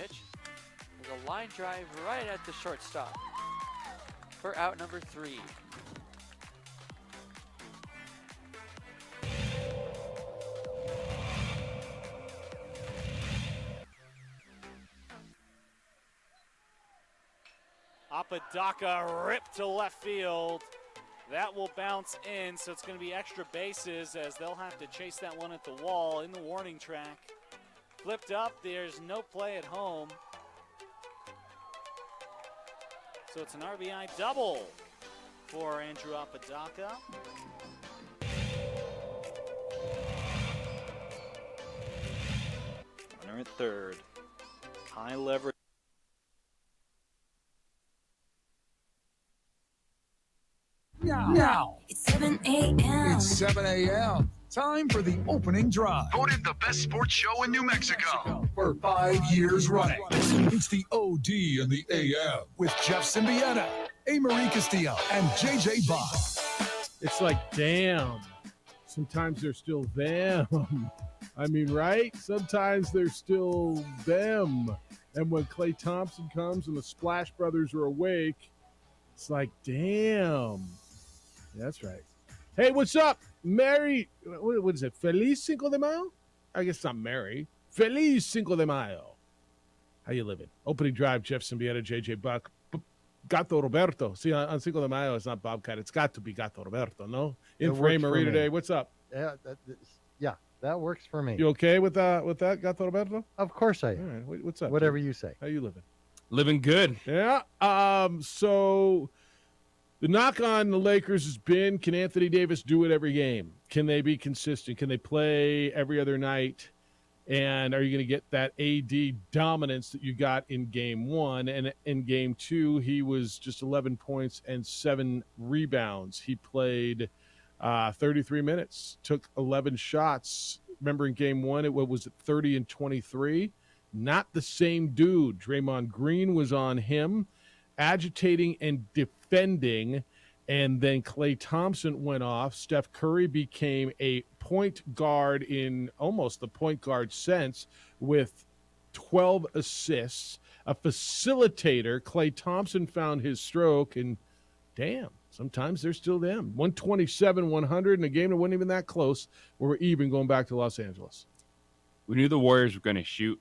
pitch. There's a line drive right at the shortstop for out number 3. Apodaca ripped to left field. That will bounce in, so it's going to be extra bases as they'll have to chase that one at the wall in the warning track. Flipped up, there's no play at home. So it's an RBI double for Andrew Apodaca. Runner at third. High leverage. Now. It's 7 a.m. It's 7 a.m. Time for the opening drive. Voted the best sports show in New Mexico For 5 years running. It's the OD and the AM with Jeff Symbieta, A. Marie Castillo, and JJ Bach. It's like, damn. Sometimes they're still them. I mean, right? Sometimes they're still them. And when Klay Thompson comes and the Splash Brothers are awake, it's like, damn. Yeah, that's right. Hey, what's up? Merry, what is it? Feliz Cinco de Mayo? I guess not Merry. Feliz Cinco de Mayo. How you living? Opening drive, Jeff Symbieta, JJ Buck. Gato Roberto. See, on Cinco de Mayo, it's not Bobcat. It's got to be Gato Roberto, no? In frame Marie today. What's up? Yeah, that works for me. You okay with that, Gato Roberto? Of course I am. All right, what's up? Whatever you say. How you living? Living good. Yeah. So the knock on the Lakers has been, can Anthony Davis do it every game? Can they be consistent? Can they play every other night? And are you going to get that AD dominance that you got in game 1? And in game 2, he was just 11 points and 7 rebounds. He played 33 minutes, took 11 shots. Remember in game 1, it was 30 and 23. Not the same dude. Draymond Green was on him, agitating and defending, and then Klay Thompson went off. Steph Curry became a point guard in almost the point guard sense with 12 assists. A facilitator, Klay Thompson found his stroke, and damn, sometimes they're still them. 127-100 in a game that wasn't even that close. We're even going back to Los Angeles. We knew the Warriors were going to shoot.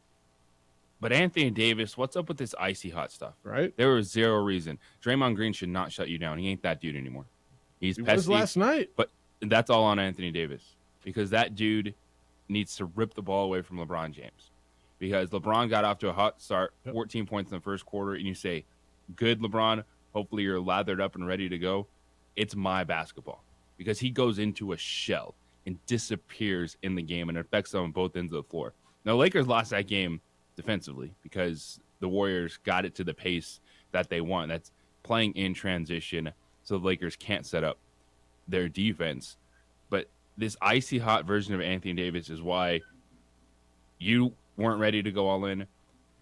But Anthony Davis, what's up with this icy hot stuff? Right. There was zero reason. Draymond Green should not shut you down. He ain't that dude anymore. He's pesky. It was last night. But that's all on Anthony Davis because that dude needs to rip the ball away from LeBron James because LeBron got off to a hot start, 14 points in the first quarter, and you say, good, LeBron, hopefully you're lathered up and ready to go. It's my basketball because he goes into a shell and disappears in the game and it affects them on both ends of the floor. Now, Lakers lost that game defensively because the Warriors got it to the pace that they want. That's playing in transition so the Lakers can't set up their defense. But this icy hot version of Anthony Davis is why you weren't ready to go all in,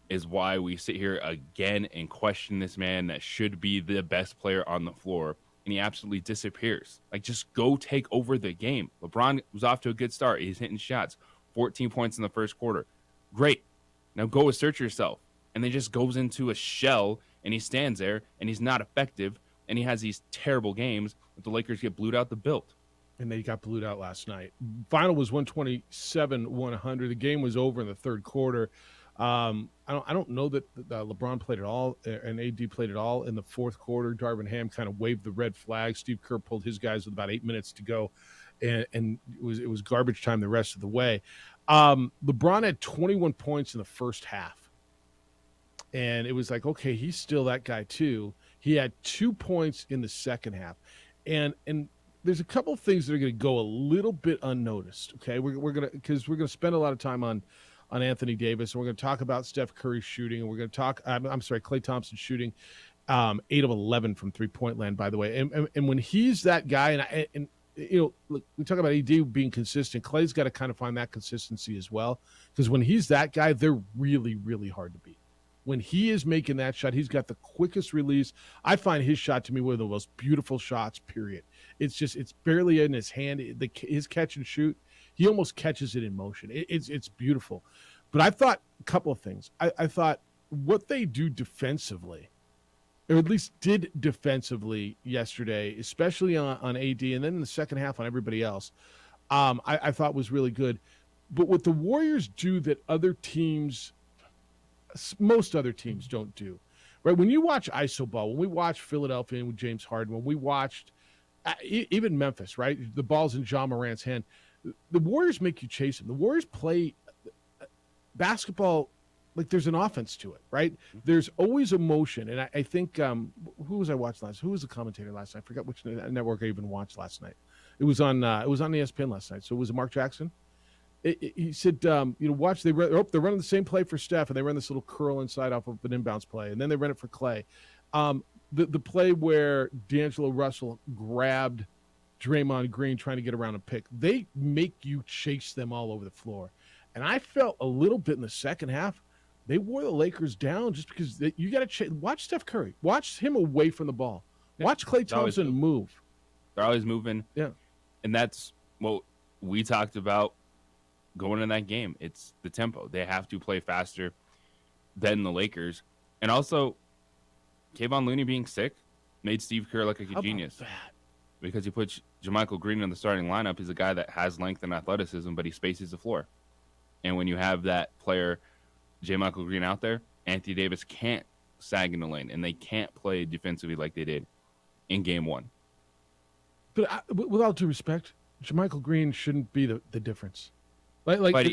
is why we sit here again and question this man that should be the best player on the floor, and he absolutely disappears. Like, just go take over the game. LeBron was off to a good start. He's hitting shots, 14 points in the first quarter. Great. Now go assert yourself. And then just goes into a shell, and he stands there, and he's not effective, and he has these terrible games that the Lakers get blued out the built. And they got blued out last night. Final was 127-100. The game was over in the third quarter. I don't know that LeBron played it all and AD played it all in the fourth quarter. Darvin Ham kind of waved the red flag. Steve Kerr pulled his guys with about 8 minutes to go, and it was garbage time the rest of the way. LeBron had 21 points in the first half, and it was like, okay, he's still that guy too. He had 2 points in the second half, and there's a couple of things that are going to go a little bit unnoticed. Okay, we're gonna spend a lot of time on Anthony Davis, and we're going to talk about Steph Curry shooting, and we're going to talk. Klay Thompson shooting, 8 of 11 from 3-point land, by the way. And when he's that guy, and you know, look, we talk about AD being consistent. Klay's got to kind of find that consistency as well, because when he's that guy, they're really, really hard to beat. When he is making that shot, he's got the quickest release. I find his shot to be one of the most beautiful shots, period. It's barely in his hand. His catch and shoot, he almost catches it in motion. It's beautiful. But I thought a couple of things. I thought what they do defensively, or at least did defensively yesterday, especially on AD, and then in the second half on everybody else, I thought was really good. But what the Warriors do that most other teams don't do, right? When you watch iso ball, when we watched Philadelphia with James Harden, when we watched even Memphis, right? The ball's in Ja Morant's hand. The Warriors make you chase him. The Warriors play basketball like there's an offense to it, right? There's always emotion. And I think, who was I watching last? Who was the commentator last night? I forgot which network I even watched last night. It was on ESPN last night. So was it Mark Jackson? He said, watch, they're running the same play for Steph, and they run this little curl inside off of an inbounds play, and then they run it for Clay. The play where D'Angelo Russell grabbed Draymond Green trying to get around a pick, they make you chase them all over the floor. And I felt a little bit in the second half, they wore the Lakers down just because you got to watch Steph Curry. Watch him away from the ball. Yeah, watch Klay Thompson move. They're always moving. Yeah. And that's what we talked about going in that game. It's the tempo. They have to play faster than the Lakers. And also, Kevon Looney being sick made Steve Kerr look like a genius. Because he puts JaMychal Green in the starting lineup. He's a guy that has length and athleticism, but he spaces the floor. And when you have that player, JaMychal Green, out there, Anthony Davis can't sag in the lane, and they can't play defensively like they did in game one. But with all due respect, JaMychal Green shouldn't be the difference. But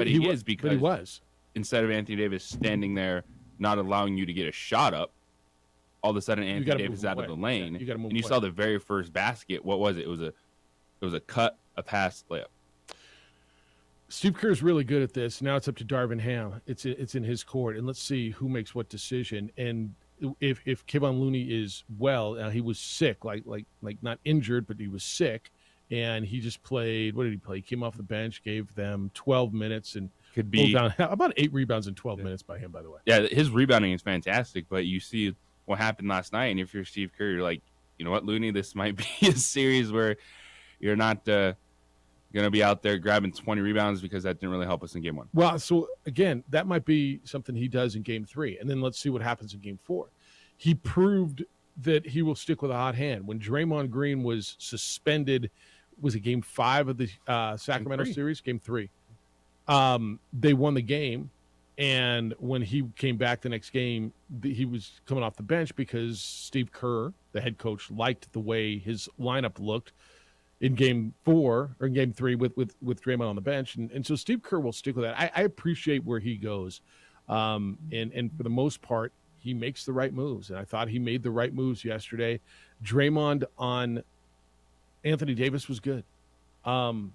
he was. Instead of Anthony Davis standing there, not allowing you to get a shot up, all of a sudden Anthony Davis is out of the lane, and you saw the very first basket. What was it? It was a cut, a pass, layup. Steve Kerr is really good at this. Now it's up to Darvin Ham. It's in his court, and let's see who makes what decision. And if Kevon Looney is well, he was sick, like not injured, but he was sick, and he just played. What did he play? He came off the bench, gave them 12 minutes, and could be down about 8 rebounds in 12 minutes by him. By the way, yeah, his rebounding is fantastic. But you see what happened last night, and if you're Steve Kerr, you're like, you know what, Looney, this might be a series where you're not going to be out there grabbing 20 rebounds because that didn't really help us in game one. Well, so again, that might be something he does in game 3. And then let's see what happens in game 4. He proved that he will stick with a hot hand. When Draymond Green was suspended, was it game 5 of the Sacramento series? Game 3. They won the game. And when he came back the next game, he was coming off the bench because Steve Kerr, the head coach, liked the way his lineup looked in game 4 or in game 3 with Draymond on the bench. And so Steve Kerr will stick with that. I appreciate where he goes. And for the most part, he makes the right moves. And I thought he made the right moves yesterday. Draymond on Anthony Davis was good. To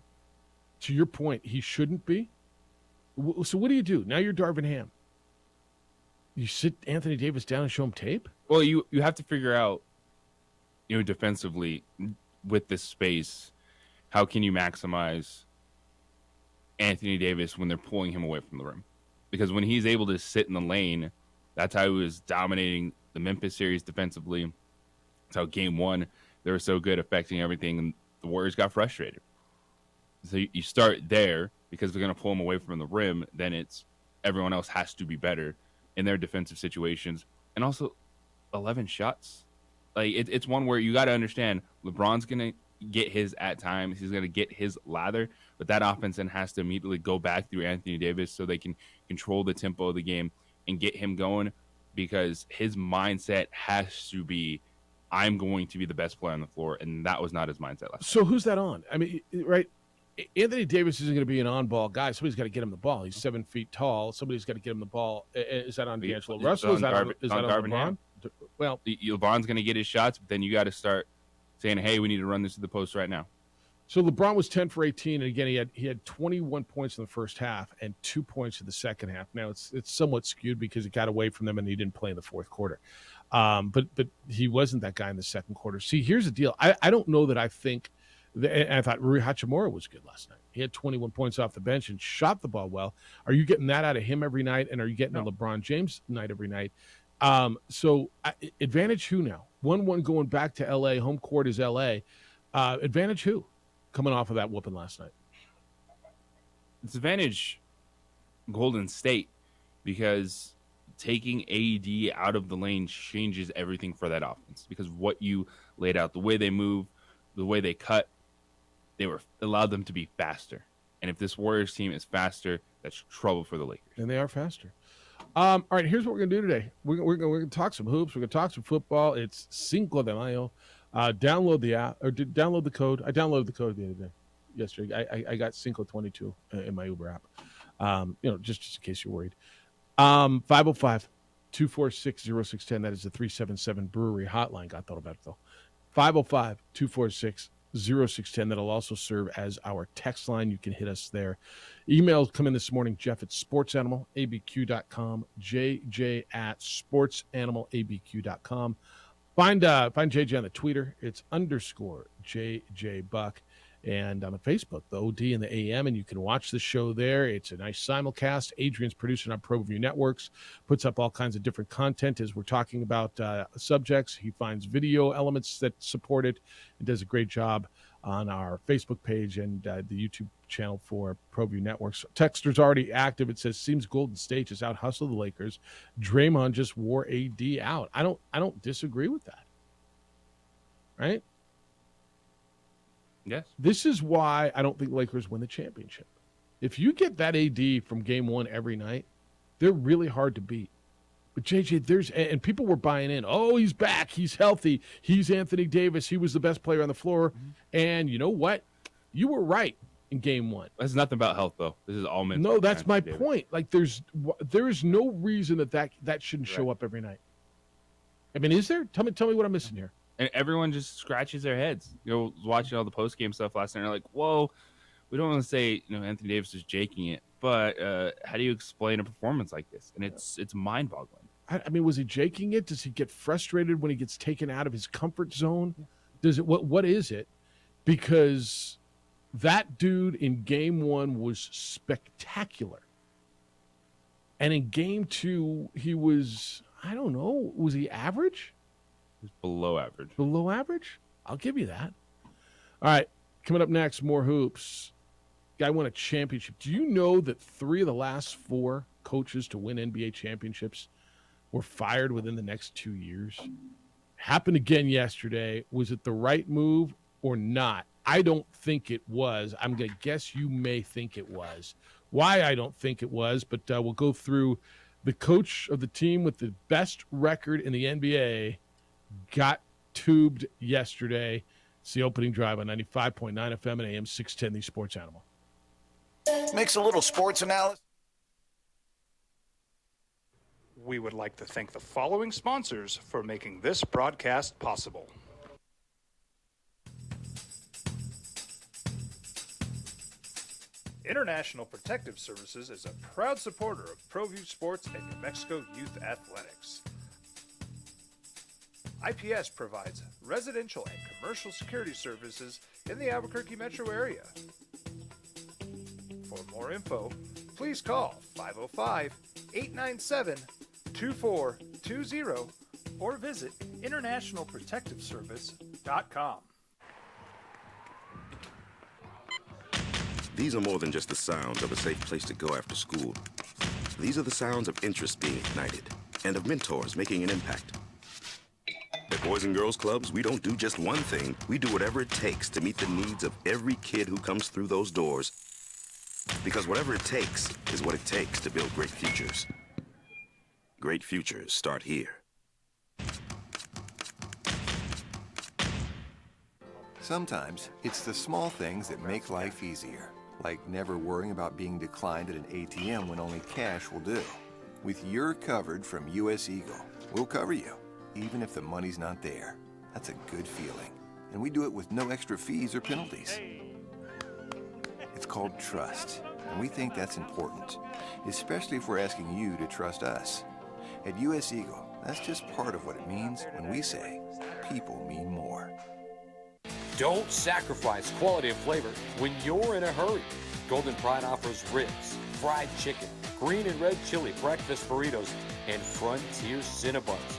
your point, he shouldn't be. So what do? Now you're Darvin Ham. You sit Anthony Davis down and show him tape? Well, you have to figure out, defensively with this space, how can you maximize Anthony Davis when they're pulling him away from the rim? Because when he's able to sit in the lane, that's how he was dominating the Memphis series defensively. That's how game 1, they were so good, affecting everything, and the Warriors got frustrated. So you start there because they're going to pull him away from the rim. Then it's everyone else has to be better in their defensive situations. And also 11 shots. Like it's one where you got to understand LeBron's going to get his at times. He's going to get his lather. But that offense then has to immediately go back through Anthony Davis so they can control the tempo of the game and get him going, because his mindset has to be, I'm going to be the best player on the floor. And that was not his mindset last night. So who's that on? I mean, right? Anthony Davis isn't going to be an on-ball guy. Somebody's got to get him the ball. He's 7 feet tall. Somebody's got to get him the ball. Is that on D'Angelo Russell? Is that on LeBron? Well, LeBron's going to get his shots, but then you got to start saying, hey, we need to run this to the post right now. So LeBron was 10 for 18, and again, he had 21 points in the first half and 2 points in the second half. Now it's somewhat skewed because it got away from them and he didn't play in the fourth quarter. But he wasn't that guy in the second quarter. See, here's the deal. I don't know that I think. I thought Rui Hachimura was good last night. He had 21 points off the bench and shot the ball well. Are you getting that out of him every night? And are you getting a LeBron James night every night? So advantage who now? 1-1 going back to L.A. Home court is L.A. Advantage who coming off of that whooping last night? It's advantage Golden State because taking AD out of the lane changes everything for that offense because what you laid out, the way they move, the way they cut, allowed them to be faster. And if this Warriors team is faster, that's trouble for the Lakers. And they are faster. All right, here's what we're going to do today. We're going to talk some hoops. We're going to talk some football. It's Cinco de Mayo. Download the app or download the code. I downloaded the code the other day. Yesterday, I got Cinco 22 in my Uber app. Just in case you're worried. 505-246-0610. That is the 377 Brewery hotline. Got thought about it though. 505-246-0610. That'll also serve as our text line. You can hit us there. Emails come in this morning. Jeff at sportsanimalabq.com. JJ at sportsanimalabq.com. Find JJ on the Twitter. It's _JJ Buck. And on the Facebook, the OD and the AM, and you can watch the show there. It's a nice simulcast. Adrian's producing on ProView Networks, puts up all kinds of different content as we're talking about subjects. He finds video elements that support it and does a great job on our Facebook page and the YouTube channel for ProView Networks. Texter's already active. It says, seems Golden State just out hustled the Lakers. Draymond just wore AD out. I don't disagree with that. Right? Yes. This is why I don't think Lakers win the championship. If you get that AD from game one every night, they're really hard to beat. But JJ, and people were buying in. Oh, he's back. He's healthy. He's Anthony Davis. He was the best player on the floor. Mm-hmm. And you know what? You were right in game one. That's nothing about health, though. This is all mental. No, that's my point. Like, there is no reason that shouldn't show up every night. I mean, is there? Tell me what I'm missing here. And everyone just scratches their heads. Watching all the post-game stuff last night, they're like, whoa, we don't want to say, Anthony Davis is jaking it, but how do you explain a performance like this? And it's mind-boggling. I mean, was he jaking it? Does he get frustrated when he gets taken out of his comfort zone? Does it? What is it? Because that dude in game one was spectacular. And in game two, he was, I don't know, was he average? Below average. Below average? I'll give you that. All right. Coming up next, more hoops. Guy won a championship. Do you know that 3 of the last 4 coaches to win NBA championships were fired within the next 2 years? Happened again yesterday. Was it the right move or not? I don't think it was. I'm going to guess you may think it was. Why I don't think it was, but we'll go through the coach of the team with the best record in the NBA got tubed yesterday. It's the opening drive on 95.9 FM and AM 610, the Sports Animal. Makes a little sports analysis. We would like to thank the following sponsors for making this broadcast possible. International Protective Services is a proud supporter of ProView Sports and New Mexico Youth Athletics. IPS provides residential and commercial security services in the Albuquerque metro area. For more info, please call 505-897-2420 or visit internationalprotectiveservice.com. These are more than just the sounds of a safe place to go after school. These are the sounds of interest being ignited and of mentors making an impact. At Boys and Girls Clubs, we don't do just one thing. We do whatever it takes to meet the needs of every kid who comes through those doors. Because whatever it takes is what it takes to build great futures. Great futures start here. Sometimes it's the small things that make life easier, like never worrying about being declined at an ATM when only cash will do. With You're Covered from US Eagle, we'll cover you, even if the money's not there. That's a good feeling. And we do it with no extra fees or penalties. It's called trust, and we think that's important, especially if we're asking you to trust us. At US Eagle, that's just part of what it means when we say people mean more. Don't sacrifice quality and flavor when you're in a hurry. Golden Pride offers ribs, fried chicken, green and red chili breakfast burritos, and Frontier Cinnabons.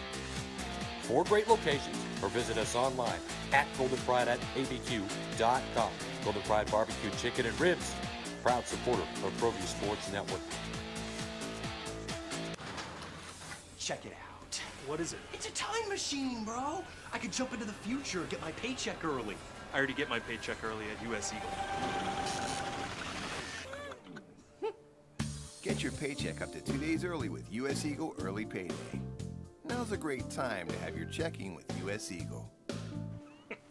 4 great locations, or visit us online at goldenprideabq.com. Golden Pride Barbecue Chicken and Ribs, proud supporter of ProView Sports Network. Check it out. What is it? It's a time machine, bro. I could jump into the future, get my paycheck early. I already get my paycheck early at US Eagle. Get your paycheck up to 2 days early with US Eagle Early Payday. Now's a great time to have your checking with US Eagle.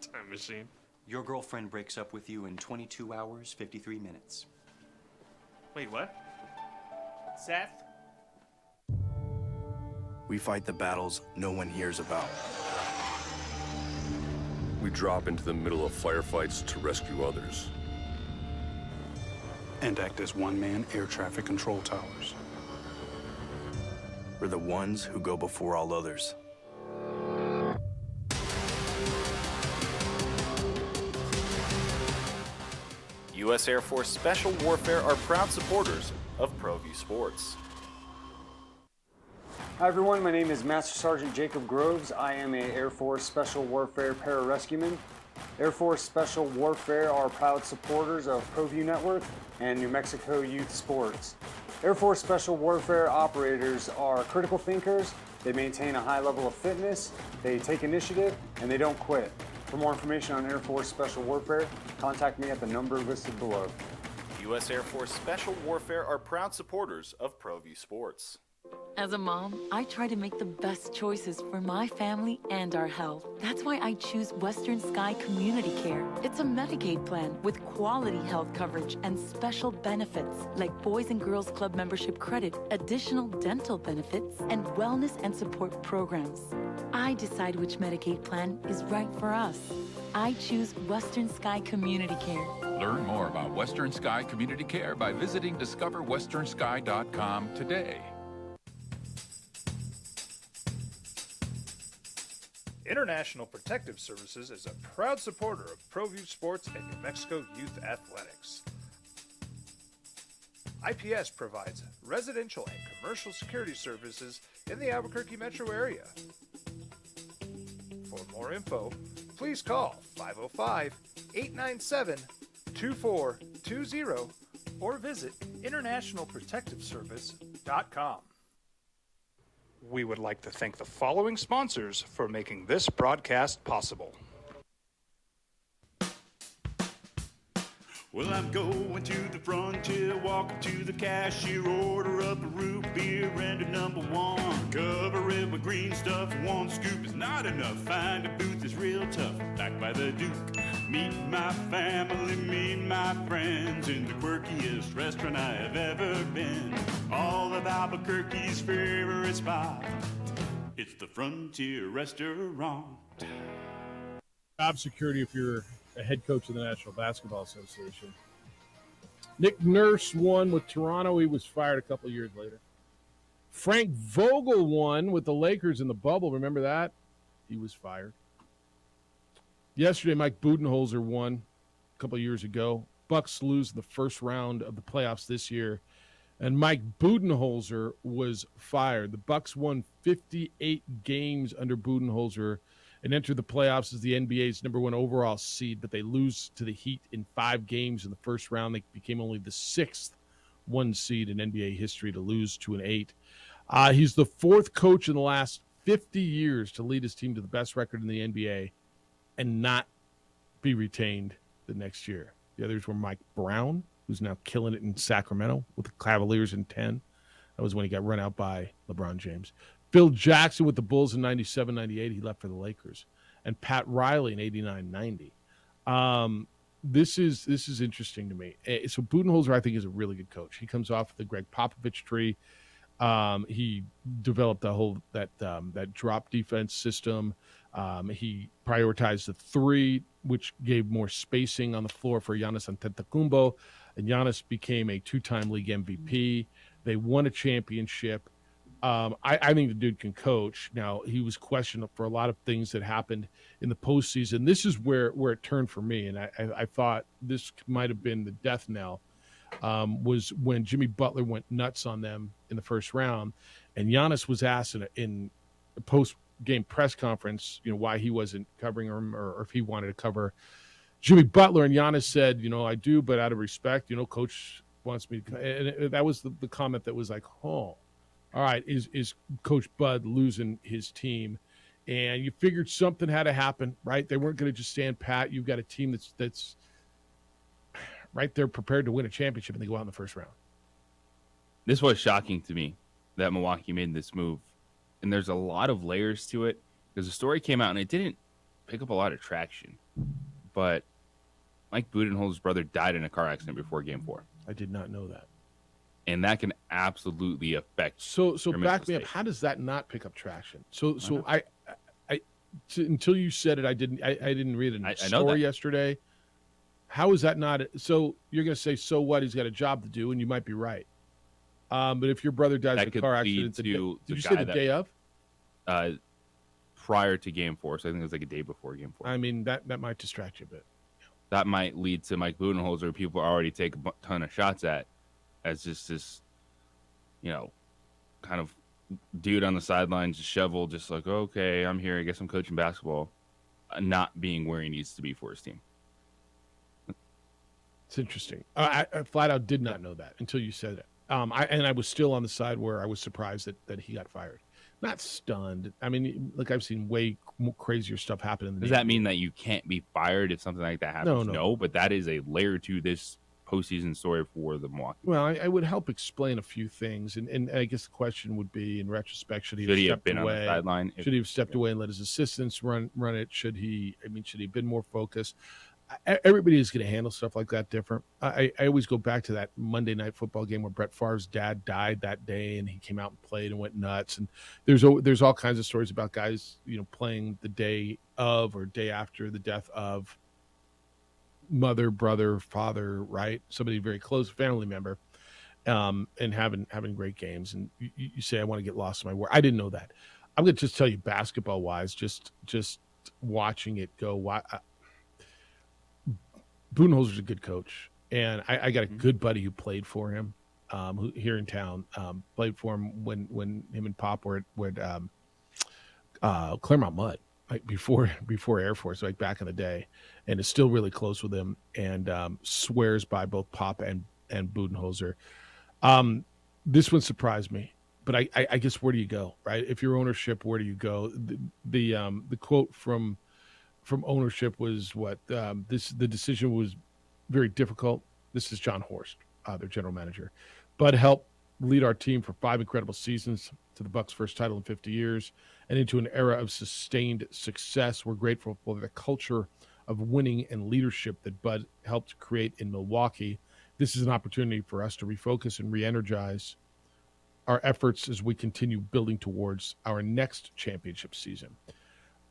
Time machine. Your girlfriend breaks up with you in 22 hours, 53 minutes. Wait, what? Seth? We fight the battles no one hears about. We drop into the middle of firefights to rescue others. And act as one-man air traffic control towers. We're the ones who go before all others. U.S. Air Force Special Warfare are proud supporters of ProView Sports. Hi everyone, my name is Master Sergeant Jacob Groves. I am a Air Force Special Warfare pararescueman. Air Force Special Warfare are proud supporters of ProView Network and New Mexico Youth Sports. Air Force Special Warfare operators are critical thinkers. They maintain a high level of fitness, they take initiative, and they don't quit. For more information on Air Force Special Warfare, contact me at the number listed below. U.S. Air Force Special Warfare are proud supporters of ProView Sports. As a mom, I try to make the best choices for my family and our health. That's why I choose Western Sky Community Care. It's a Medicaid plan with quality health coverage and special benefits like Boys and Girls Club membership credit, additional dental benefits, and wellness and support programs. I decide which Medicaid plan is right for us. I choose Western Sky Community Care. Learn more about Western Sky Community Care by visiting discoverwesternsky.com today. International Protective Services is a proud supporter of ProView Sports and New Mexico Youth Athletics. IPS provides residential and commercial security services in the Albuquerque metro area. For more info, please call 505-897-2420 or visit internationalprotectiveservice.com. We would like to thank the following sponsors for making this broadcast possible. Well, I'm going to the frontier, walking to the cashier, order up a root beer and a number one. Cover it with green stuff, one scoop is not enough. Find a booth is real tough, back by the Duke. Meet my family, meet my friends in the quirkiest restaurant I have ever been. All of Albuquerque's favorite spot, it's the Frontier Restaurant. Job security if you're a head coach of the National Basketball Association. Nick Nurse won with Toronto. He was fired a couple of years later. Frank Vogel won with the Lakers in the bubble. Remember that? He was fired. Yesterday, Mike Budenholzer won a couple of years ago. Bucks lose the first round of the playoffs this year, and Mike Budenholzer was fired. The Bucks won 58 games under Budenholzer and entered the playoffs as the NBA's number one overall seed, but they lose to the Heat in 5 games in the first round. They became only the 6th one seed in NBA history to lose to an 8. He's the 4th coach in the last 50 years to lead his team to the best record in the NBA and not be retained the next year. The others were Mike Brown, who's now killing it in Sacramento with the Cavaliers in 10. That was when he got run out by LeBron James. Phil Jackson with the Bulls in 97-98. He left for the Lakers. And Pat Riley in 89-90. This is interesting to me. So Budenholzer, I think, is a really good coach. He comes off the Greg Popovich tree. He developed that drop defense system. He prioritized the 3, which gave more spacing on the floor for Giannis Antetokounmpo. And Giannis became a 2-time league MVP. They won a championship. I think the dude can coach. Now, he was questioned for a lot of things that happened in the postseason. This is where it turned for me, and I thought this might have been the death knell, was when Jimmy Butler went nuts on them in the first round, and Giannis was asked in a post-game press conference, why he wasn't covering him or if he wanted to cover Jimmy Butler, and Giannis said, I do, but out of respect, coach wants me to. And that was the comment that was like, oh. all right, is Coach Bud losing his team? And you figured something had to happen, right? They weren't going to just stand pat. You've got a team that's right there prepared to win a championship, and they go out in the first round. This was shocking to me that Milwaukee made this move. And there's a lot of layers to it because the story came out and it didn't pick up a lot of traction. But Mike Budenholzer's brother died in a car accident before Game 4. I did not know that. And that can absolutely affect. So back me up. How does that not pick up traction? So I until you said it, I didn't read a story yesterday. How is that not? So you're going to say, so what? He's got a job to do, and you might be right. But if your brother dies in a car accident, did you say the day of? Prior to Game 4, so I think it was like a day before Game 4. I mean, that might distract you a bit. That might lead to Mike Budenholzer, people already take a ton of shots at, as just this, kind of dude on the sidelines, disheveled, just like, okay, I'm here, I guess I'm coaching basketball, not being where he needs to be for his team. It's interesting. I flat out did not know that until you said it. I was still on the side where I was surprised that he got fired. Not stunned. I mean, look, I've seen way crazier stuff happen in the Does that mean that you can't be fired if something like that happens? No, but that is a layer to this postseason story for the Milwaukee. Well, I would help explain a few things, and I guess the question would be, in retrospect, should he have been away? On the sideline? Should he have stepped away and let his assistants run it? Should he have been more focused? Everybody is going to handle stuff like that different. I always go back to that Monday Night Football game where Brett Favre's dad died that day, and he came out and played and went nuts. And there's all kinds of stories about guys, playing the day of or day after the death of mother, brother, father, right? Somebody very close, family member, and having great games. And you say, I want to get lost in my work. I didn't know that. I'm going to just tell you, basketball wise, just watching it go. Budenholzer's a good coach, and I got a good buddy who played for him, who here in town, played for him when him and Pop were at Claremont Mud, like before Air Force, like back in the day, and is still really close with him, and swears by both Pop and Budenholzer. This one surprised me, but I guess where do you go, right? If you're ownership, where do you go? The quote from ownership was the decision was very difficult. This is John Horst, their general manager. Bud helped lead our team for 5 incredible seasons to the Bucks' first title in 50 years and into an era of sustained success. We're grateful for the culture of winning and leadership that Bud helped create in Milwaukee. This is an opportunity for us to refocus and re-energize our efforts as we continue building towards our next championship season.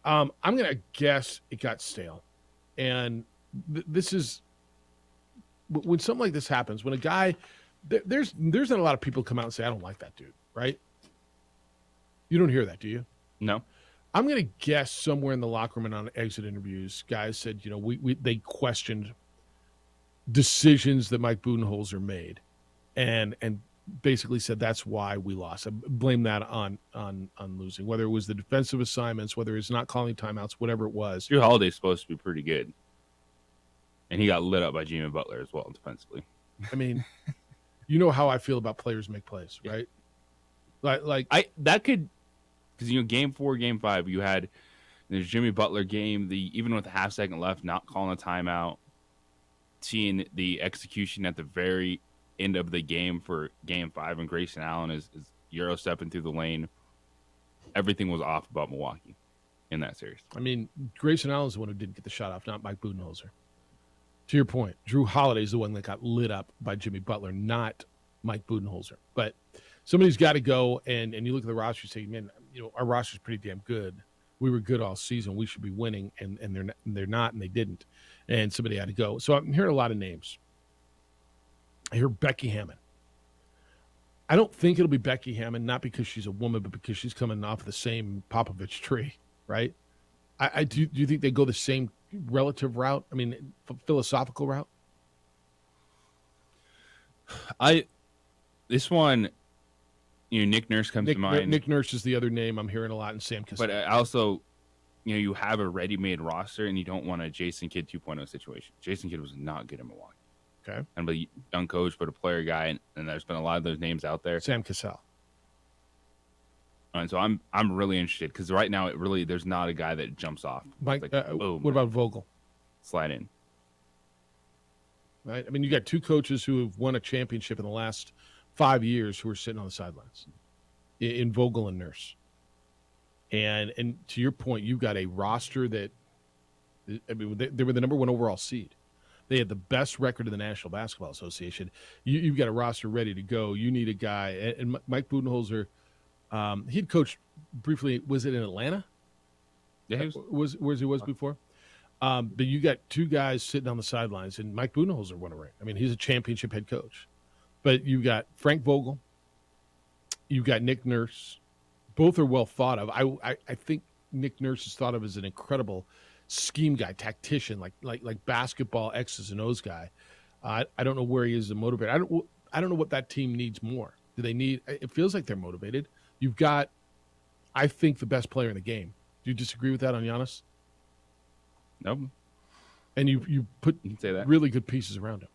I'm going to guess it got stale. And this is when something like this happens, when a guy, there's not a lot of people come out and say, I don't like that dude, right? You don't hear that, do you? No. I'm going to guess somewhere in the locker room and on exit interviews, guys said, they questioned decisions that Mike Budenholzer made and basically said that's why we lost. I blame that on losing, whether it was the defensive assignments, whether it's not calling timeouts, whatever it was. Drew Holiday's supposed to be pretty good, and he got lit up by Jimmy Butler as well defensively. I mean, you know how I feel about players make plays, right? Because Game 4, Game 5, you had there's Jimmy Butler game, even with a half second left, not calling a timeout, seeing the execution at the very end of the game for Game 5, and Grayson Allen is Euro stepping through the lane. Everything was off about Milwaukee in that series. I mean, Grayson Allen's the one who didn't get the shot off, not Mike Budenholzer. To your point, Drew Holiday's the one that got lit up by Jimmy Butler, not Mike Budenholzer. But somebody's got to go, and you look at the roster, you say, man, our roster's pretty damn good. We were good all season. We should be winning, and they're not, and they didn't. And somebody had to go. So I'm hearing a lot of names. I hear Becky Hammon. I don't think it'll be Becky Hammon, not because she's a woman, but because she's coming off the same Popovich tree, right? Do you think they go the same relative route? I mean, philosophical route? This one, Nick Nurse comes to mind. Nick Nurse is the other name I'm hearing a lot, and Sam Cassell. But also, you have a ready-made roster, and you don't want a Jason Kidd 2.0 situation. Jason Kidd was not good in Milwaukee. Okay. And a young coach, but a player guy, and there's been a lot of those names out there. Sam Cassell. And so I'm really interested because right now there's not a guy that jumps off. Mike, Like, what about Vogel? Slide in. Right. I mean, you got two coaches who have won a championship in the last 5 years who are sitting on the sidelines, in Vogel and Nurse. And to your point, you've got a roster that, I mean, they were the number 1 overall seed. They had the best record in the National Basketball Association. You've got a roster ready to go. You need a guy. And Mike Budenholzer, he'd coached briefly. Was it in Atlanta? Yeah, he was where he was before. But you got two guys sitting on the sidelines, and Mike Budenholzer won a ring. I mean, he's a championship head coach. But you've got Frank Vogel. You've got Nick Nurse. Both are well thought of. I think Nick Nurse is thought of as an incredible scheme guy, tactician, like basketball X's and O's guy. I don't know where he is as a motivator. I don't know what that team needs more. Do they need? It feels like they're motivated. You've got, I think, the best player in the game. Do you disagree with that on Giannis? Nope. And you put say that. Really good pieces around him.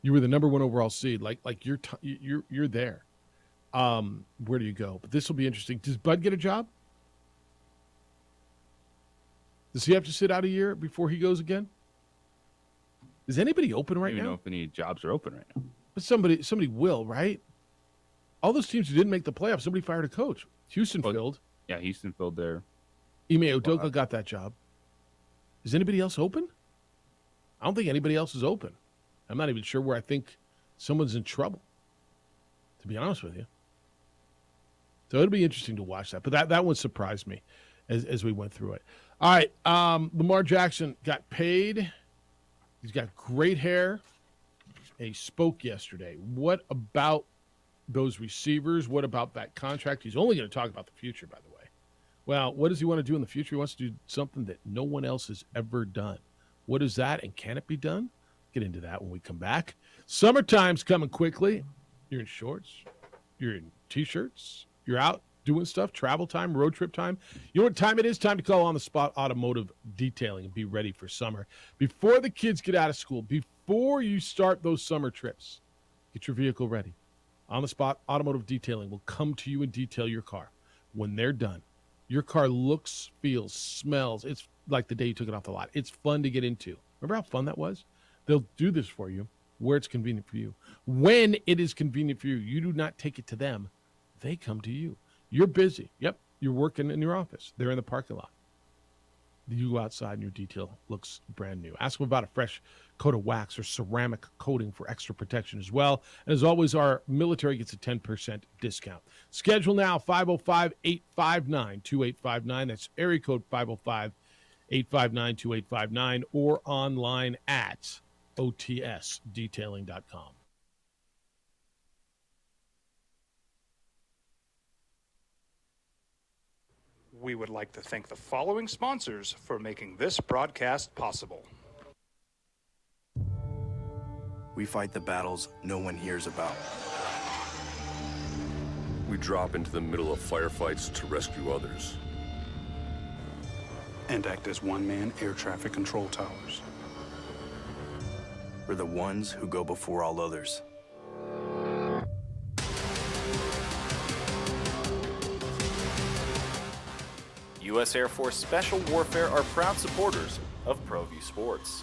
You were the number 1 overall seed. Like you're there. Where do you go? But this will be interesting. Does Bud get a job? Does he have to sit out a year before he goes again? Is anybody open right I don't even now? know if any jobs are open right now. But somebody will, right? All those teams who didn't make the playoffs, somebody fired a coach. Houston filled. Yeah, Houston filled their. Ime Udoka got that job. Is anybody else open? I don't think anybody else is open. I'm not even sure where I think someone's in trouble, to be honest with you. So it'll be interesting to watch that. But that one surprised me as we went through it. All right, Lamar Jackson got paid. He's got great hair. And he spoke yesterday. What about those receivers? What about that contract? He's only going to talk about the future, by the way. Well, what does he want to do in the future? He wants to do something that no one else has ever done. What is that, and can it be done? Get into that when we come back. Summertime's coming quickly. You're in shorts. You're in T-shirts. You're out doing stuff, travel time, road trip time. You know what time it is? Time to call On the Spot Automotive Detailing and be ready for summer. Before the kids get out of school, before you start those summer trips, get your vehicle ready. On the Spot Automotive Detailing will come to you and detail your car. When they're done, your car looks, feels, smells. It's like the day you took it off the lot. It's fun to get into. Remember how fun that was? They'll do this for you where it's convenient for you. When it is convenient for you, you do not take it to them. They come to you. You're busy. Yep, you're working in your office. They're in the parking lot. You go outside and your detail looks brand new. Ask them about a fresh coat of wax or ceramic coating for extra protection as well. And as always, our military gets a 10% discount. Schedule now, 505-859-2859. That's area code 505-859-2859 or online at otsdetailing.com. We would like to thank the following sponsors for making this broadcast possible. We fight the battles no one hears about. We drop into the middle of firefights to rescue others. And act as one-man air traffic control towers. We're the ones who go before all others. U.S. Air Force Special Warfare are proud supporters of ProView Sports.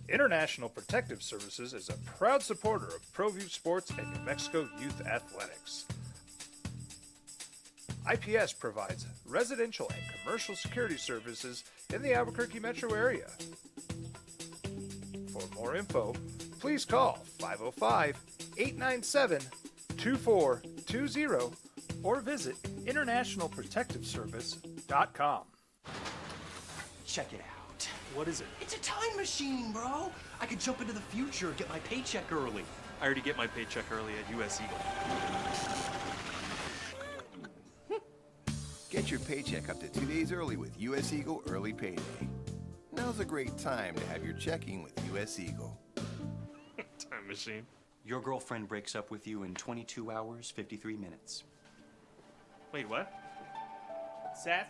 International Protective Services is a proud supporter of ProView Sports and New Mexico Youth Athletics. IPS provides residential and commercial security services in the Albuquerque metro area. For more info, please call 505-897-2420 or visit internationalprotectiveservice.com. Check it out. What is it? It's a time machine, bro. I could jump into the future, get my paycheck early. I already get my paycheck early at US Eagle. Get your paycheck up to 2 days early with US Eagle Early Payday. Now's a great time to have your checking with US Eagle. Time machine. Your girlfriend breaks up with you in 22 hours, 53 minutes. Wait, what? Seth?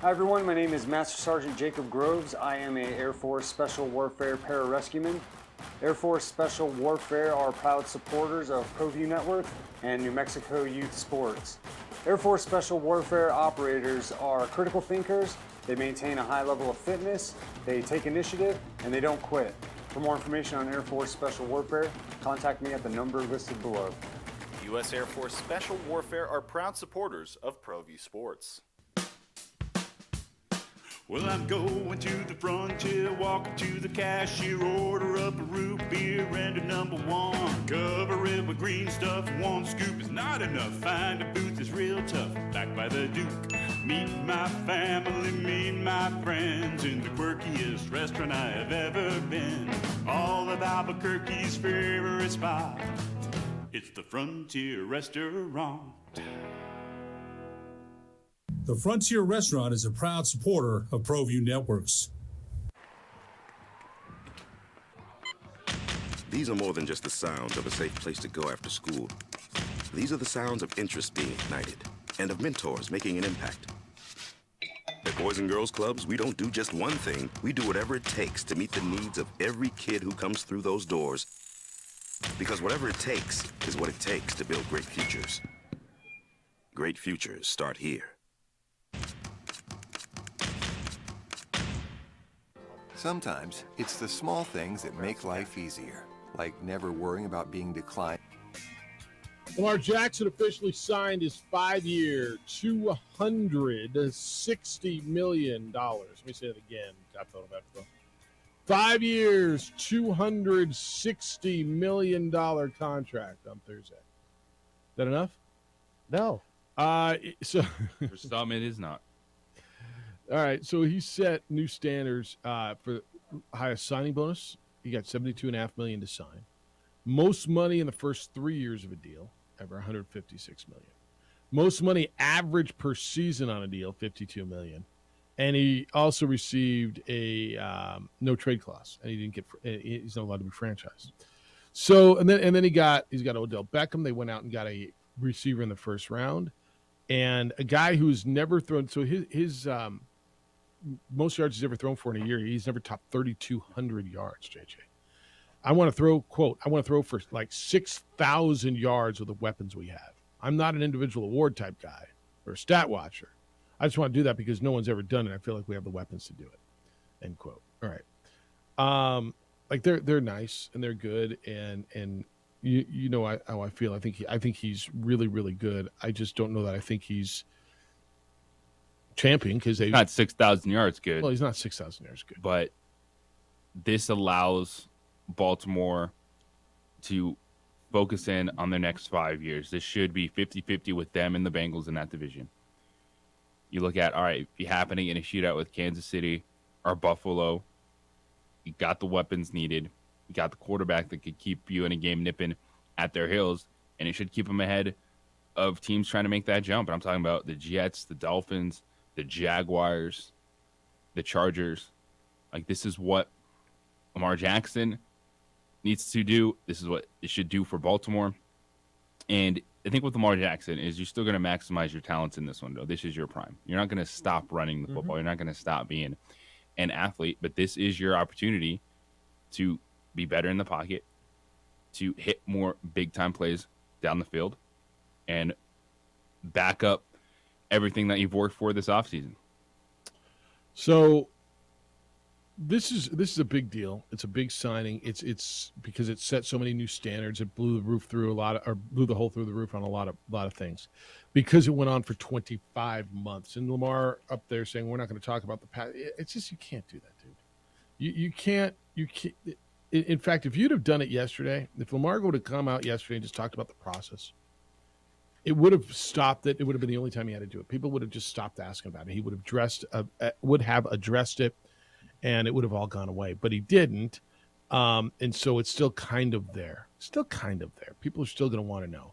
Hi everyone, my name is Master Sergeant Jacob Groves. I am a Air Force Special Warfare Pararescueman. Air Force Special Warfare are proud supporters of ProView Network and New Mexico Youth Sports. Air Force Special Warfare operators are critical thinkers. They maintain a high level of fitness, they take initiative, and they don't quit. For more information on Air Force Special Warfare, contact me at the number listed below. U.S. Air Force Special Warfare are proud supporters of ProView Sports. Well, I'm going to the frontier, walking to the cashier, order up a root beer and a number one. Cover it with green stuff, one scoop is not enough. Find a booth that's real tough, back by the Duke. Meet my family, meet my friends in the quirkiest restaurant I have ever been. All of Albuquerque's favorite spot, it's the Frontier Restaurant. The Frontier Restaurant is a proud supporter of ProView Networks. These are more than just the sounds of a safe place to go after school. These are the sounds of interest being ignited and of mentors making an impact. At Boys and Girls Clubs, we don't do just one thing. We do whatever it takes to meet the needs of every kid who comes through those doors. Because whatever it takes is what it takes to build great futures. Great futures start here. Sometimes it's the small things that make life easier, like never worrying about being declined. Lamar Jackson officially signed his 5-year, $260 million. Let me say that again. 5 years, $260 million contract on Thursday. Is that enough? No. So for some, it is not. All right, so he set new standards for the highest signing bonus. He got $72.5 million to sign. Most money in the first 3 years of a deal, ever $156 million. Most money average per season on a deal, $52 million. And he also received a no trade clause, and he's not allowed to be franchised. So and then he's got Odell Beckham. They went out and got a receiver in the first round, and a guy who's never thrown. So his most yards he's ever thrown for in a year, he's never topped 3,200 yards, JJ. I want to throw for like 6,000 yards with the weapons we have. I'm not an individual award type guy or a stat watcher. I just want to do that because no one's ever done it. I feel like we have the weapons to do it. End quote. All right. Like they're nice and they're good and you know how I feel. I think he's really, really good. I just don't know that I think he's champion because they not 6,000 yards good. Well, he's not 6,000 yards good. But this allows Baltimore to focus in on their next 5 years. This should be 50-50 with them and the Bengals in that division. You look at, all right, if you happen to get in a shootout with Kansas City or Buffalo, you got the weapons needed. You got the quarterback that could keep you in a game nipping at their heels, and it should keep them ahead of teams trying to make that jump. And I'm talking about the Jets, the Dolphins, the Jaguars, the Chargers. Like, this is what Lamar Jackson needs to do. This is what it should do for Baltimore. And I think with Lamar Jackson is you're still going to maximize your talents in this one, though. This is your prime. You're not going to stop running the football. You're not going to stop being an athlete, but this is your opportunity to be better in the pocket, to hit more big-time plays down the field, and back up everything that you've worked for this offseason. So this is a big deal. It's a big signing. It's because it set so many new standards. It blew the hole through the roof on a lot of things, because it went on for 25 months. And Lamar up there saying we're not going to talk about the past. It's just, you can't do that, dude. You can't. In fact, if you'd have done it yesterday, if Lamar would have come out yesterday and just talked about the process, it would have stopped it. It would have been the only time he had to do it. People would have just stopped asking about it. He would have addressed it, and it would have all gone away. But he didn't, and so it's still kind of there. People are still going to want to know.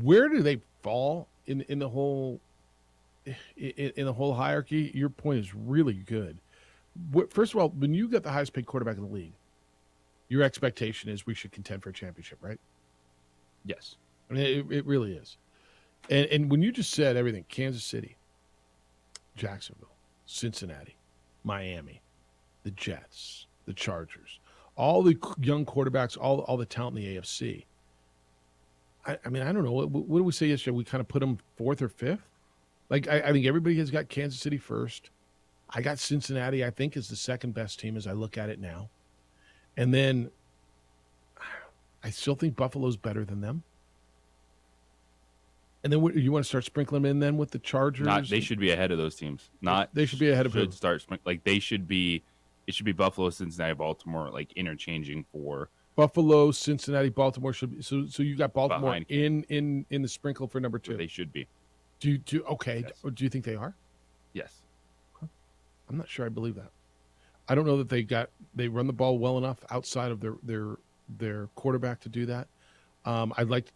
Where do they fall in the whole hierarchy? Your point is really good. First of all, when you get the highest paid quarterback in the league, your expectation is we should contend for a championship, right? Yes. I mean, it really is. And when you just said everything, Kansas City, Jacksonville, Cincinnati, Miami, the Jets, the Chargers, all the young quarterbacks, all the talent in the AFC. I mean, I don't know. What did we say yesterday? We kind of put them 4th or 5th? Like, I think everybody has got Kansas City first. I got Cincinnati, I think, is the second best team as I look at it now. And then I still think Buffalo's better than them. And then you want to start sprinkling them in then with the Chargers? They should be ahead of those teams. They should be ahead of who? They should be. It should be Buffalo, Cincinnati, Baltimore, like interchanging for Buffalo, Cincinnati, Baltimore should be. So you got Baltimore in the sprinkle for number 2. They should be. Okay. Yes. Do you think they are? Yes. I'm not sure I believe that. I don't know that they run the ball well enough outside of their quarterback to do that. I'd like.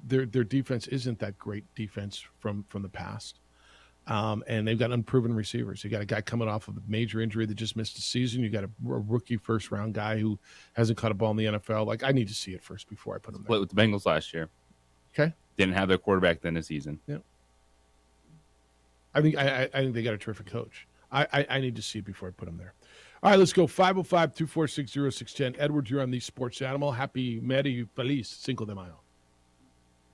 Their defense isn't that great defense from the past, and they've got unproven receivers. You got a guy coming off of a major injury that just missed a season. You got a rookie first round guy who hasn't caught a ball in the NFL. Like, I need to see it first before I put him there. Split with the Bengals last year. Okay, didn't have their quarterback then this season. Yeah, I think they got a terrific coach. I need to see it before I put him there. All right, let's go. 505-246-0610. Edward, you're on the Sports Animal. Happy Merry Feliz Cinco de Mayo.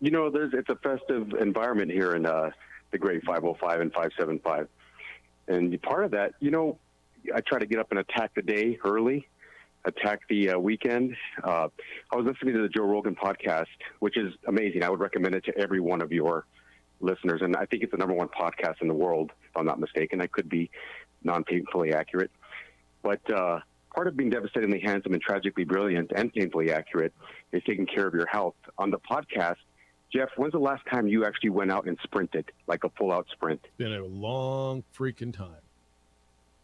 You know, it's a festive environment here in the great 505 and 575. And part of that, you know, I try to get up and attack the day early, attack the weekend. I was listening to the Joe Rogan podcast, which is amazing. I would recommend it to every one of your listeners. And I think it's the number 1 podcast in the world, if I'm not mistaken. I could be non-painfully accurate. But part of being devastatingly handsome and tragically brilliant and painfully accurate is taking care of your health. On the podcast, Jeff, when's the last time you actually went out and sprinted, like a full-out sprint? Been a long freaking time.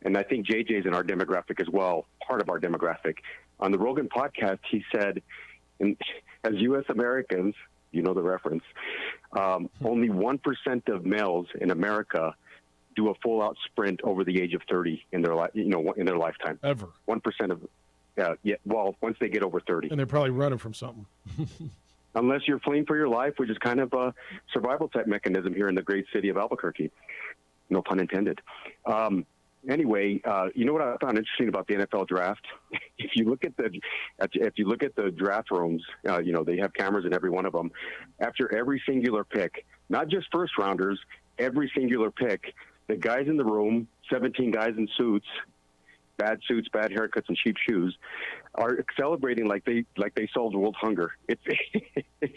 And I think JJ's in our demographic as well, part of our demographic. On the Rogan podcast, he said, as U.S. Americans, you know the reference, only 1% of males in America do a full-out sprint over the age of 30 in their lifetime. Ever. 1% of, once they get over 30. And they're probably running from something. Unless you're fleeing for your life, which is kind of a survival-type mechanism here in the great city of Albuquerque. No pun intended. Anyway, you know what I found interesting about the NFL draft? If you look at the draft rooms, you know, they have cameras in every one of them. After every singular pick, not just first rounders, every singular pick, the guys in the room, 17 guys in suits, bad haircuts, and cheap shoes, are celebrating like they solved world hunger. It's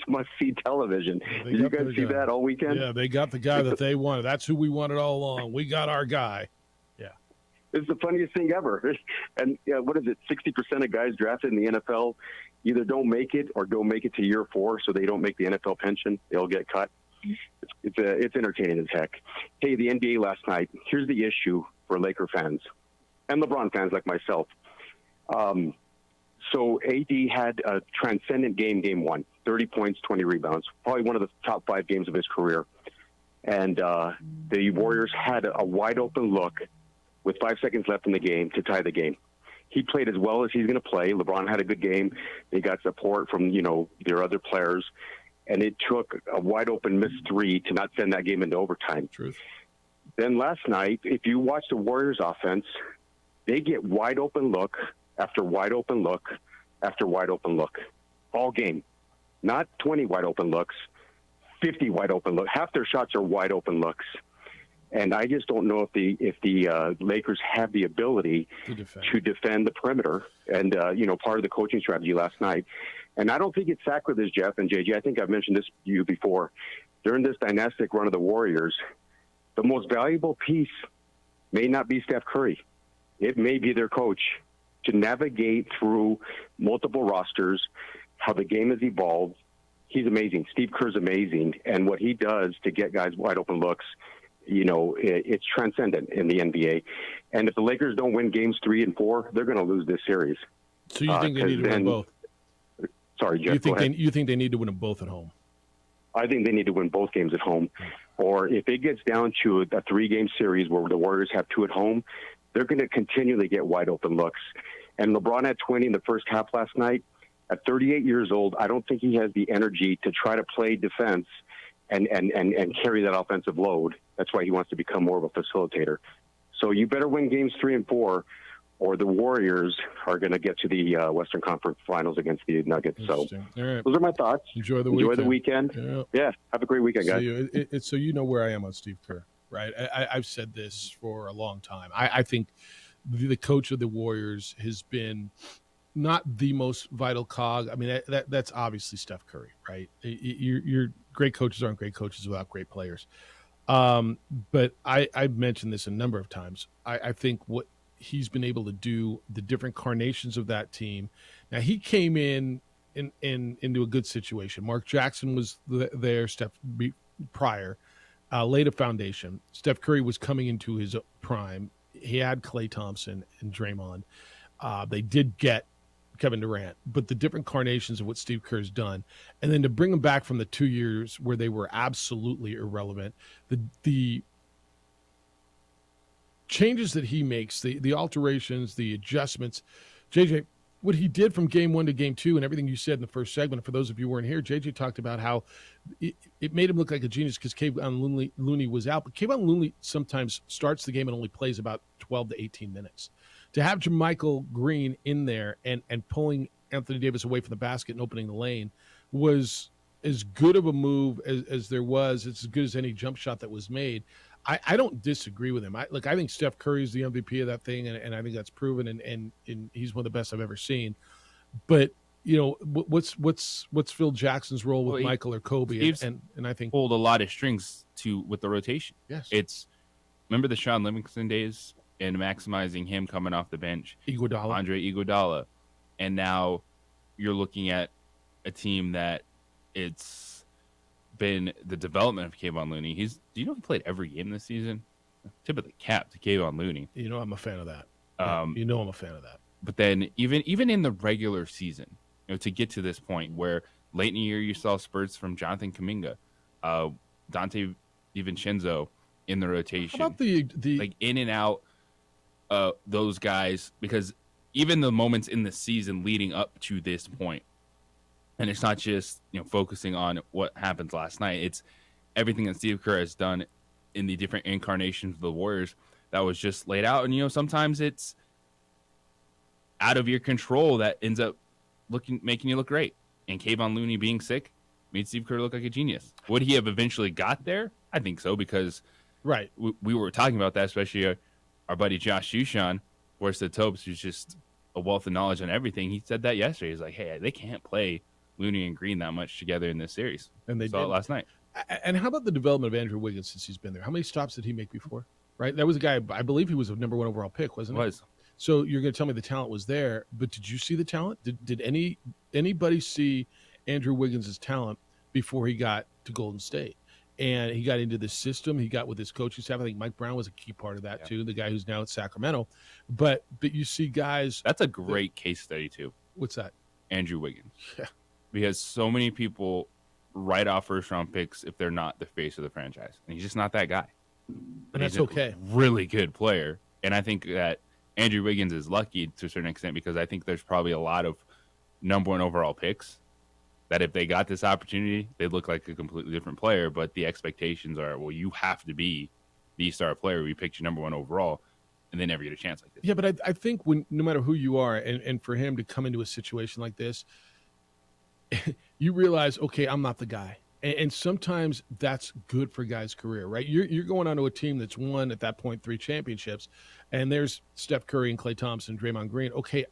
must-see television. Did you guys see that all weekend? Yeah, they got the guy that they wanted. That's who we wanted all along. We got our guy. Yeah. It's the funniest thing ever. And what is it? 60% of guys drafted in the NFL either don't make it or don't make it to year 4, so they don't make the NFL pension. They'll get cut. It's entertaining as heck. Hey, the NBA last night. Here's the issue for Laker fans and LeBron fans like myself. So AD had a transcendent game 1, 30 points, 20 rebounds, probably one of the top 5 games of his career. And the Warriors had a wide open look with 5 seconds left in the game to tie the game. He played as well as he's going to play. LeBron had a good game. They got support from, you know, their other players. And it took a wide open missed 3 to not send that game into overtime. Truth. Then last night, if you watch the Warriors offense, they get wide open look after wide open look after wide open look all game. Not 20 wide open looks, 50 wide open looks. Half their shots are wide open looks. And I just don't know if the Lakers have the ability to defend the perimeter. And, you know, part of the coaching strategy last night. And I don't think it's sacrilege, Jeff and JJ. I think I've mentioned this to you before. During this dynastic run of the Warriors, the most valuable piece may not be Steph Curry. It may be their coach to navigate through multiple rosters, how the game has evolved. He's amazing. Steve Kerr's amazing. And what he does to get guys wide open looks, you know, it's transcendent in the NBA. And if the Lakers don't win games 3 and 4, they're going to lose this series. So you think they need to win both? Sorry, Jeff. You think they need to win them both at home? I think they need to win both games at home. Or if it gets down to a 3-game series where the Warriors have 2 at home, they're going to continually get wide open looks. And LeBron had 20 in the first half last night. At 38 years old, I don't think he has the energy to try to play defense and carry that offensive load. That's why he wants to become more of a facilitator. So you better win games 3 and 4, or the Warriors are going to get to the Western Conference Finals against the Nuggets. So All right. those are my thoughts. Enjoy the weekend. Yeah. Have a great weekend, guys. So you know where I am on Steve Kerr, right? I've said this for a long time. I think the coach of the Warriors has been not the most vital cog. I mean, that's obviously Steph Curry, right? Your great coaches aren't great coaches without great players. But I've mentioned this a number of times. I think what he's been able to do, the different carnations of that team. Now, he came into a good situation. Mark Jackson was there, prior, laid a foundation. Steph Curry was coming into his prime. He had Klay Thompson and Draymond. They did get Kevin Durant, but the different carnations of what Steve Kerr's done, and then to bring them back from the 2 years where they were absolutely irrelevant, the changes that he makes, the alterations, the adjustments. JJ, what he did from game 1 to game 2 and everything you said in the first segment, for those of you who weren't here, JJ talked about how it made him look like a genius because Kevon Looney was out, but Kevon Looney sometimes starts the game and only plays about 12 to 18 minutes. To have JaMychal Green in there and pulling Anthony Davis away from the basket and opening the lane was as good of a move as there was. It's as good as any jump shot that was made. I don't disagree with him. I think Steph Curry is the MVP of that thing, and I think that's proven, and he's one of the best I've ever seen. But you know, what's Phil Jackson's role with Michael or Kobe? And I think pulled a lot of strings with the rotation. Yes, remember the Sean Livingston days and maximizing him coming off the bench, Andre Iguodala, and now you're looking at a team that it's been the development of Kevon Looney. Do you know he played every game this season? Typically capped to Kevon Looney. You know I'm a fan of that. I'm a fan of that. But then even in the regular season, to get to this point where late in the year you saw spurts from Jonathan Kuminga, Dante DiVincenzo in the rotation. How about the like in and out those guys, because even the moments in the season leading up to this point, and it's not just focusing on what happens last night, it's everything that Steve Kerr has done in the different incarnations of the Warriors that was just laid out. And sometimes it's out of your control that ends up making you look great. And Kevon Looney being sick made Steve Kerr look like a genius. Would he have eventually got there? I think so, because right, we were talking about that, especially our buddy Josh Shushan, Worsted Topes, who's just a wealth of knowledge on everything. He said that yesterday. He's like, hey, they can't play Looney and Green that much together in this series. And they saw it last night. And how about the development of Andrew Wiggins since he's been there? How many stops did he make before? Right, that was a guy, I believe he was a number 1 overall pick, wasn't he? Was. So you're going to tell me the talent was there, but did you see the talent? Did anybody see Andrew Wiggins' talent before he got to Golden State? And he got into the system. He got with his coaching staff. I think Mike Brown was a key part of that too, the guy who's now at Sacramento. But you see guys. That's a great case study too. What's that? Andrew Wiggins. Yeah. Because so many people write off first-round picks if they're not the face of the franchise. And he's just not that guy. But that's okay. Really good player. And I think that Andrew Wiggins is lucky to a certain extent, because I think there's probably a lot of number 1 overall picks that if they got this opportunity, they'd look like a completely different player. But the expectations are, well, you have to be the star player. We picked you number 1 overall, and they never get a chance like this. Yeah, but I think no matter who you are, and for him to come into a situation like this, you realize, okay, I'm not the guy. And sometimes that's good for a guy's career, right? You're going onto a team that's won at that point 3 championships, and there's Steph Curry and Klay Thompson, Draymond Green. Okay,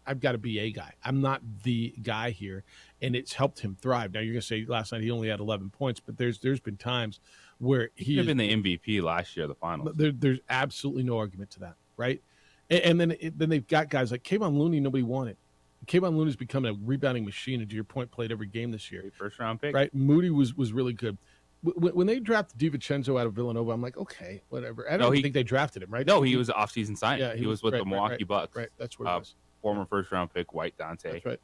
I've got to be a guy. I'm not the guy here, and it's helped him thrive. Now you're going to say last night he only had 11 points, but there's been times where he could have been the MVP last year, the finals. There's absolutely no argument to that, right? And then they've got guys like Kevon Looney. Nobody wanted. Kevon Looney's become a rebounding machine, and to your point, played every game this year. First-round pick. Right? Moody was really good. When they drafted DiVincenzo out of Villanova, I'm like, okay, whatever. I don't think they drafted him, right? No, he was an off-season signing. Yeah, he was with the Milwaukee Bucks. Right, that's where it was. Former first-round pick, White Dante. That's right.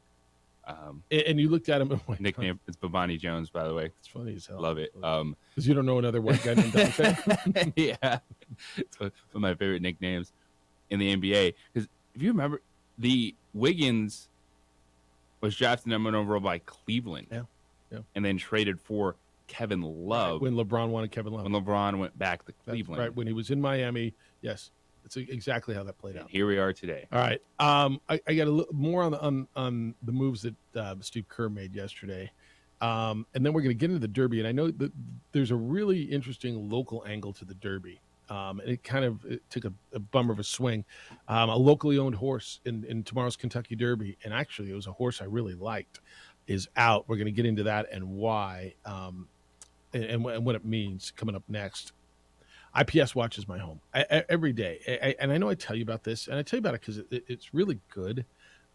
And you looked at him. And nickname, it's Babani Jones, by the way. It's funny as hell. Love it. Because you don't know another white guy named Dante? Yeah. It's one of my favorite nicknames in the NBA. Because if you remember, the Wiggins was drafted number 1 overall by Cleveland. Yeah. And then traded for Kevin Love. When LeBron wanted Kevin Love. When LeBron went back to Cleveland. That's right. When he was in Miami, yes. That's exactly how that played out. Here we are today. All right. I got a little more on the moves that Steve Kerr made yesterday. And then we're going to get into the Derby. And I know that there's a really interesting local angle to the Derby. And it took a bummer of a swing. A locally owned horse in tomorrow's Kentucky Derby, and actually it was a horse I really liked, is out. We're going to get into that and why, and what it means coming up next. IPS watches my home every day. And I know I tell you about this, and I tell you about it because it's really good.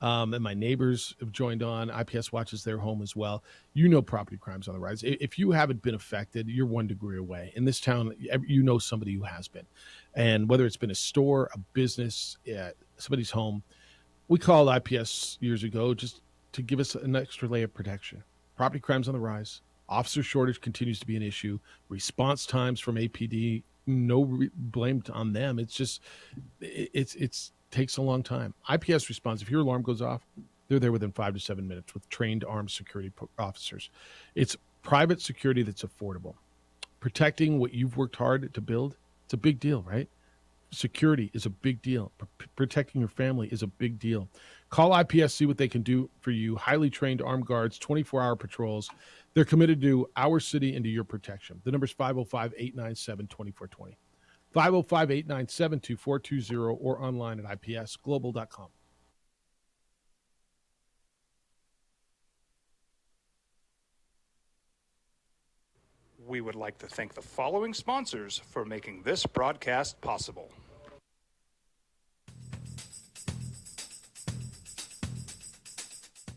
And my neighbors have joined on. IPS watches their home as well. You know, property crime's on the rise. If you haven't been affected, you're 1 degree away. In this town, you know somebody who has been. And whether it's been a store, a business, somebody's home, we called IPS years ago just to give us an extra layer of protection. Property crime's on the rise. Officer shortage continues to be an issue. Response times from APD, no blame on them. It's just, it's takes a long time. IPS responds. If your alarm goes off, they're there within 5 to 7 minutes with trained armed security officers. It's private security that's affordable. Protecting what you've worked hard to build, it's a big deal, right? Security is a big deal. Protecting your family is a big deal. Call IPS, see what they can do for you. Highly trained armed guards, 24-hour patrols. They're committed to our city and to your protection. The number is 505-897-2420. 505-897-2420 or online at ipsglobal.com. We would like to thank the following sponsors for making this broadcast possible.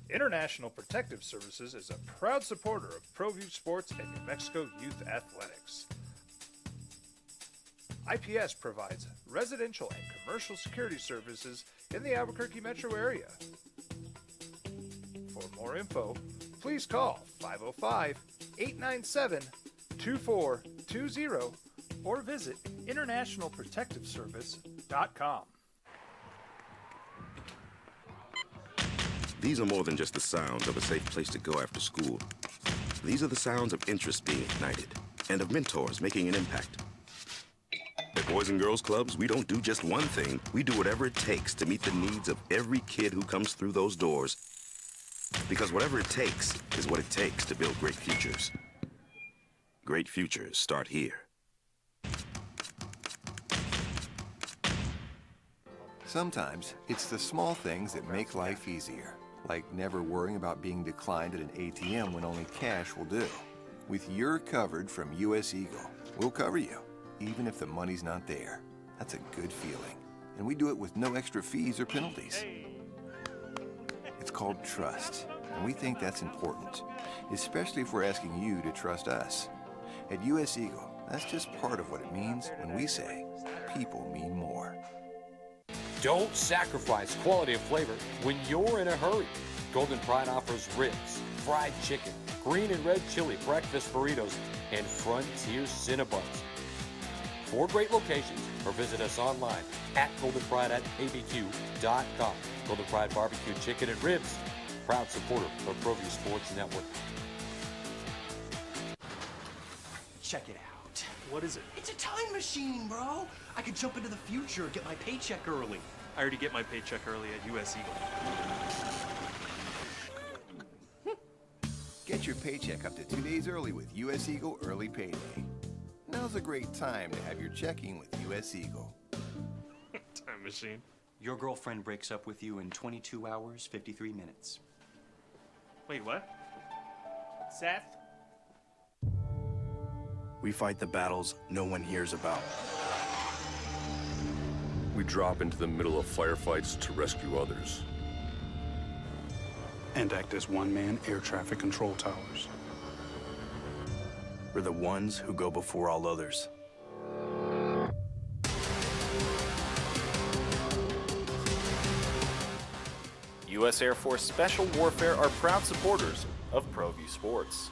International Protective Services is a proud supporter of ProView Sports and New Mexico Youth Athletics. IPS provides residential and commercial security services in the Albuquerque metro area. For more info, please call 505-897-2420 or visit internationalprotectiveservice.com. These are more than just the sounds of a safe place to go after school. These are the sounds of interest being ignited and of mentors making an impact. At Boys and Girls Clubs, we don't do just one thing. We do whatever it takes to meet the needs of every kid who comes through those doors. Because whatever it takes is what it takes to build great futures. Great futures start here. Sometimes it's the small things that make life easier, like never worrying about being declined at an ATM when only cash will do. With your covered from US Eagle, we'll cover you, even if the money's not there. That's a good feeling. And we do it with no extra fees or penalties. It's called trust, and we think that's important, especially if we're asking you to trust us. At US Eagle, that's just part of what it means when we say people mean more. Don't sacrifice quality of flavor when you're in a hurry. Golden Pride offers ribs, fried chicken, green and red chili breakfast burritos, and Frontier Cinnabons. 4 great locations, or visit us online at goldenpride@abq.com. Golden Pride Barbecue Chicken and Ribs, proud supporter of ProView Sports Network. Check it out. What is it? It's a time machine, bro. I could jump into the future, get my paycheck early. I already get my paycheck early at US Eagle. Get your paycheck up to 2 days early with US Eagle Early Payday. Now's a great time to have your checking with US Eagle. Time machine. Your girlfriend breaks up with you in 22 hours, 53 minutes. Wait, what? Seth? We fight the battles no one hears about. We drop into the middle of firefights to rescue others. And act as one-man air traffic control towers. We're the ones who go before all others. U.S. Air Force Special Warfare are proud supporters of ProView Sports.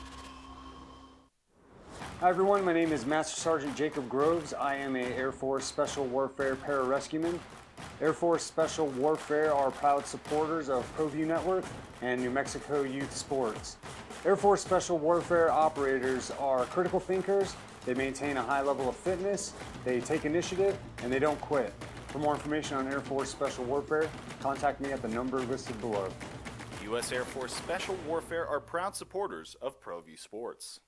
Hi everyone, my name is Master Sergeant Jacob Groves. I am a Air Force Special Warfare pararescueman. Air Force Special Warfare are proud supporters of ProView Network and New Mexico Youth Sports. Air Force Special Warfare operators are critical thinkers. They maintain a high level of fitness, they take initiative, and they don't quit. For more information on Air Force Special Warfare, contact me at the number listed below. U.S. Air Force Special Warfare are proud supporters of ProView Sports.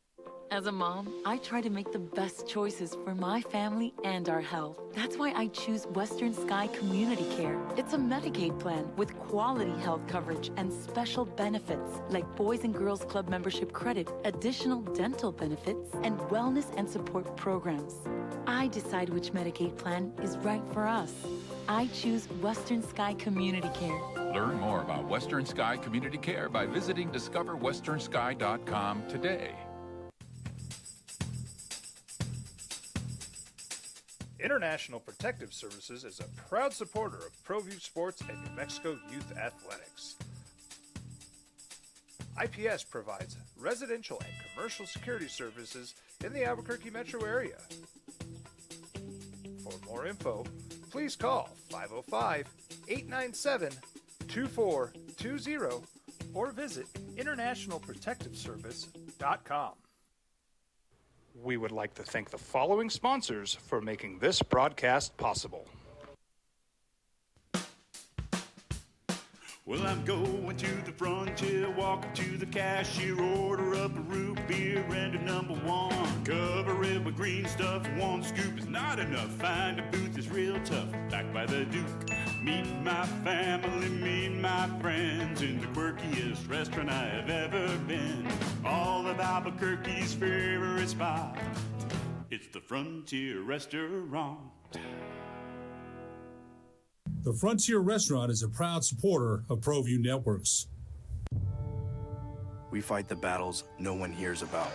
As a mom, I try to make the best choices for my family and our health. That's why I choose Western Sky Community Care. It's a Medicaid plan with quality health coverage and special benefits like Boys and Girls Club membership credit, additional dental benefits, and wellness and support programs. I decide which Medicaid plan is right for us. I choose Western Sky Community Care. Learn more about Western Sky Community Care by visiting discoverwesternsky.com today. International Protective Services is a proud supporter of ProView Sports and New Mexico Youth Athletics. IPS provides residential and commercial security services in the Albuquerque metro area. For more info, please call 505-897-2420 or visit internationalprotectiveservice.com. We would like to thank the following sponsors for making this broadcast possible. Well, I'm going to the frontier, walking to the cashier, order up a root beer and a number one. Cover it with green stuff, one scoop is not enough. Find a booth that's real tough, backed by the Duke. Meet my family, meet my friends in the quirkiest restaurant I have ever been. All of Albuquerque's favorite spot, it's the Frontier Restaurant. The Frontier Restaurant is a proud supporter of ProView Networks. We fight the battles no one hears about.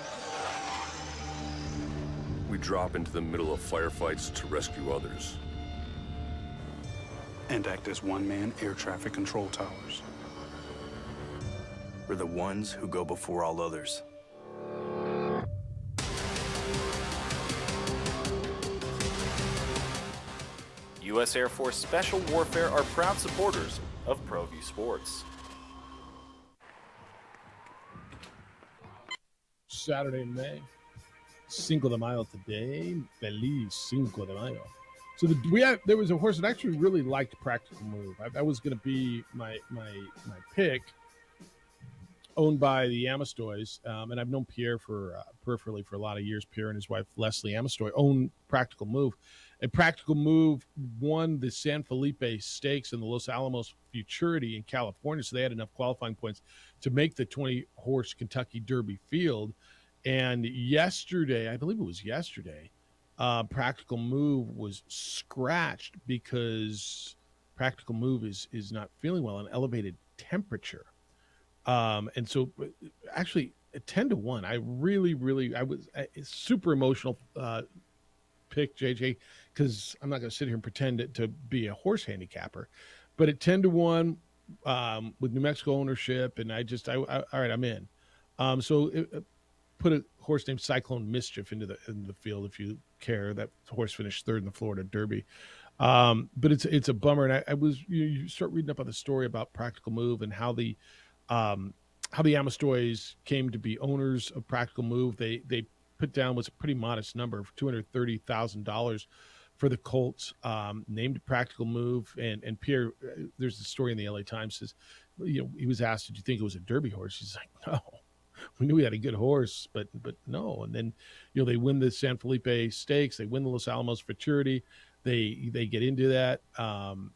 We drop into the middle of firefights to rescue others. And act as one-man air traffic control towers. We're the ones who go before all others. U.S. Air Force Special Warfare are proud supporters of ProView Sports. Saturday in May. Cinco de Mayo today. Feliz Cinco de Mayo. So there was a horse that actually really liked Practical Move. That was going to be my pick, owned by the Amistoys. And I've known Pierre peripherally for a lot of years. Pierre and his wife, Leslie Amistoy, own Practical Move. And Practical Move won the San Felipe Stakes in the Los Alamos Futurity in California, so they had enough qualifying points to make the 20-horse Kentucky Derby field. And yesterday, I believe it was yesterday, Practical Move was scratched because Practical Move is not feeling well, an elevated temperature. And so actually, 10-1, I was super emotional pick, JJ, because I'm not going to sit here and pretend to be a horse handicapper, but at 10-1 with New Mexico ownership, and all right, I'm in. Put a horse named Cyclone Mischief in the field if you care. That horse finished third in the Florida Derby, but it's a bummer. And you start reading up on the story about Practical Move and how the Amistoys came to be owners of Practical Move. They put down was a pretty modest number of $230,000 for the Colts, named Practical Move. And Pierre, there's a story in the LA Times says, he was asked, did you think it was a Derby horse? He's like, no, we knew we had a good horse, but no. And then, they win the San Felipe Stakes. They win the Los Alamos Futurity. They get into that. And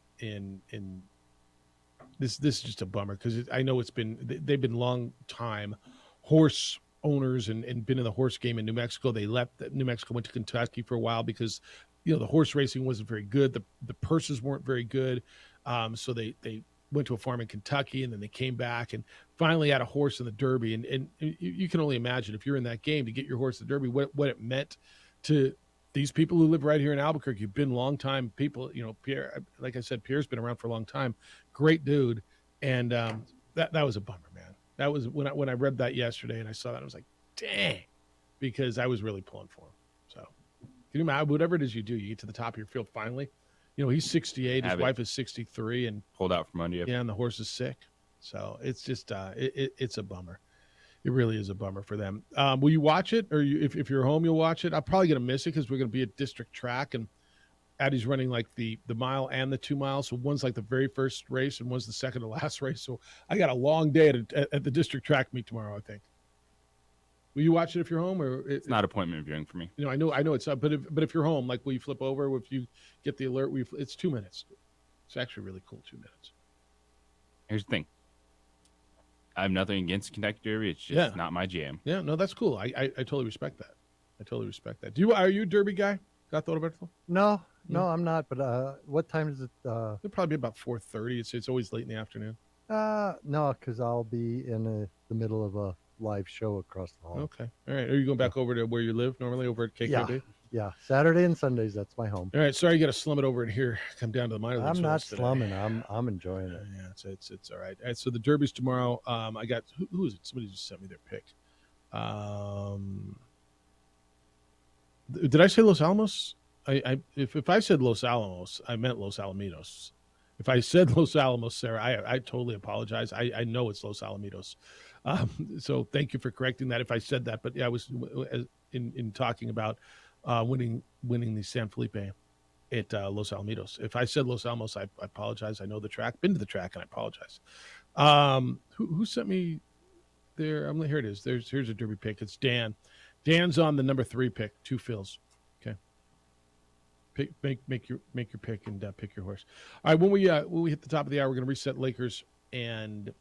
this is just a bummer because I know they've been long time horse owners and been in the horse game in New Mexico. They left New Mexico, went to Kentucky for a while because the horse racing wasn't very good. The purses weren't very good. So they went to a farm in Kentucky, and then they came back and finally had a horse in the Derby. And you can only imagine if you're in that game to get your horse in the Derby, what it meant to these people who live right here in Albuquerque. You've been long time people. Pierre, like I said, Pierre's been around for a long time. Great dude. And that was a bummer, man. That was when I read that yesterday and I saw that, I was like, dang, because I was really pulling for him. So can you imagine, whatever it is you do, you get to the top of your field finally. He's 68, his wife is 63, and pulled out from under you. Yeah, and the horse is sick. So it's just it's a bummer. It really is a bummer for them. Will you watch it, or if you're home, you'll watch it? I'm probably gonna miss it because we're gonna be at District Track, and Addie's running like the mile and the 2 miles. So one's like the very first race and one's the second to last race. So I got a long day at the district track meet tomorrow, I think. Will you watch it if you're home, or it's not appointment viewing for me? You know, I know it's up, but if you're home, like, will you flip over if you get the alert? It's 2 minutes. It's actually really cool. 2 minutes. Here's the thing. I have nothing against Kentucky Derby. It's just not my jam. Yeah, no, that's cool. I totally respect that. I totally respect that. Are you a Derby guy? Gato Roberto? No, I'm not. But what time is it? It'll probably be about 4:30. It's always late in the afternoon. No, because I'll be in the middle of a live show across the hall. Okay. All right. Are you going back over to where you live normally, over at KKB? Yeah. Saturday and Sundays, that's my home. All right. Sorry, you got to slum it over in here. Come down to the minor leagues. I'm not slumming. I'm enjoying it. Yeah, it's all right. All right. So the Derby's tomorrow. I got who is it? Somebody just sent me their pick. Did I say Los Alamos? If I said Los Alamos, I meant Los Alamitos. If I said Los Alamos, Sarah, I totally apologize. I know it's Los Alamitos. So thank you for correcting that if I said that. But yeah, I was in talking about winning the San Felipe at Los Alamitos. If I said Los Alamos, I apologize. I know the track, been to the track, and I apologize. Who sent me there? Here it is. Here's a Derby pick. It's Dan. Dan's on the number 3 pick, 2 fills. Okay. Make your pick and pick your horse. All right. When we hit the top of the hour, we're going to reset Lakers and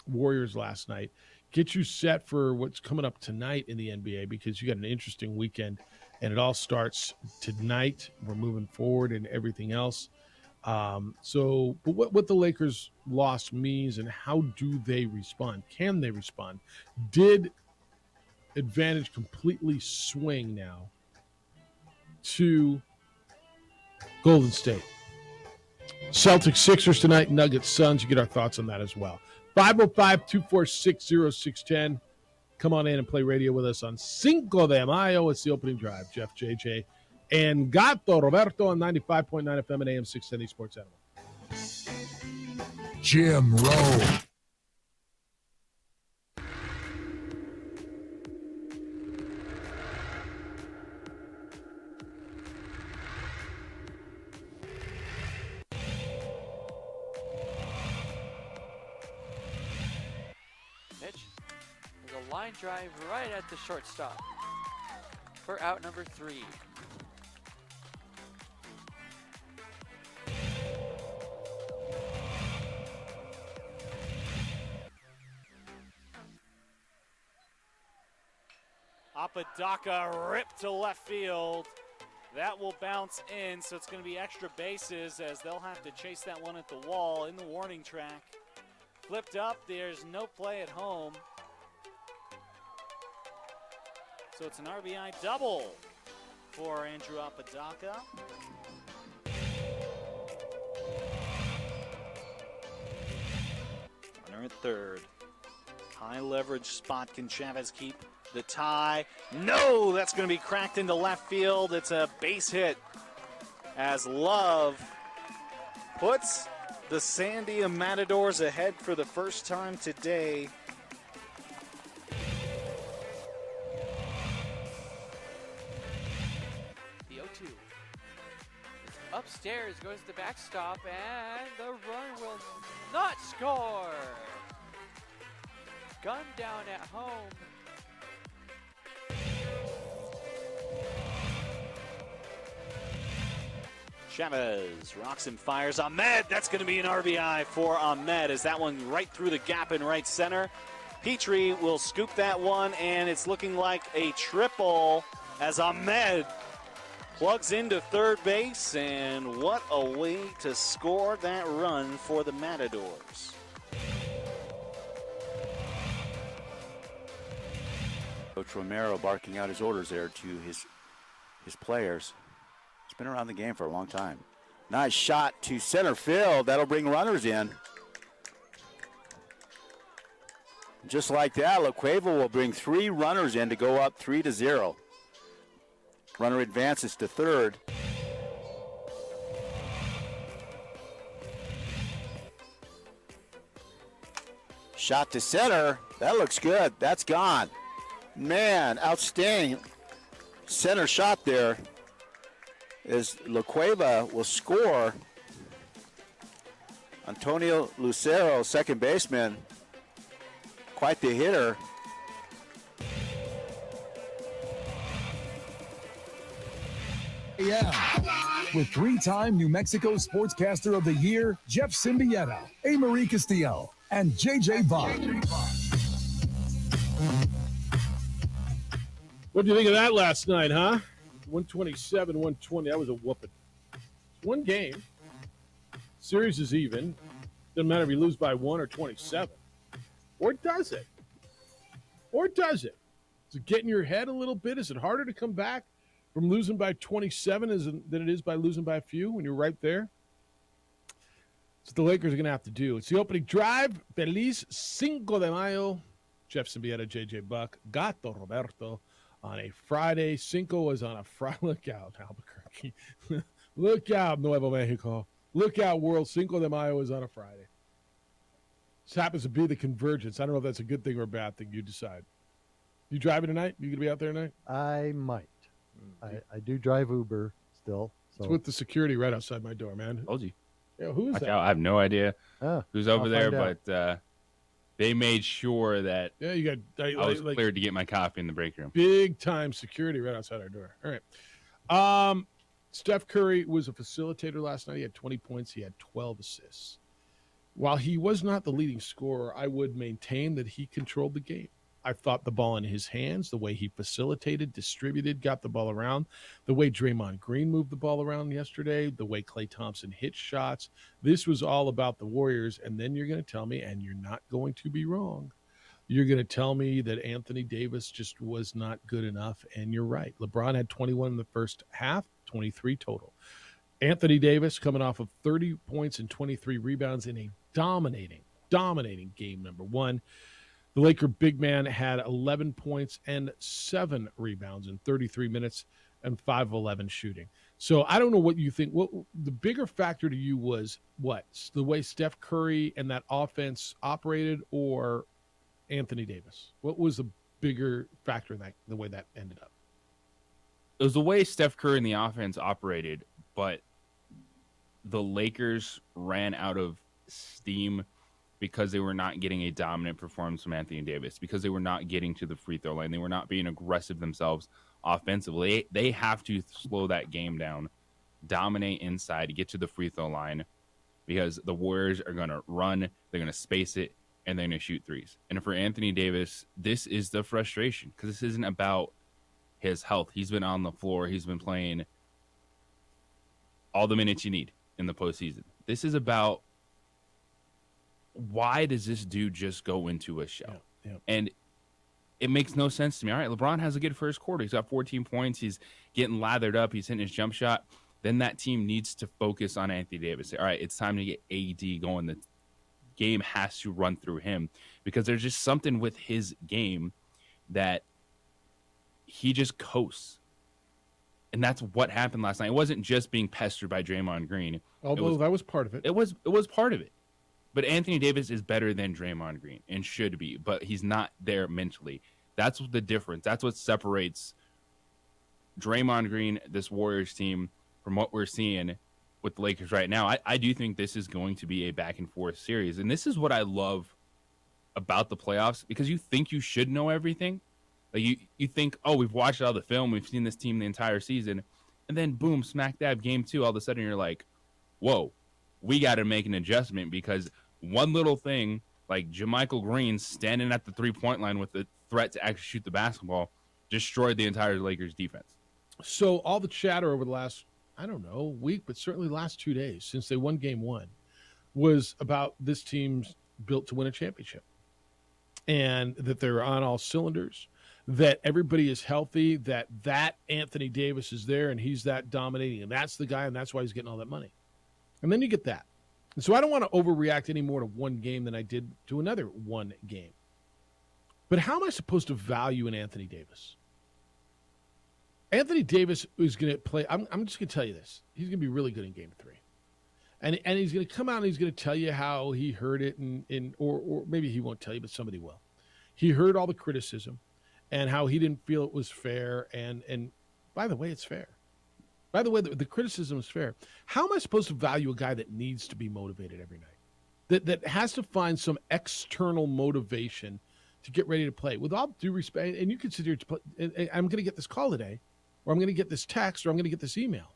Warriors last night. Get you set for what's coming up tonight in the NBA, because you got an interesting weekend, and it all starts tonight. We're moving forward and everything else. But what the Lakers loss means and how do they respond? Can they respond? Did advantage completely swing now to Golden State? Celtics, Sixers tonight, Nuggets, Suns. You get our thoughts on that as well. 505-246-0610. Come on in and play radio with us on Cinco de Mayo. It's the opening drive. Jeff, JJ, and Gato Roberto on 95.9 FM and AM 610 Sports Animal. Jim Rowe. Line drive right at the shortstop for out number 3. Apodaca ripped to left field. That will bounce in, so it's going to be extra bases as they'll have to chase that one at the wall in the warning track. Flipped up, there's no play at home. So it's an RBI double for Andrew Apodaca. Runner at third. High leverage spot. Can Chavez keep the tie? No, that's going to be cracked into left field. It's a base hit as Love puts the Sandia Matadors ahead for the first time today. Upstairs goes the backstop, and the run will not score. Gun down at home. Chavez rocks and fires. Ahmed, that's going to be an RBI for Ahmed as that one right through the gap in right center. Petrie will scoop that one, and it's looking like a triple as Ahmed plugs into third base, and what a way to score that run for the Matadors. Coach Romero barking out his orders there to his players. He's been around the game for a long time. Nice shot to center field. That'll bring runners in. Just like that, LaCueva will bring 3 runners in to go up 3-0. Runner advances to third. Shot to center. That looks good. That's gone. Man, outstanding center shot there. is La Cueva will score. Antonio Lucero, second baseman, quite the hitter. Yeah. With three-time New Mexico Sportscaster of the Year, Jeff Symbieta, A. Marie Castillo, and J.J. Buck. What do you think of that last night, huh? 127, 120. That was a whooping. It's one game. Series is even. Doesn't matter if you lose by 1 or 27. Or does it? Or does it? Does it get in your head a little bit? Is it harder to come back from losing by 27 than it is by losing by a few when you're right there? That's what the Lakers are going to have to do. It's the opening drive. Feliz Cinco de Mayo. Jeff Symbieta, J.J. Buck, Gato Roberto on a Friday. Cinco was on a Friday. Look out, Albuquerque. Look out, Nuevo Mexico. Look out, world. Cinco de Mayo is on a Friday. This happens to be the convergence. I don't know if that's a good thing or a bad thing. You decide. You driving tonight? You going to be out there tonight? I might. I do drive Uber still. So. It's with the security right outside my door, man. Told you. Yeah, who's Watch that? out. I have no idea who's over there, out. but they made sure that yeah, you got. I was cleared to get my coffee in the break room. Big time security right outside our door. All right. Steph Curry was a facilitator last night. He had 20 points. He had 12 assists. While he was not the leading scorer, I would maintain that he controlled the game. I thought the ball in his hands, the way he facilitated, distributed, got the ball around, the way Draymond Green moved the ball around yesterday, the way Klay Thompson hit shots. This was all about the Warriors. And then you're going to tell me, and you're not going to be wrong, you're going to tell me that Anthony Davis just was not good enough. And you're right. LeBron had 21 in the first half, 23 total. Anthony Davis coming off of 30 points and 23 rebounds in a dominating game number one. The Laker big man had 11 points and 7 rebounds in 33 minutes and 5 of 11 shooting. So I don't know what you think. What the bigger factor to you was what? The way Steph Curry and that offense operated or Anthony Davis? What was the bigger factor in that, the way that ended up? It was the way Steph Curry and the offense operated, but the Lakers ran out of steam because they were not getting a dominant performance from Anthony Davis, because they were not getting to the free throw line. They were not being aggressive themselves offensively. They have to slow that game down, dominate inside to get to the free throw line, because the Warriors are going to run, they're going to space it, and they're going to shoot threes. And for Anthony Davis, this is the frustration, because this isn't about his health. He's been on the floor. He's been playing all the minutes you need in the postseason. This is about, why does this dude just go into a shell? Yeah. And it makes no sense to me. All right, LeBron has a good first quarter. He's got 14 points. He's getting lathered up. He's hitting his jump shot. Then that team needs to focus on Anthony Davis. All right, it's time to get AD going. The game has to run through him, because there's just something with his game that he just coasts. And that's what happened last night. It wasn't just being pestered by Draymond Green. Although that was part of it. It was part of it. But Anthony Davis is better than Draymond Green and should be, but he's not there mentally. That's the difference. That's what separates Draymond Green, this Warriors team, from what we're seeing with the Lakers right now. I do think this is going to be a back-and-forth series. And this is what I love about the playoffs, because you think you should know everything. Like you think, oh, we've watched all the film, we've seen this team the entire season, and then boom, smack dab game 2, all of a sudden you're like, whoa, we got to make an adjustment, because one little thing, like JaMychal Green standing at the three-point line with the threat to actually shoot the basketball, destroyed the entire Lakers defense. So all the chatter over the last, I don't know, week, but certainly the last 2 days since they won game 1 was about this team's built to win a championship, and that they're on all cylinders, that everybody is healthy, that Anthony Davis is there and he's that dominating, and that's the guy, and that's why he's getting all that money. And then you get that. And so I don't want to overreact any more to one game than I did to another one game. But how am I supposed to value an Anthony Davis? Anthony Davis is going to play. I'm just going to tell you this. He's going to be really good in game 3. And he's going to come out and he's going to tell you how he heard it, or maybe he won't tell you, but somebody will. He heard all the criticism and how he didn't feel it was fair. And by the way, it's fair. By the way, the criticism is fair. How am I supposed to value a guy that needs to be motivated every night? That has to find some external motivation to get ready to play. With all due respect, and you can sit here to play, I'm going to get this call today, or I'm going to get this text, or I'm going to get this email.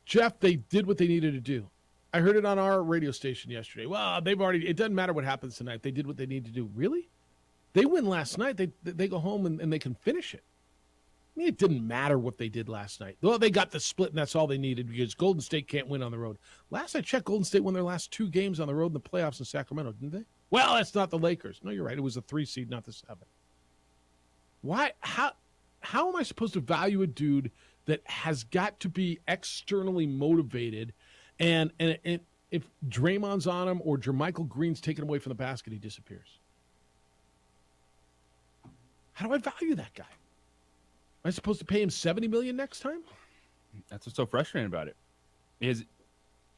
Jeff, they did what they needed to do. I heard it on our radio station yesterday. Well, it doesn't matter what happens tonight. They did what they need to do. Really? They win last night. They go home and they can finish it. I mean, it didn't matter what they did last night. Well, they got the split, and that's all they needed because Golden State can't win on the road. Last I checked, Golden State won their last 2 games on the road in the playoffs in Sacramento, didn't they? Well, that's not the Lakers. No, you're right. It was a 3 seed, not the 7. Why? How am I supposed to value a dude that has got to be externally motivated, and if Draymond's on him or Jermichael Green's taken away from the basket, he disappears? How do I value that guy? Am I supposed to pay him $70 million next time? That's what's so frustrating about it. Is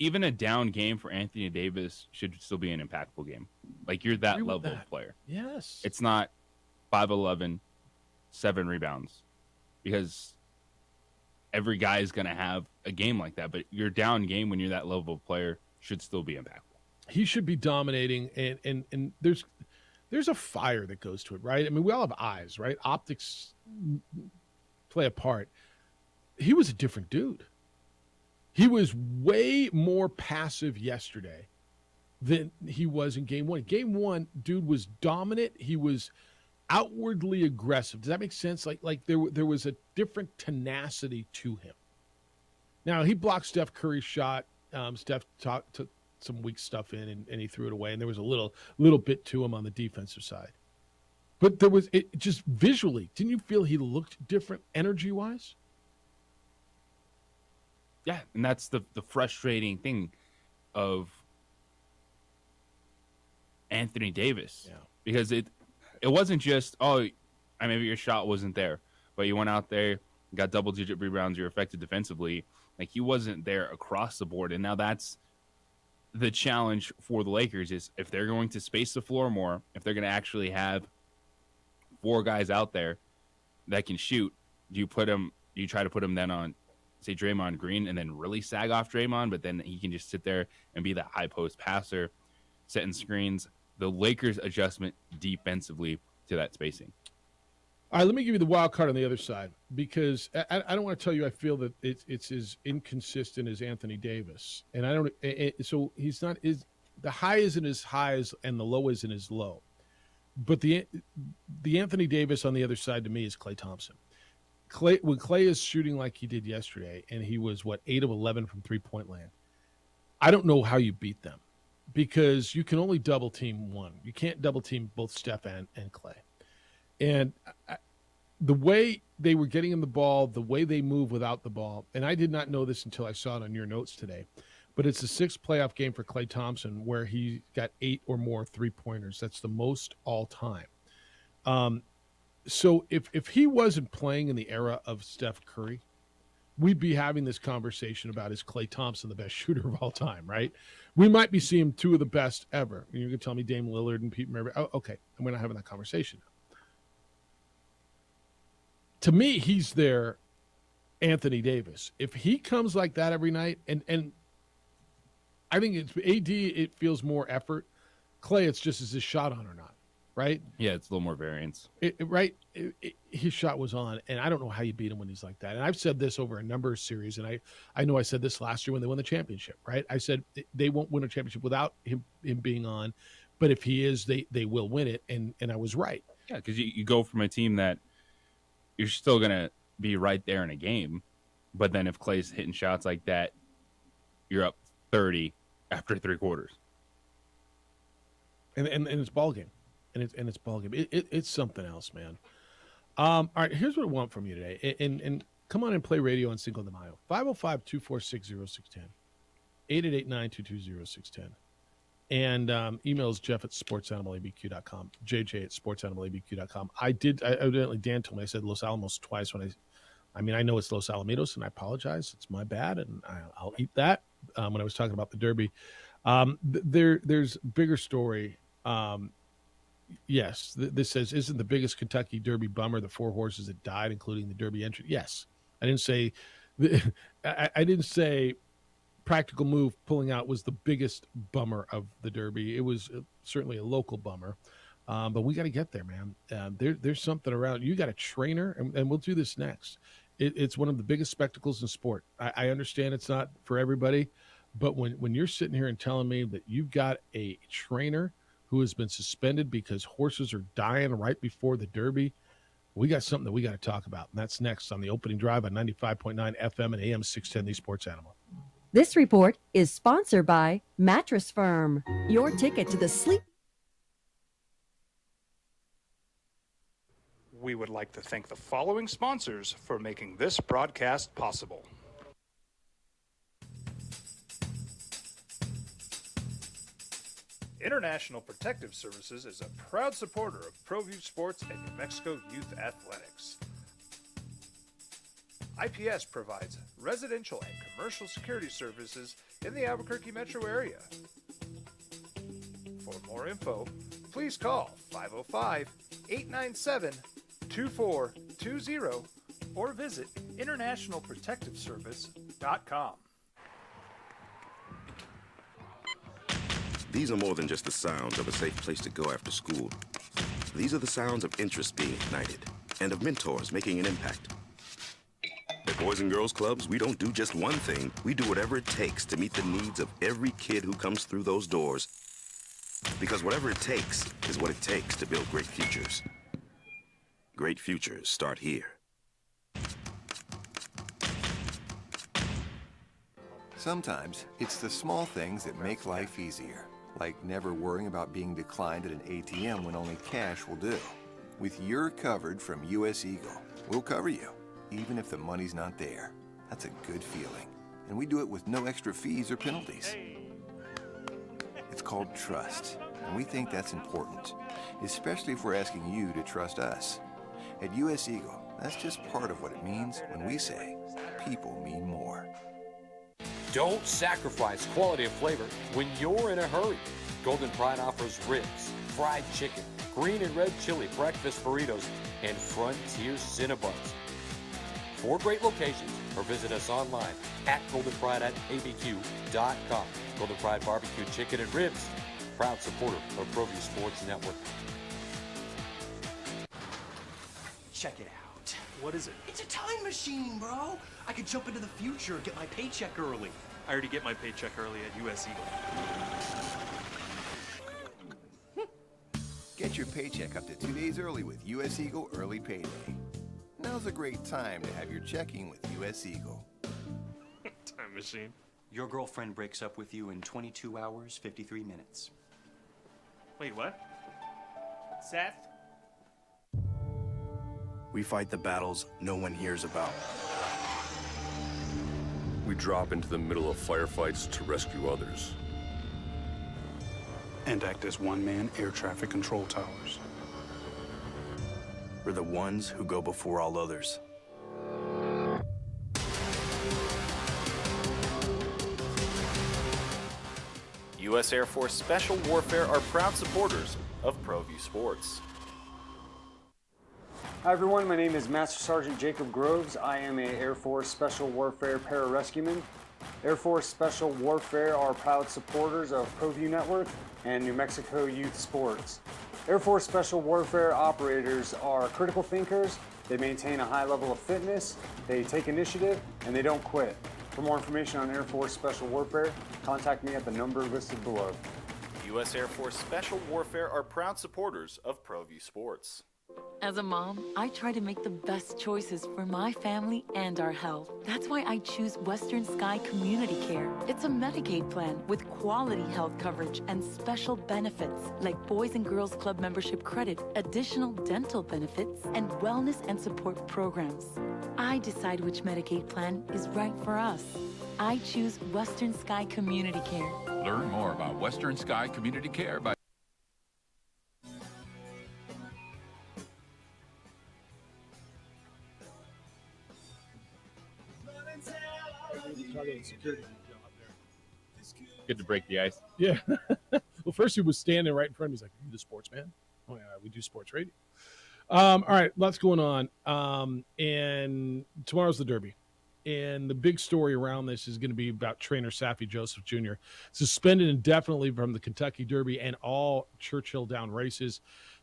even a down game for Anthony Davis should still be an impactful game. Like, you're that level of player. Yes. It's not 5'11", 7 rebounds, because every guy is going to have a game like that. But your down game when you're that level of player should still be impactful. He should be dominating, and there's a fire that goes to it, right? I mean, we all have eyes, right? Optics play a part. He was a different dude. He was way more passive yesterday than he was in game 1. Game 1, dude was dominant. He was outwardly aggressive. Does that make sense? Like there was a different tenacity to him. Now, he blocked Steph Curry's shot. Steph took some weak stuff in, and he threw it away, and there was a little bit to him on the defensive side. But there was it just visually. Didn't you feel he looked different energy-wise? Yeah, and that's the frustrating thing of Anthony Davis. Yeah. Because it wasn't just, maybe your shot wasn't there, but you went out there, got double-digit rebounds, you're effective defensively. Like, he wasn't there across the board, and now that's the challenge for the Lakers is if they're going to space the floor more, if they're going to actually have 4 guys out there that can shoot, do you try to put them then on, say, Draymond Green and then really sag off Draymond, but then he can just sit there and be that high post passer, setting screens. The Lakers' adjustment defensively to that spacing. All right, let me give you the wild card on the other side, because I don't want to tell you I feel that it's as inconsistent as Anthony Davis, and I don't. So he's not. The high isn't as high as, and the low isn't as low, but the Anthony Davis on the other side to me is Klay Thompson. When Klay is shooting like he did yesterday, and he was 8 of 11 from 3-point land, I don't know how you beat them, because you can only double team one. You can't double team both Steph and Klay. And the way they were getting him the ball, the way they move without the ball, and I did not know this until I saw it on your notes today, but it's the 6th playoff game for Klay Thompson where he got 8 or more 3-pointers. That's the most all time. So if he wasn't playing in the era of Steph Curry, we'd be having this conversation about, is Klay Thompson the best shooter of all time, right? We might be seeing 2 of the best ever. You're going to tell me Dame Lillard and Pete Maravich. Oh, okay, and we're not having that conversation now. To me, he's their Anthony Davis. If he comes like that every night, and I think it's AD, it feels more effort. Klay, it's just, is his shot on or not, right? Yeah, it's a little more variance. His shot was on, and I don't know how you beat him when he's like that. And I've said this over a number of series, and I know I said this last year when they won the championship, right? I said they won't win a championship without him being on, but if he is, they will win it, and I was right. Yeah, because you go from a team that you're still going to be right there in a game, but then if Klay's hitting shots like that, you're up 30 after 3 quarters. And it's ball game. And it's ball game. It's something else, man. All right, here's what I want from you today. And come on and play radio on Cinco de Mayo. 505-246-0610. 888-922-0610. And emails Jeff@sportsanimалabq.com, JJ@sportsanimалabq.com. Evidently Dan told me I said Los Alamos twice when I mean, I know it's Los Alamitos, and I apologize. It's my bad, and I'll eat that when I was talking about the Derby. There's a bigger story. Yes, this says, isn't the biggest Kentucky Derby bummer the 4 horses that died, including the Derby entry? Yes. I didn't say I didn't say Practical Move pulling out was the biggest bummer of the Derby. It was certainly a local bummer, but we got to get there, man. There's something around. You got a trainer, and we'll do this next. It's one of the biggest spectacles in sport. I understand it's not for everybody, but when you're sitting here and telling me that you've got a trainer who has been suspended because horses are dying right before the Derby, we got something that we got to talk about. And that's next on the opening drive on 95.9 FM and AM 610, the Sports Animal. This report is sponsored by Mattress Firm, your ticket to the sleep. We would like to thank the following sponsors for making this broadcast possible. International Protective Services is a proud supporter of ProView Sports and New Mexico Youth Athletics. IPS provides residential and commercial security services in the Albuquerque metro area. For more info, please call 505-897-2420 or visit internationalprotectiveservice.com. These are more than just the sounds of a safe place to go after school. These are the sounds of interest being ignited and of mentors making an impact. At Boys and Girls Clubs, we don't do just one thing. We do whatever it takes to meet the needs of every kid who comes through those doors. Because whatever it takes is what it takes to build great futures. Great futures start here. Sometimes it's the small things that make life easier, like never worrying about being declined at an ATM when only cash will do. With your covered from US Eagle, we'll cover you, even if the money's not there. That's a good feeling. And we do it with no extra fees or penalties. It's called trust, and we think that's important, especially if we're asking you to trust us. At US Eagle, that's just part of what it means when we say people mean more. Don't sacrifice quality of flavor when you're in a hurry. Golden Pride offers ribs, fried chicken, green and red chili breakfast burritos, and Frontier Cinnabons. 4 great locations, or visit us online at goldenpride@abq.com. Golden Pride Barbecue Chicken and Ribs, proud supporter of ProView Sports Network. Check it out. What is it? It's a time machine, bro. I could jump into the future, get my paycheck early. I already get my paycheck early at US Eagle. Get your paycheck up to 2 days early with US Eagle Early Payday. Now's a great time to have your checking with US Eagle. Time machine. Your girlfriend breaks up with you in 22 hours, 53 minutes. Wait, what? Seth? We fight the battles no one hears about. We drop into the middle of firefights to rescue others. And act as one-man air traffic control towers. We're the ones who go before all others. U.S. Air Force Special Warfare are proud supporters of ProView Sports. Hi everyone, my name is Master Sergeant Jacob Groves. I am a Air Force Special Warfare pararescueman. Air Force Special Warfare are proud supporters of ProView Network and New Mexico Youth Sports. Air Force Special Warfare operators are critical thinkers. They maintain a high level of fitness, they take initiative, and they don't quit. For more information on Air Force Special Warfare, contact me at the number listed below. U.S. Air Force Special Warfare are proud supporters of ProView Sports. As a mom, I try to make the best choices for my family and our health. That's why I choose Western Sky Community Care. It's a Medicaid plan with quality health coverage and special benefits like Boys and Girls Club membership credit, additional dental benefits, and wellness and support programs. I decide which Medicaid plan is right for us. I choose Western Sky Community Care. Learn more about Western Sky Community Care by Good to break the ice. Yeah. Well, first he was standing right in front of me. He's like, "You the sportsman?" Oh yeah, we do sports radio. All right, lots going on. And tomorrow's the Derby. And the big story around this is going to be about trainer Saffie Joseph Jr. Suspended indefinitely from the Kentucky Derby and all Churchill Down races.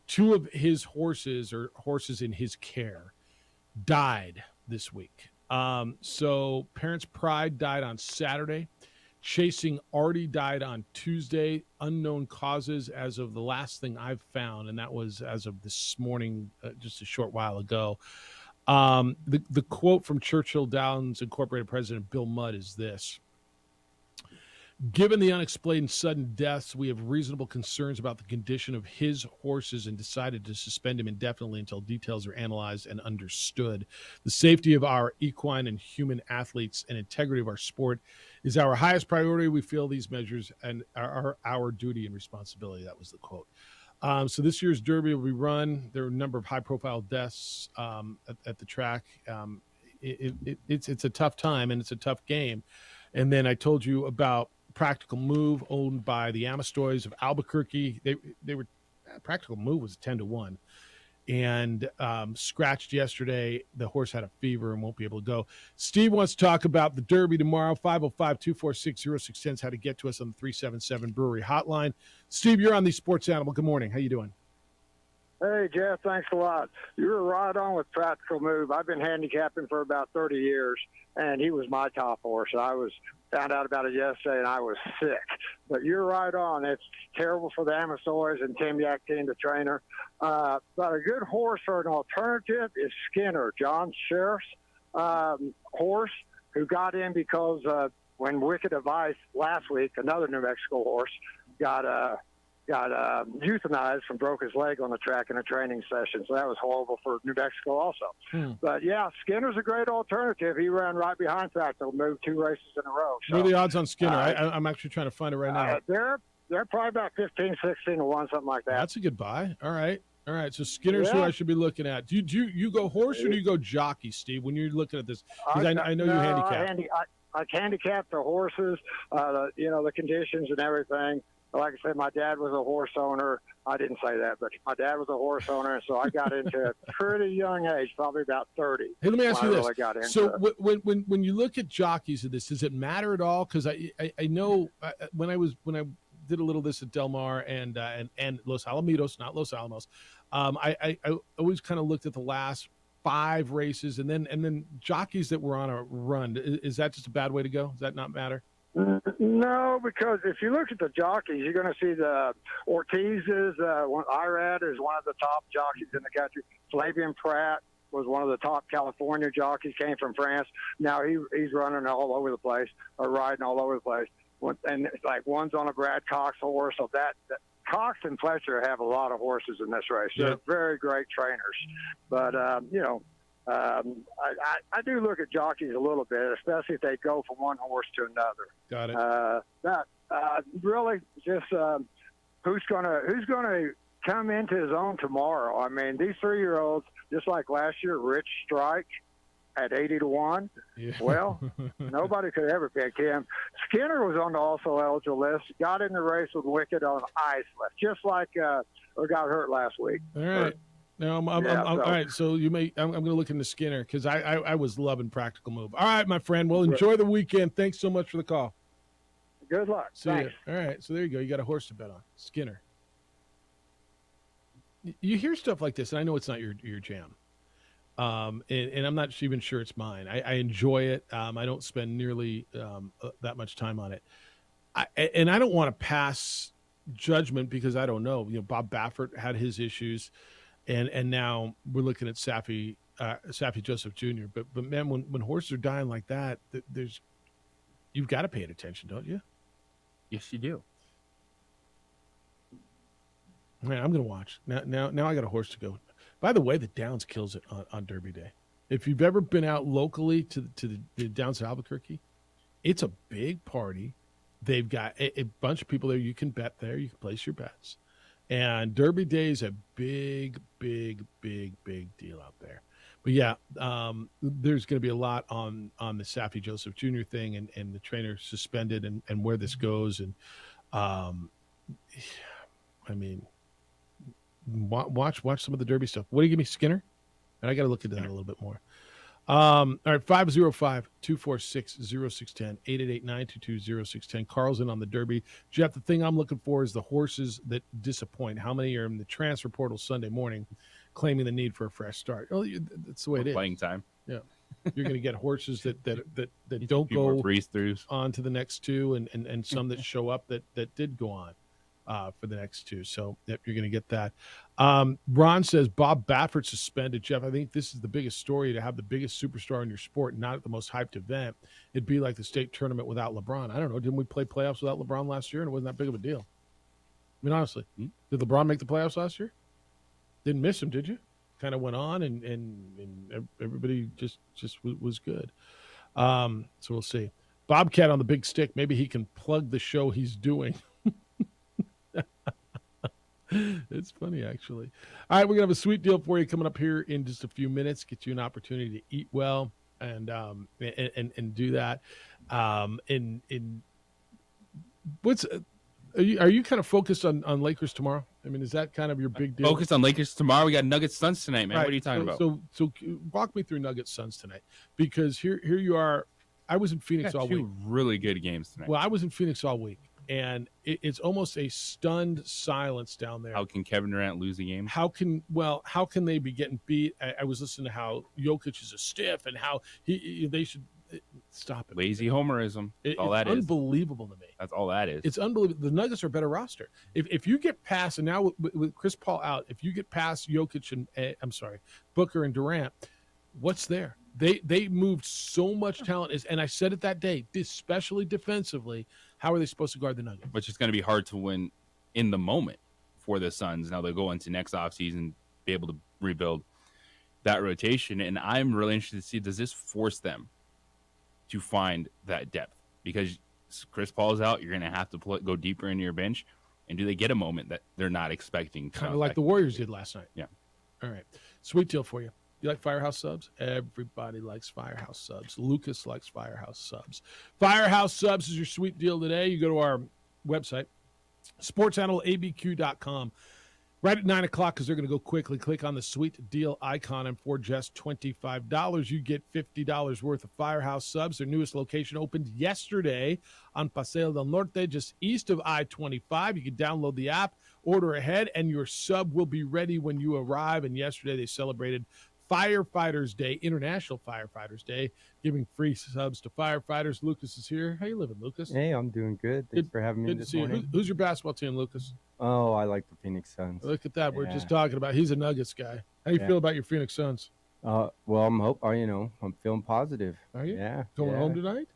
2 of his horses, or horses in his care, died this week. So Parents Pride died on Saturday. Chasing Artie died on Tuesday. Unknown causes as of the last thing I've found, and that was as of this morning, just a short while ago. The quote from Churchill Downs Incorporated President Bill Mudd is this: "Given the unexplained sudden deaths, we have reasonable concerns about the condition of his horses and decided to suspend him indefinitely until details are analyzed and understood. The safety of our equine and human athletes and integrity of our sport is our highest priority. We feel these measures and are our duty and responsibility." That was the quote. So this year's Derby will be run. There are a number of high-profile deaths at the track. It's a tough time, and it's a tough game. And then I told you about Practical Move, owned by the Amistoys of Albuquerque. They were Practical Move was 10-1, and scratched yesterday. The horse had a fever and won't be able to go. Steve wants to talk about the Derby tomorrow. 505-246-0610 is how to get to us on the 377 Brewery hotline. Steve, you're on the Sports Animal. Good morning. How you doing? Hey, Jeff, thanks a lot. You were right on with Practical Move. I've been handicapping for about 30 years, and he was my top horse. I found out about it yesterday, and I was sick. But you're right on. It's terrible for the Amistoys and Tim Yakteen, the trainer. But a good horse for an alternative is Skinner, John Sheriff's horse, who got in because when Wicked Advice last week, another New Mexico horse, got euthanized and broke his leg on the track in a training session. So that was horrible for New Mexico also. But, yeah, Skinner's a great alternative. He ran right behind Practical Move 2 races in a row. So, what are the odds on Skinner? I'm actually trying to find it right now. They're probably about 15, 16-1, something like that. That's a good buy. All right. So Skinner's who I should be looking at. Do you go horse or do you go jockey, Steve, when you're looking at this? Because I know you handicap. I handicap the horses, the conditions and everything. Like I said, my dad was a horse owner. I didn't say that, but my dad was a horse owner, and so I got into it pretty young age, probably about 30. Hey, let me ask you this. Really got into so it. when you look at jockeys of this, does it matter at all? Because I know when I did a little of this at Del Mar and Los Alamitos, not Los Alamos, I always kind of looked at the last 5 races, and then jockeys that were on a run. Is that just a bad way to go? Does that not matter? No, because if you look at the jockeys, you're going to see the Ortiz's. Irad is one of the top jockeys in the country. Flavien Prat was one of the top California jockeys, came from France. Now he's running all over the place, or riding all over the place. And like one's on a Brad Cox horse. So that Cox and Fletcher have a lot of horses in this race. They're very great trainers. But, I do look at jockeys a little bit, especially if they go from one horse to another. Got it. Really just who's gonna come into his own tomorrow. I mean, these 3-year-olds, just like last year, Rich Strike at 80-1. Yeah. Well, nobody could ever pick him. Skinner was on the also eligible list. Got in the race with Wicked on ice left, just like or got hurt last week. All right. Now, all right. So I'm going to look into Skinner because I was loving Practical Move. All right, my friend. Well, enjoy the weekend. Thanks so much for the call. Good luck. See you. All right. So there you go. You got a horse to bet on. Skinner. You hear stuff like this, and I know it's not your jam. And I'm not even sure it's mine. I enjoy it. I don't spend nearly that much time on it. And I don't want to pass judgment because I don't know. Bob Baffert had his issues. And now we're looking at Saffie Joseph Jr. But man, when horses are dying like that, you've got to pay attention, don't you? Yes, you do. Man, I'm going to watch. Now I got a horse to go. By the way, the Downs kills it on Derby Day. If you've ever been out locally to the Downs of Albuquerque, it's a big party. They've got a bunch of people there. You can bet there. You can place your bets. And Derby Day is a big, big, big, big deal out there. But, yeah, there's going to be a lot on the Saffie Joseph Jr. thing and the trainer suspended and where this goes. And, I mean, watch some of the Derby stuff. What do you give me, Skinner? And I got to look into that a little bit more. All right, 505-246-0610, 888-922-0610. Carl's in on the Derby. Jeff, the thing I'm looking for is the horses that disappoint. How many are in the transfer portal Sunday morning claiming the need for a fresh start? Oh, that's the way it is. Playing time. Yeah. You're going to get horses that don't go breeze-throughs on to the next two and some that show up that did go on for the next two. So, yep, you're going to get that. Ron says Bob Baffert suspended. Jeff, I think this is the biggest story, to have the biggest superstar in your sport, not at the most hyped event. It'd be like the state tournament without LeBron. I don't know. Didn't we play playoffs without LeBron last year? And it wasn't that big of a deal. I mean, honestly, did LeBron make the playoffs last year? Didn't miss him, did you? Kind of went on and everybody just was good. So we'll see. Bobcat on the big stick. Maybe he can plug the show he's doing. It's funny, actually. All right, we're gonna have a sweet deal for you coming up here in just a few minutes. Get you an opportunity to eat well and do that. And what's are you kind of focused on Lakers tomorrow? I mean, is that kind of your big deal? Focused on Lakers tomorrow. We got Nuggets Suns tonight, man. Right. What are you talking about? So walk me through Nuggets Suns tonight, because here you are. I was in Phoenix all week. Two really good games tonight. Well, I was in Phoenix all week, and it's almost a stunned silence down there. How can Kevin Durant lose a game? How can they be getting beat? I was listening to how Jokic is a stiff and how they should stop it. Lazy homerism. That's all that is. Unbelievable to me. That's all that is. It's unbelievable. The Nuggets are a better roster. If you get past, and now with Chris Paul out, if you get past Jokic and Booker and Durant, what's there? They moved so much talent, and I said it that day, especially defensively. How are they supposed to guard the Nuggets? Which is going to be hard to win in the moment for the Suns. Now they'll go into next offseason, be able to rebuild that rotation, and I'm really interested to see, does this force them to find that depth? Because Chris Paul's out, you're going to have to go deeper into your bench, and do they get a moment that they're not expecting? Kind of like the Warriors did last night. Yeah. All right. Sweet deal for you. You like Firehouse Subs? Everybody likes Firehouse Subs. Lucas likes Firehouse Subs. Firehouse Subs is your sweet deal today. You go to our website, sportsanalabq.com. Right at 9 o'clock, because they're going to go quickly. Click on the sweet deal icon, and for just $25, you get $50 worth of Firehouse Subs. Their newest location opened yesterday on Paseo del Norte, just east of I-25. You can download the app, order ahead, and your sub will be ready when you arrive. And yesterday they celebrated Firefighters Day, International Firefighters Day, giving free subs to firefighters. Lucas is here. How you living, Lucas? Hey, I'm doing good. Thanks for having me Good to this see you. morning. Who's your basketball team, Lucas? Oh, I like the Phoenix Suns. Look at that. We're Yeah. just talking about. He's a Nuggets guy. How you Yeah. feel about your Phoenix Suns? Well, I'm feeling positive. Are you? Yeah. Going yeah. home tonight?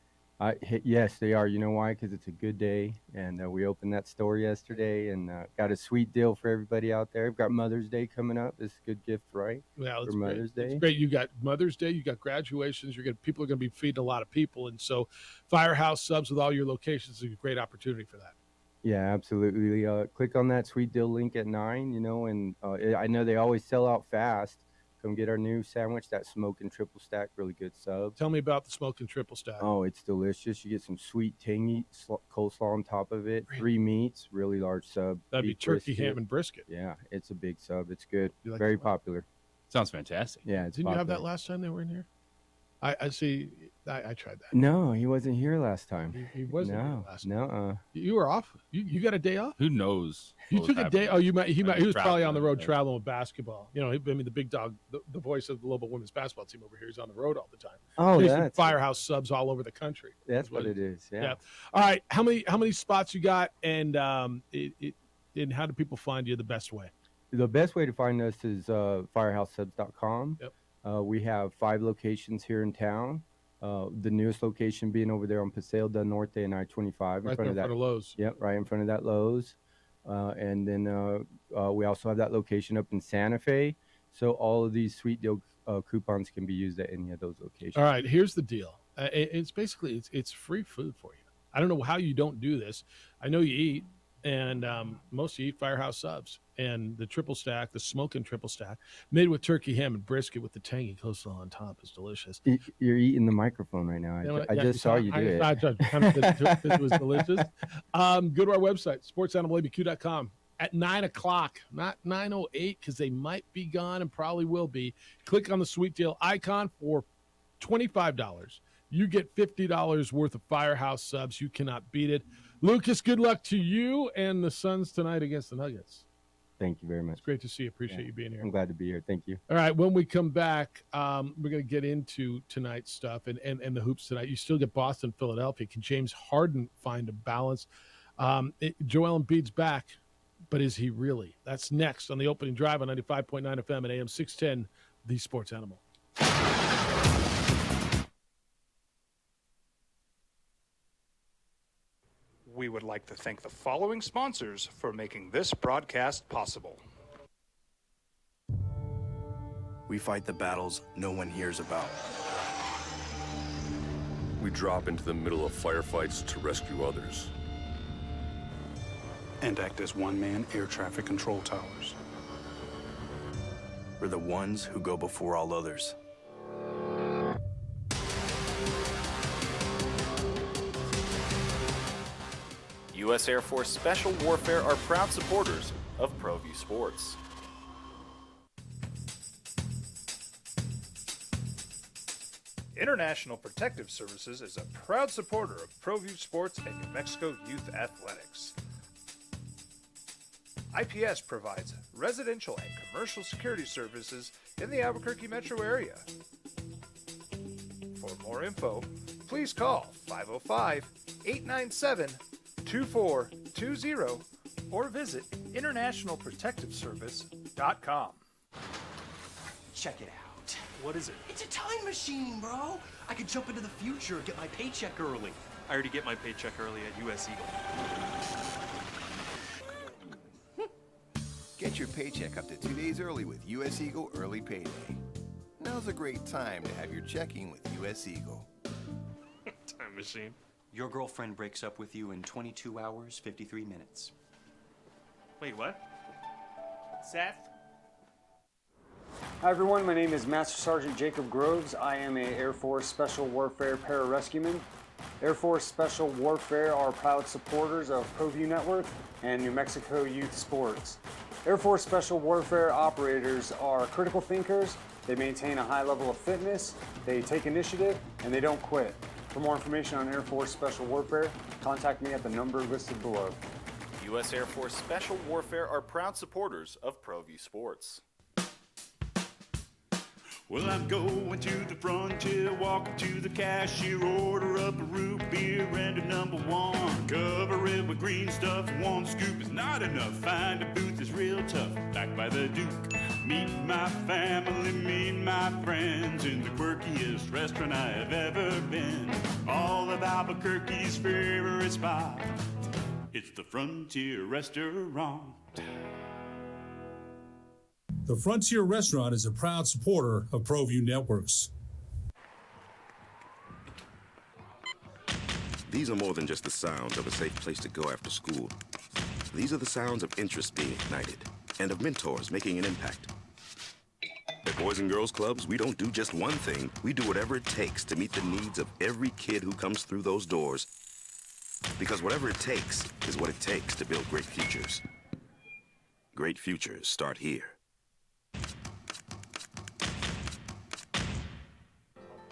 Yes, they are. You know why? Because it's a good day, and we opened that store yesterday, and got a sweet deal for everybody out there. We've got Mother's Day coming up. This is a good gift, right? Yeah, for Mother's Day. It's great. You got Mother's Day. You got graduations. People are going to be feeding a lot of people, and so Firehouse Subs with all your locations is a great opportunity for that. Yeah, absolutely. Click on that sweet deal link at 9. And I know they always sell out fast. Come get our new sandwich, that smoking triple stack, really good sub. Tell me about the smoking triple stack. Oh, it's delicious. You get some sweet, tangy coleslaw on top of it. 3 meats, really large sub. That'd be beef turkey, brisket. ham, and brisket. Yeah, it's a big sub. It's good. You like Very that? popular. Sounds fantastic. Yeah, it's Didn't you have popular. that last time they were in here? I see. I tried that. No, he wasn't here last time. He wasn't here No, last no. You were off. You got a day off? Who knows? You what took was a day. happening? Oh, you might. He was probably on the road Traveling. traveling with basketball. The big dog, the voice of the Global Women's Basketball Team over here. He's on the road all the time. Oh, There's that's Firehouse Subs all over the country. That's what it is. Yeah. All right. How many spots you got, and and how do people find you the best way? The best way to find us is firehousesubs.com. Yep. We have 5 locations here in town. The newest location being over there on Paseo del Norte and I-25 Right there in front of Lowe's. Yep, right in front of that Lowe's. And then we also have that location up in Santa Fe. So all of these sweet deal coupons can be used at any of those locations. All right, here's the deal. It's basically it's free food for you. I don't know how you don't do this. I know you eat, and most of you eat Firehouse Subs. And the triple stack, the smoking triple stack, made with turkey, ham, and brisket with the tangy coleslaw on top, is delicious. You're eating the microphone right now. I just saw you do it. I kind of because it was delicious. Go to our website, sportsanimallabq.com. At 9 o'clock, not 9:08, because they might be gone and probably will be. Click on the sweet deal icon for $25. You get $50 worth of Firehouse subs. You cannot beat it. Lucas, good luck to you and the Suns tonight against the Nuggets. Thank you very much. It's great to see you. Appreciate you being here. I'm glad to be here. Thank you. All right, when we come back, we're going to get into tonight's stuff and the hoops tonight. You still get Boston, Philadelphia. Can James Harden find a balance? Joel Embiid's back, but is he really? That's next on the opening drive on 95.9 FM and AM 610, The Sports Animal. We would like to thank the following sponsors for making this broadcast possible. We fight the battles no one hears about. We drop into the middle of firefights to rescue others. And act as one-man air traffic control towers. We're the ones who go before all others. U.S. Air Force Special Warfare are proud supporters of ProView Sports. International Protective Services is a proud supporter of ProView Sports and New Mexico Youth Athletics. IPS provides residential and commercial security services in the Albuquerque metro area. For more info, please call 505-897-2420 or visit internationalprotectiveservice.com. Check it out. What is it? It's a time machine, bro. I could jump into the future, get my paycheck early. I already get my paycheck early at US Eagle. Get your paycheck up to 2 days early with US Eagle Early Payday. Now's a great time to have your checking with US Eagle. Time machine. Your girlfriend breaks up with you in 22 hours, 53 minutes. Wait, what? Seth? Hi everyone, my name is Master Sergeant Jacob Groves. I am a Air Force Special Warfare Pararescueman. Air Force Special Warfare are proud supporters of ProView Network and New Mexico Youth Sports. Air Force Special Warfare operators are critical thinkers. They maintain a high level of fitness, they take initiative, and they don't quit. For more information on Air Force Special Warfare, contact me at the number listed below. U.S. Air Force Special Warfare are proud supporters of ProView Sports. Well, I'm going to the frontier, walk up to the cashier, order up a root beer and a number one. Cover it with green stuff, one scoop is not enough. Find a booth that's real tough, backed by the Duke. Meet my family, meet my friends in the quirkiest restaurant I have ever been. All of Albuquerque's favorite spot, it's the Frontier Restaurant. The Frontier Restaurant is a proud supporter of ProView Networks. These are more than just the sounds of a safe place to go after school. These are the sounds of interest being ignited and of mentors making an impact. At Boys and Girls Clubs, we don't do just one thing. We do whatever it takes to meet the needs of every kid who comes through those doors. Because whatever it takes is what it takes to build great futures. Great futures start here.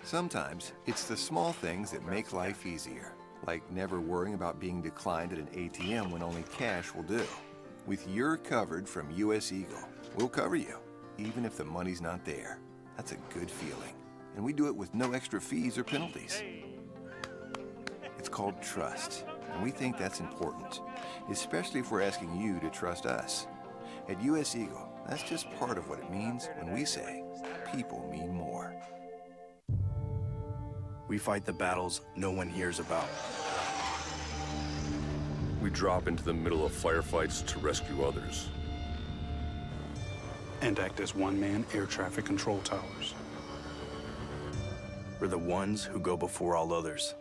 Sometimes it's the small things that make life easier, like never worrying about being declined at an ATM when only cash will do. With You're Covered from US Eagle, we'll cover you, even if the money's not there. That's a good feeling. And we do it with no extra fees or penalties. It's called trust, and we think that's important, especially if we're asking you to trust us. At US Eagle, that's just part of what it means when we say people mean more. We fight the battles no one hears about. We drop into the middle of firefights to rescue others. And act as one-man air traffic control towers. We're the ones who go before all others.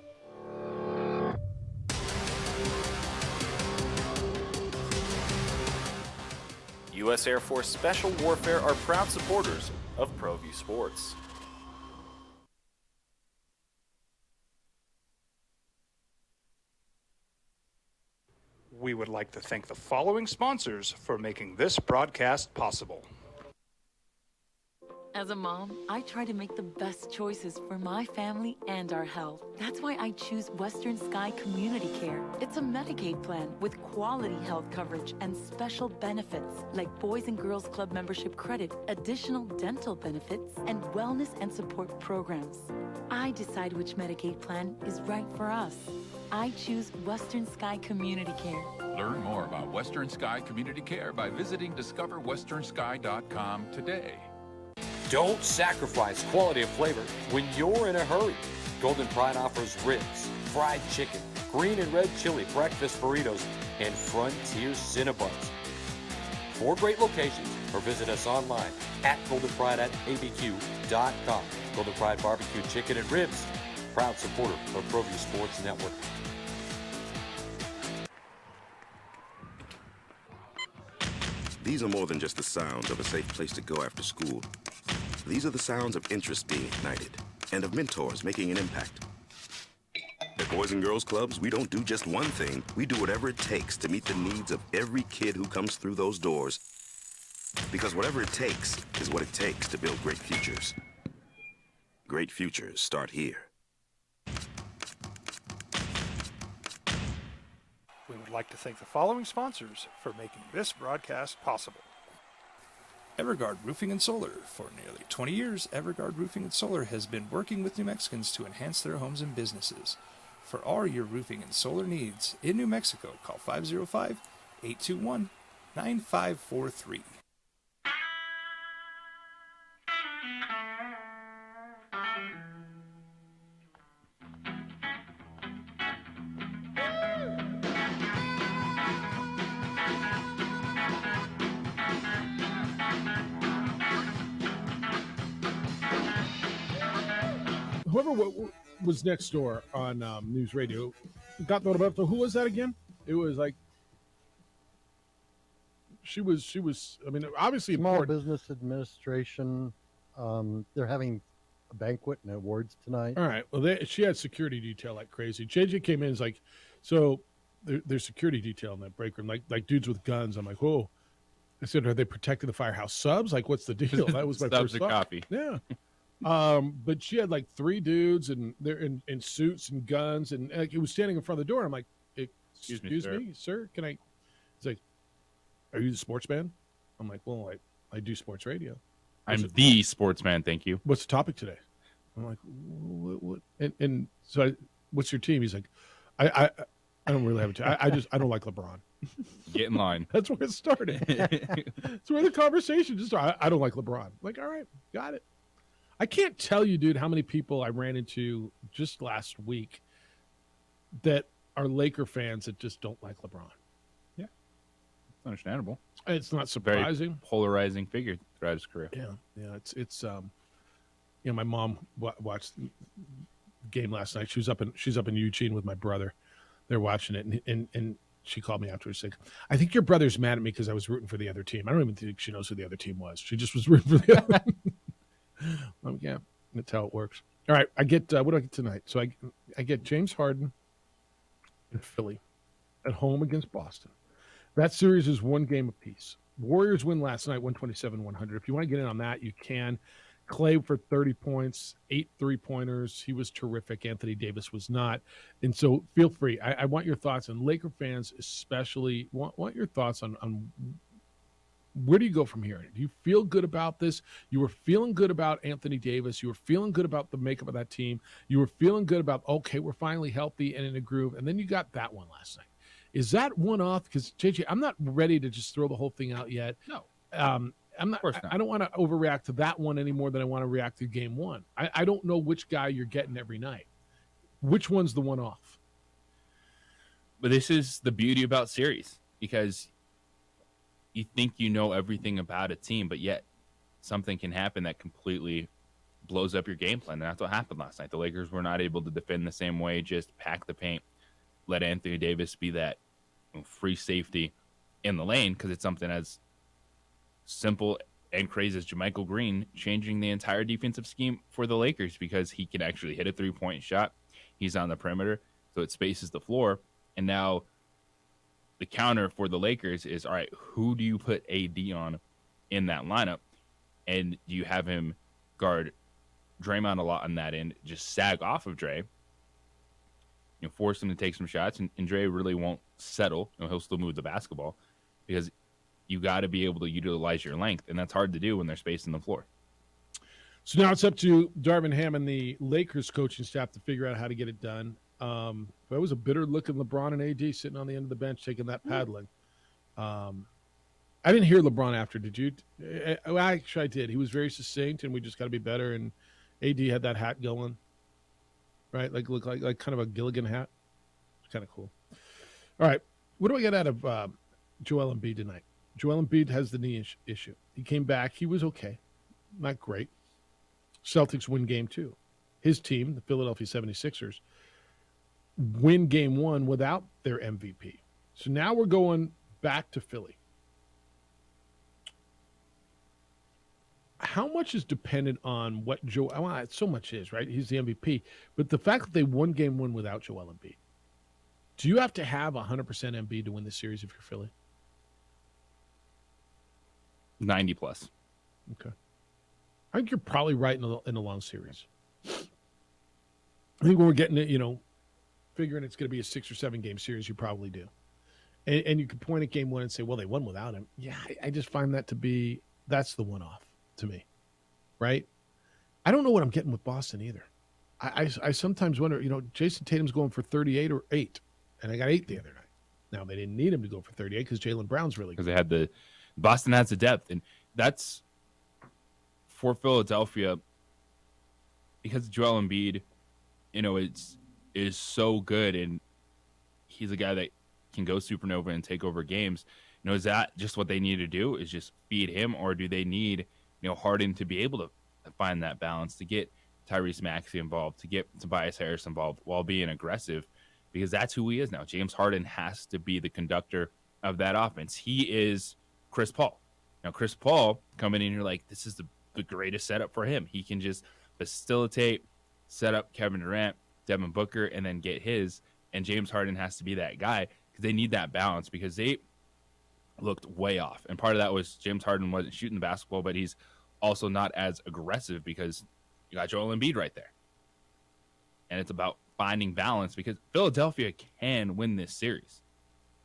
U.S. Air Force Special Warfare are proud supporters of ProView Sports. We would like to thank the following sponsors for making this broadcast possible. As a mom, I try to make the best choices for my family and our health. That's why I choose Western Sky Community Care. It's a Medicaid plan with quality health coverage and special benefits like Boys and Girls Club membership credit, additional dental benefits, and wellness and support programs. I decide which Medicaid plan is right for us. I choose Western Sky Community Care. Learn more about Western Sky Community Care by visiting discoverwesternsky.com today. Don't sacrifice quality of flavor when you're in a hurry. Golden Pride offers ribs, fried chicken, green and red chili breakfast burritos, and Frontier Cinnabons. 4 great locations, or visit us online at goldenpride@abq.com. Golden Pride Barbecue Chicken and Ribs, proud supporter of ProView Sports Network. These are more than just the sounds of a safe place to go after school. These are the sounds of interest being ignited and of mentors making an impact. At Boys and Girls Clubs, we don't do just one thing. We do whatever it takes to meet the needs of every kid who comes through those doors. Because whatever it takes is what it takes to build great futures. Great futures start here. We would like to thank the following sponsors for making this broadcast possible. Everguard Roofing and Solar. For nearly 20 years, Everguard Roofing and Solar has been working with New Mexicans to enhance their homes and businesses. For all your roofing and solar needs in New Mexico, call 505-821-9543. Whoever was next door on News Radio got Norberto. Who was that again? It was like she was. I mean, obviously Small important. Business Administration. They're having a banquet and awards tonight. All right. Well, she had security detail like crazy. JJ came in and is like, so there's security detail in that break room, like dudes with guns. I'm like, whoa. I said, are they protecting the firehouse subs? Like, what's the deal? That was my Subs first of thought. coffee. Yeah. But she had like 3 dudes and they're in suits and guns and like, he was standing in front of the door. I'm like, excuse me, sir. Can I? He's like, are you the sportsman? I'm like, well, I do sports radio. I'm the sportsman. Thank you. What's the topic today? I'm like, what? And so what's your team? He's like, I don't really have a team. I don't like LeBron. Get in line. That's where it started. That's where the conversation just started. I don't like LeBron. Like, all right, got it. I can't tell you, dude, how many people I ran into just last week that are Laker fans that just don't like LeBron. Yeah, it's understandable. It's not surprising. Very polarizing figure throughout his career. Yeah. It's you know, my mom watched the game last night. She's up in Eugene with my brother. They're watching it, and she called me afterwards saying, I think your brother's mad at me because I was rooting for the other team. I don't even think she knows who the other team was. She just was rooting for the other. Yeah, that's how it works. All right, I get what do I get tonight? So I get James Harden in Philly at home against Boston. That series is 1 game apiece. Warriors win last night, 127-100. If you want to get in on that, you can. Clay for 30 points, 8 3-pointers. He was terrific. Anthony Davis was not. And so feel free. I want your thoughts, and Laker fans especially want your thoughts on where do you go from here? Do you feel good about this? You were feeling good about Anthony Davis. You were feeling good about the makeup of that team. You were feeling good about, okay, we're finally healthy and in a groove. And then you got that one last night. Is that one off? Because, JJ, I'm not ready to just throw the whole thing out yet. No. I'm not. I don't want to overreact to that one any more than I want to react to game one. I don't know which guy you're getting every night. Which one's the one off? But this is the beauty about series, because you think you know everything about a team, but yet something can happen that completely blows up your game plan. And that's what happened last night. The Lakers were not able to defend the same way, just pack the paint, let Anthony Davis be that free safety in the lane, because it's something as simple and crazy as JaMychal Green changing the entire defensive scheme for the Lakers, because he can actually hit a 3-point shot. He's on the perimeter, so it spaces the floor. And now the counter for the Lakers is, all right, who do you put AD on in that lineup? And do you have him guard Draymond a lot on that end, just sag off of Dre, force him to take some shots, and Dre really won't settle. He'll still move the basketball because you got to be able to utilize your length, and that's hard to do when there's space in the floor. So now it's up to Darvin Ham and the Lakers coaching staff to figure out how to get it done. That was a bitter looking LeBron and AD sitting on the end of the bench taking that paddling. I didn't hear LeBron after. Did you? Actually, I did. He was very succinct, and we just got to be better. And AD had that hat going, right? Look like kind of a Gilligan hat. It's kind of cool. All right, what do I get out of Joel Embiid tonight? Joel Embiid has the knee issue. He came back. He was okay, not great. Celtics win game 2. His team, the Philadelphia 76ers, win game 1 without their MVP. So now we're going back to Philly. How much is dependent on what so much is, right? He's the MVP. But the fact that they won game 1 without Joel Embiid, do you have to have 100% Embiid to win this series if you're Philly? 90 plus. Okay. I think you're probably right in a long series. I think when we're getting it, figuring it's going to be a 6 or 7 game series, you probably do. And you can point at game 1 and say, well, they won without him. Yeah, I just find that to be, that's the one-off to me, right? I don't know what I'm getting with Boston either. I sometimes wonder, Jason Tatum's going for 38 or 8, and I got 8 the other night. Now, they didn't need him to go for 38 because Jaylen Brown's really good. Because Boston has the depth, and that's for Philadelphia, because Joel Embiid, is so good, and he's a guy that can go supernova and take over games. Is that just what they need to do? Is just feed him, or do they need Harden to be able to find that balance, to get Tyrese Maxey involved, to get Tobias Harris involved while being aggressive? Because that's who he is now. James Harden has to be the conductor of that offense. He is Chris Paul. Now, Chris Paul coming in, you're like, this is the greatest setup for him. He can just facilitate, set up Kevin Durant, Devin Booker, and then get his. And James Harden has to be that guy because they need that balance, because they looked way off. And part of that was James Harden wasn't shooting the basketball, but he's also not as aggressive because you got Joel Embiid right there. And it's about finding balance, because Philadelphia can win this series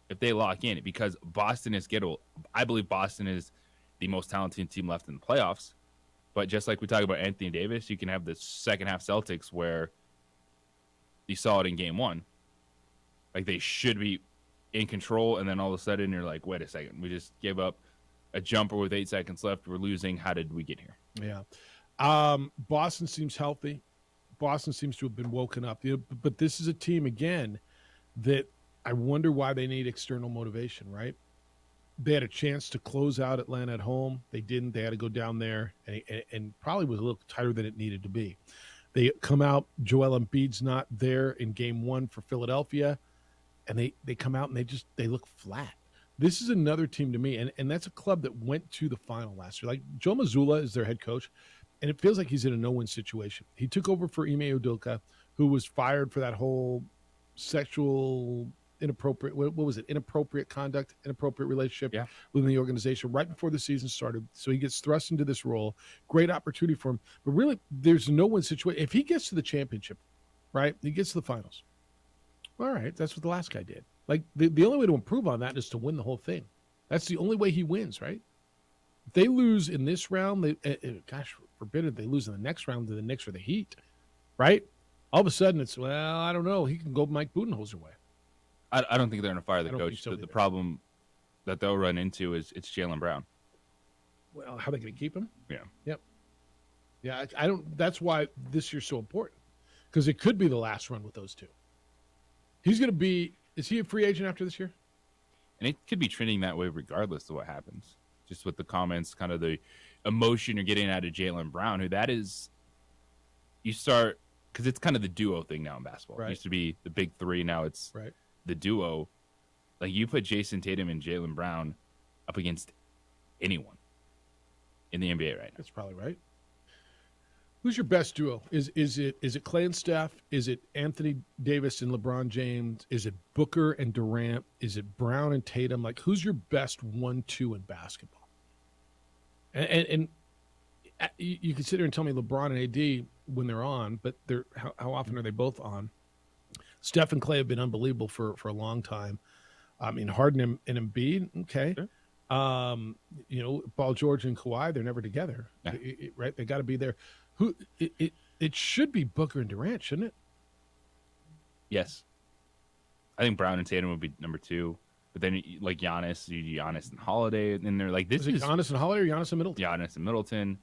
if they lock in, because Boston is gettable. I believe Boston is the most talented team left in the playoffs. But just like we talk about Anthony Davis, you can have the second half Celtics where you saw it in game 1. Like, they should be in control, and then all of a sudden you're like, wait a second, we just gave up a jumper with 8 seconds left. We're losing. How did we get here? Yeah. Boston seems healthy. Boston seems to have been woken up. But this is a team, again, that I wonder why they need external motivation, right? They had a chance to close out Atlanta at home. They didn't. They had to go down there, and probably was a little tighter than it needed to be. They come out, Joel Embiid's not there in game 1 for Philadelphia, and they come out and they look flat. This is another team to me, and that's a club that went to the final last year. Like, Joe Mazzulla is their head coach, and it feels like he's in a no-win situation. He took over for Ime Udoka, who was fired for that whole sexual inappropriate, what was it? Inappropriate conduct, inappropriate relationship within the organization right before the season started. So he gets thrust into this role. Great opportunity for him. But really, there's no win situation. If he gets to the championship, right, he gets to the finals. All right, that's what the last guy did. Like, the only way to improve on that is to win the whole thing. That's the only way he wins, right? If they lose in this round, gosh forbid if they lose in the next round to the Knicks or the Heat, right? All of a sudden it's, well, I don't know. He can go Mike Budenholzer way. I don't think they're going to fire the coach. The problem that they'll run into is it's Jaylen Brown. Well, how are they going to keep him? Yeah. Yep. Yeah, I don't. That's why this year's so important, because it could be the last run with those two. He's going to be. Is he a free agent after this year? And it could be trending that way regardless of what happens. Just with the comments, kind of the emotion you're getting out of Jaylen Brown, who that is. You start, because it's kind of the duo thing now in basketball. Right. It used to be the big three. Now it's right. The duo. Like, you put Jason Tatum and Jaylen Brown up against anyone in the NBA right now. That's probably right. Who's your best duo? Is it Clay and Steph? Is it Anthony Davis and LeBron James? Is it Booker and Durant? Is it Brown and Tatum? Like, who's your best 1-2 in basketball? And You can sit there and tell me LeBron and AD when they're on, but how often are they both on? Steph and Clay have been unbelievable for a long time. I mean, Harden and Embiid, okay. Sure. Paul George and Kawhi, they're never together, right? They got to be there. It should be Booker and Durant, shouldn't it? Yes. I think Brown and Tatum would be number 2. But then, like Giannis and Holiday, and they're like, this is Giannis and Holiday or Giannis and Middleton? Giannis and Middleton,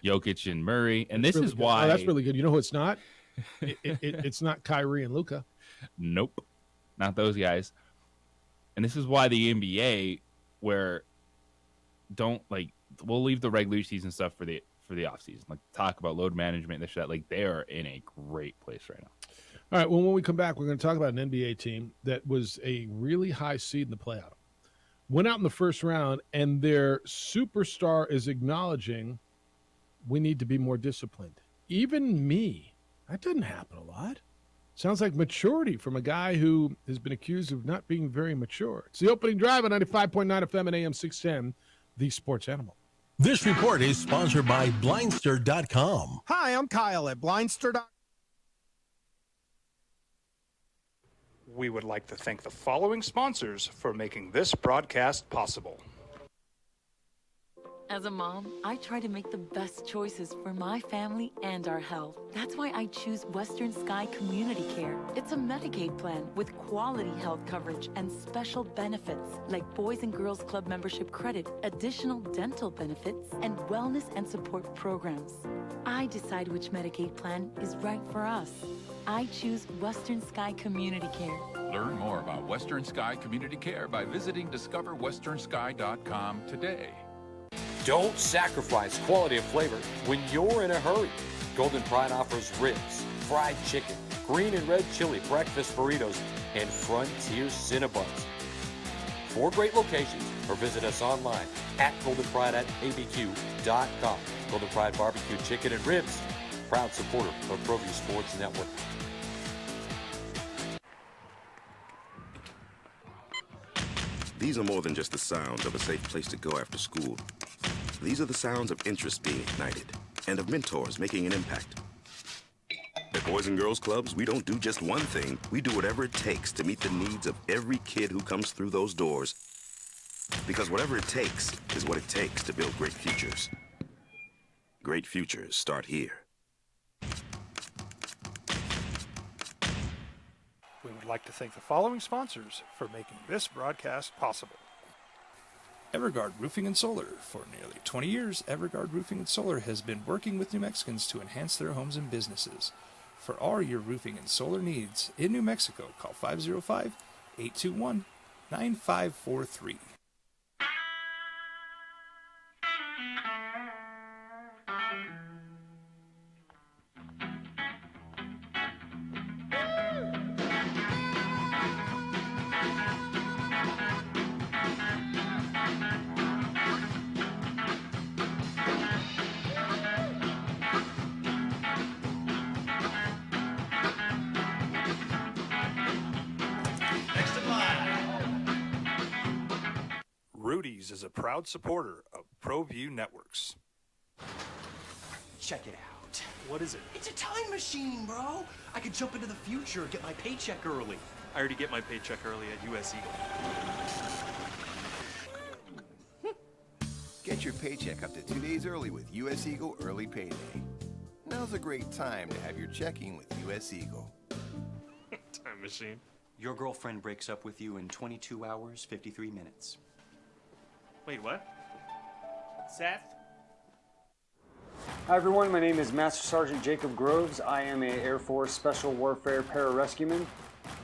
Jokic and Murray, and this really is good. why that's really good. You know who it's not? It's not Kyrie and Luka. Nope, not those guys. And this is why the NBA, where we'll leave the regular season stuff for the offseason, like talk about load management, this that. Like they are in a great place right now. All right, well, when we come back, we're going to talk about an NBA team that was a really high seed in the playoff. Went out in the first round, and their superstar is acknowledging we need to be more disciplined. Even me. That doesn't happen a lot. Sounds like maturity from a guy who has been accused of not being very mature. It's the opening drive on 95.9 FM and AM 610, the sports animal. This report is sponsored by Blindster.com. Hi, I'm Kyle at Blindster.com. We would like to thank the following sponsors for making this broadcast possible. As a mom, I try to make the best choices for my family and our health. That's why I choose Western Sky Community Care. It's a Medicaid plan with quality health coverage and special benefits like Boys and Girls Club membership credit, additional dental benefits, and wellness and support programs. I decide which Medicaid plan is right for us. I choose Western Sky Community Care. Learn more about Western Sky Community Care by visiting discoverwesternsky.com today. Don't sacrifice quality of flavor when you're in a hurry. Golden Pride offers ribs, fried chicken, green and red chili breakfast burritos, and Frontier Cinnabons. 4 great locations, or visit us online at goldenpride@abq.com. Golden Pride Barbecue Chicken and Ribs, proud supporter of ProView Sports Network. These are more than just the sounds of a safe place to go after school. These are the sounds of interest being ignited and of mentors making an impact. At Boys and Girls Clubs, we don't do just one thing. We do whatever it takes to meet the needs of every kid who comes through those doors. Because whatever it takes is what it takes to build great futures. Great futures start here. We would like to thank the following sponsors for making this broadcast possible. Everguard Roofing and Solar. For nearly 20 years, Everguard Roofing and Solar has been working with New Mexicans to enhance their homes and businesses. For all your roofing and solar needs in New Mexico, call 505-821-9543. Rudy's is a proud supporter of ProView Networks. Check it out. What is it? It's a time machine, bro. I could jump into the future, get my paycheck early. I already get my paycheck early at US Eagle. Get your paycheck up to 2 days early with US Eagle Early Payday. Now's a great time to have your checking with US Eagle. Time machine. Your girlfriend breaks up with you in 22 hours, 53 minutes. Wait, what? Seth? Hi everyone, my name is Master Sergeant Jacob Groves. I am a Air Force Special Warfare Pararescueman.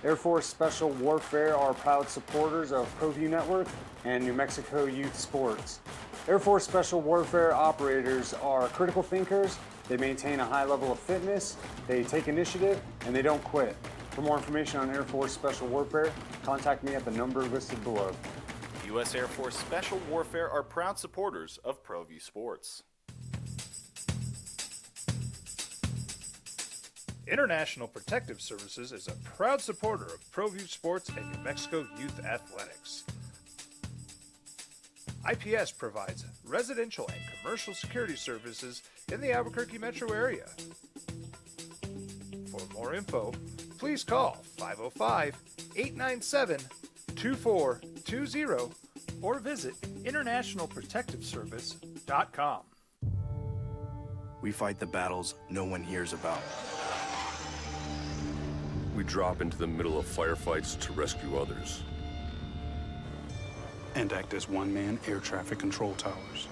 Air Force Special Warfare are proud supporters of ProView Network and New Mexico Youth Sports. Air Force Special Warfare operators are critical thinkers. They maintain a high level of fitness, they take initiative, and they don't quit. For more information on Air Force Special Warfare, contact me at the number listed below. U.S. Air Force Special Warfare are proud supporters of ProView Sports. International Protective Services is a proud supporter of ProView Sports and New Mexico Youth Athletics. IPS provides residential and commercial security services in the Albuquerque metro area. For more info, please call 505-897-2420 or visit internationalprotectiveservice.com. We fight the battles no one hears about. We drop into the middle of firefights to rescue others. And act as one-man air traffic control towers.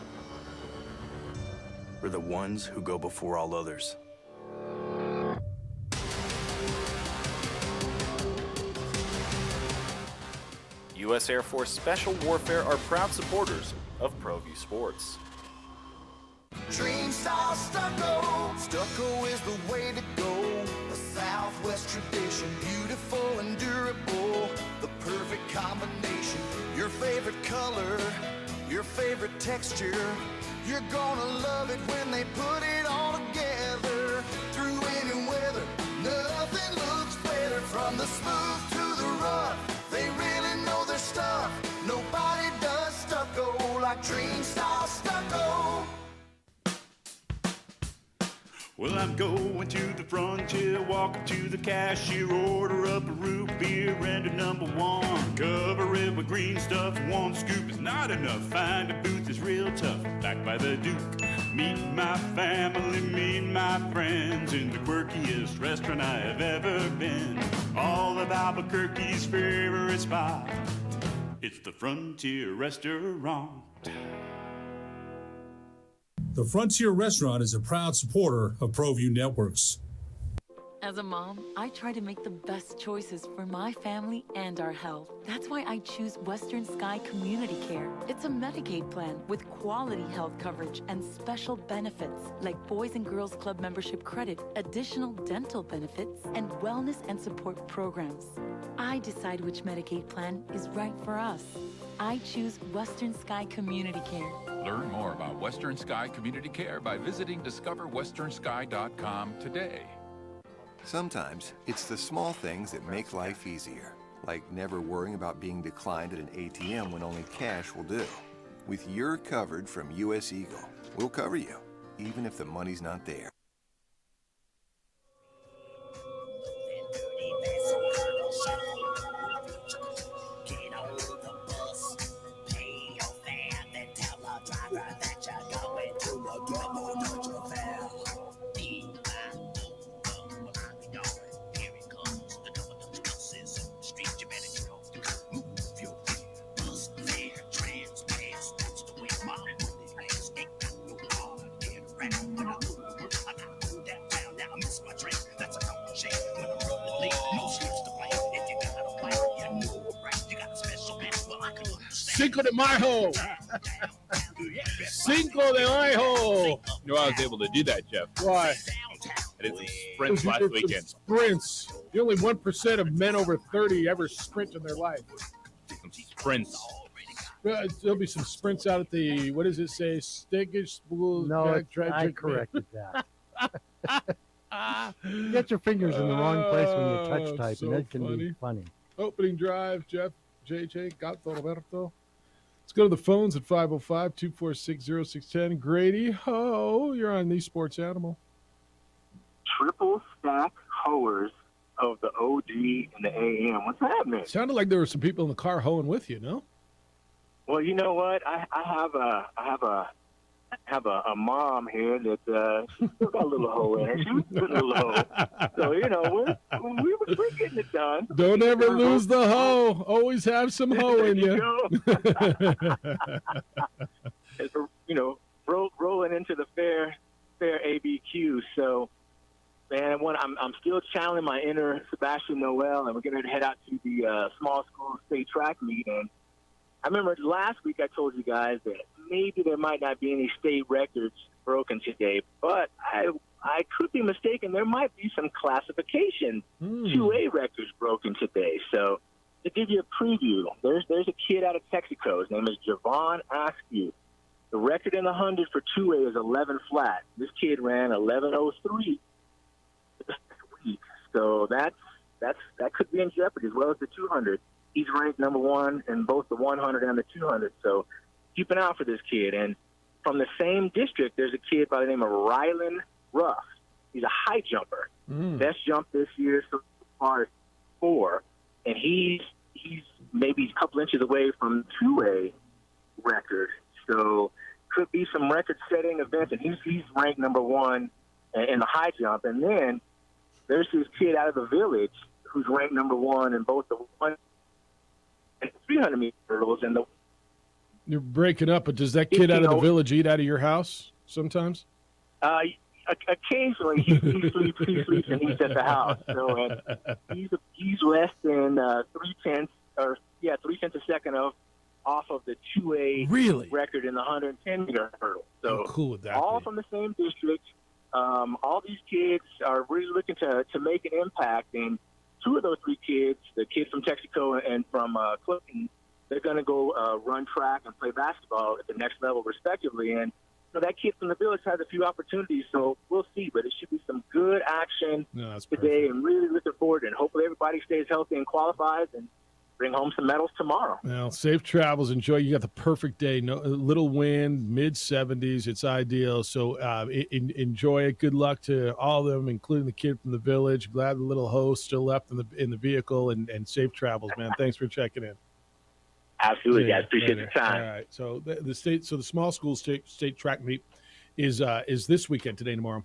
We're the ones who go before all others. U.S. Air Force Special Warfare are proud supporters of ProView Sports. Dream style stucco. Stucco is the way to go. A Southwest tradition, beautiful and durable. The perfect combination. Your favorite color, your favorite texture. You're gonna love it when they put it all together. Through any weather, nothing looks better. From the smooth to the rough, they really know their stuff. Nobody does stucco like Dream style stucco. Well, I'm going to the frontier, walking to the cashier, order up a root beer and a number one. Cover it with green stuff, one scoop is not enough. Find a booth is real tough, backed by the Duke. Meet my family, meet my friends in the quirkiest restaurant I have ever been. All of Albuquerque's favorite spot, it's the Frontier Restaurant. The Frontier Restaurant is a proud supporter of ProView Networks. As a mom, I try to make the best choices for my family and our health. That's why I choose Western Sky Community Care. It's a Medicaid plan with quality health coverage and special benefits like Boys and Girls Club membership credit, additional dental benefits, and wellness and support programs. I decide which Medicaid plan is right for us. I choose Western Sky Community Care. Learn more about Western Sky Community Care by visiting discoverwesternsky.com today. Sometimes it's the small things that make life easier, like never worrying about being declined at an ATM when only cash will do. With your covered from US Eagle, we'll cover you, even if the money's not there. Cinco de Mayo. Cinco de Mayo. You know I was able to do that, Jeff. Why? I did some sprints last weekend. Sprints. The only 1% of men over 30 ever sprint in their life. Some sprints. There'll be some sprints out at the, what does it say? Stickish School. No, I corrected that. You get your fingers in the wrong place when you touch type, so and that can be funny. Opening drive, Jeff, JJ, Gato Roberto. Let's go to the phones at 505-246-0610. Grady Ho, you're on the Sports Animal. Triple stack hoers of the OG and the AM. What's happening? Sounded like there were some people in the car hoeing with you, no? Well, you know what? I have a mom here that she's still got a little hoe in her. She was putting a little hoe. So, you know, we're getting it done. Don't ever lose the hoe. Always have some hoe in you. As we're, you know, rolling into the fair ABQ. So, man, I'm still channeling my inner Sebastian Noel, and we're going to head out to the small school state track meet. And I remember last week I told you guys that maybe there might not be any state records broken today, but I could be mistaken. There might be some classification 2A records broken today. So to give you a preview, there's a kid out of Texaco. His name is Javon Askew. The record in the 100 for 2A is 11 flat. This kid ran 11:03 this week. So that could be in jeopardy as well as the 200. He's ranked number one in both the 100 and the 200. So keep an eye out for this kid. And from the same district, there's a kid by the name of Rylan Ruff. He's a high jumper. Best jump this year so far is 4, and he's maybe a couple inches away from 2A record. So could be some record-setting events, and he's ranked number 1 in the high jump. And then there's this kid out of the village who's ranked number 1 in both the 1 and 300 meter hurdles. And You're breaking up, but does that kid out of the village eat out of your house sometimes? Occasionally he sleeps and eats at the house. So he's less than 3/10 a second off of the 2A record in the 110 meter hurdle. So How cool would that all be? from the same district. All these kids are really looking to make an impact, and 2 of those 3 kids, the kid from Texaco and from Clinton, they're going to go run track and play basketball at the next level, respectively. And that kid from the village has a few opportunities, so we'll see. But it should be some good action today, and really looking forward. And hopefully everybody stays healthy and qualifies and bring home some medals tomorrow. Well, safe travels. Enjoy. You got the perfect day. No, little wind, mid-70s. It's ideal. So enjoy it. Good luck to all of them, including the kid from the village. Glad the little host still left in the vehicle, and safe travels, man. Thanks for checking in. Absolutely, guys. Appreciate the time. All right. So the small school state track meet is this weekend, today and tomorrow.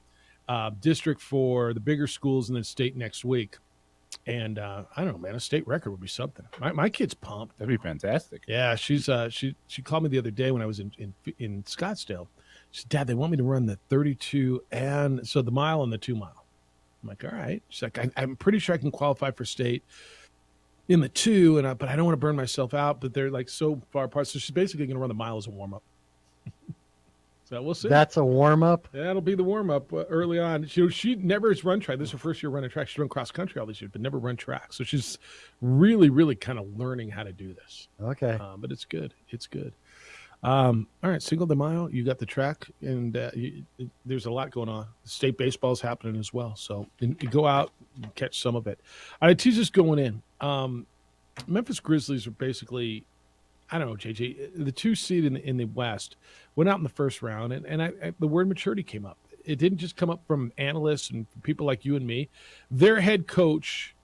District for the bigger schools, and then state next week. And I don't know, man, a state record would be something. My kid's pumped. That'd be fantastic. Yeah, she called me the other day when I was in Scottsdale. She said, Dad, they want me to run the 32 and so the mile and the 2 mile. I'm like, all right. She's like, I'm pretty sure I can qualify for state in the 2, but I don't want to burn myself out. But they're like so far apart. So she's basically going to run the mile as a warm up. So we'll see. That's a warm up. That'll be the warm up early on. She never has run track. This is her first year running track. She's run cross country all these years, but never run track. So she's really, really kind of learning how to do this. Okay. But it's good. It's good. All right, Cinco de Mayo. You got the track, and there's a lot going on. State baseball is happening as well. So you go out and catch some of it. All right, teasers going in. Memphis Grizzlies are basically, I don't know, JJ, the 2 seed in the West went out in the first round, and the word maturity came up. It didn't just come up from analysts and people like you and me. Their head coach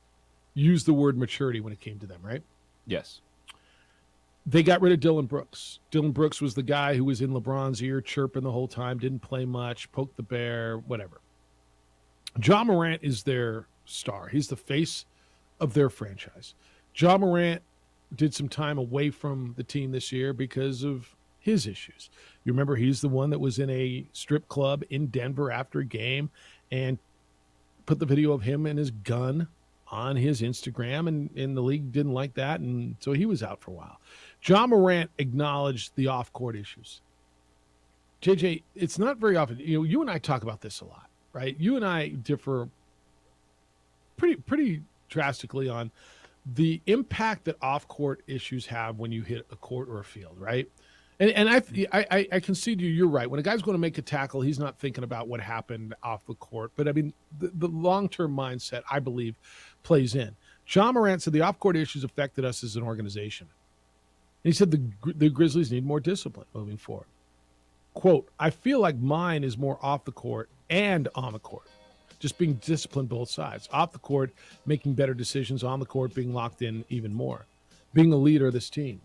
used the word maturity when it came to them, right? Yes. They got rid of Dylan Brooks. Dylan Brooks was the guy who was in LeBron's ear chirping the whole time, didn't play much, poked the bear, whatever. Ja Morant is their star. He's the face of their franchise. Ja Morant did some time away from the team this year because of his issues. You remember he's the one that was in a strip club in Denver after a game and put the video of him and his gun on his Instagram, and the league didn't like that, and so he was out for a while. Ja Morant acknowledged the off-court issues. JJ, it's not very often. You and I talk about this a lot, right? You and I differ pretty drastically on the impact that off-court issues have when you hit a court or a field, right? And I concede to you, you're right. When a guy's going to make a tackle, he's not thinking about what happened off the court. But, I mean, the long-term mindset, I believe, plays in. Ja Morant said the off-court issues affected us as an organization. And he said the Grizzlies need more discipline moving forward. Quote, I feel like mine is more off the court and on the court. Just being disciplined both sides. Off the court, making better decisions. On the court, being locked in even more. Being a leader of this team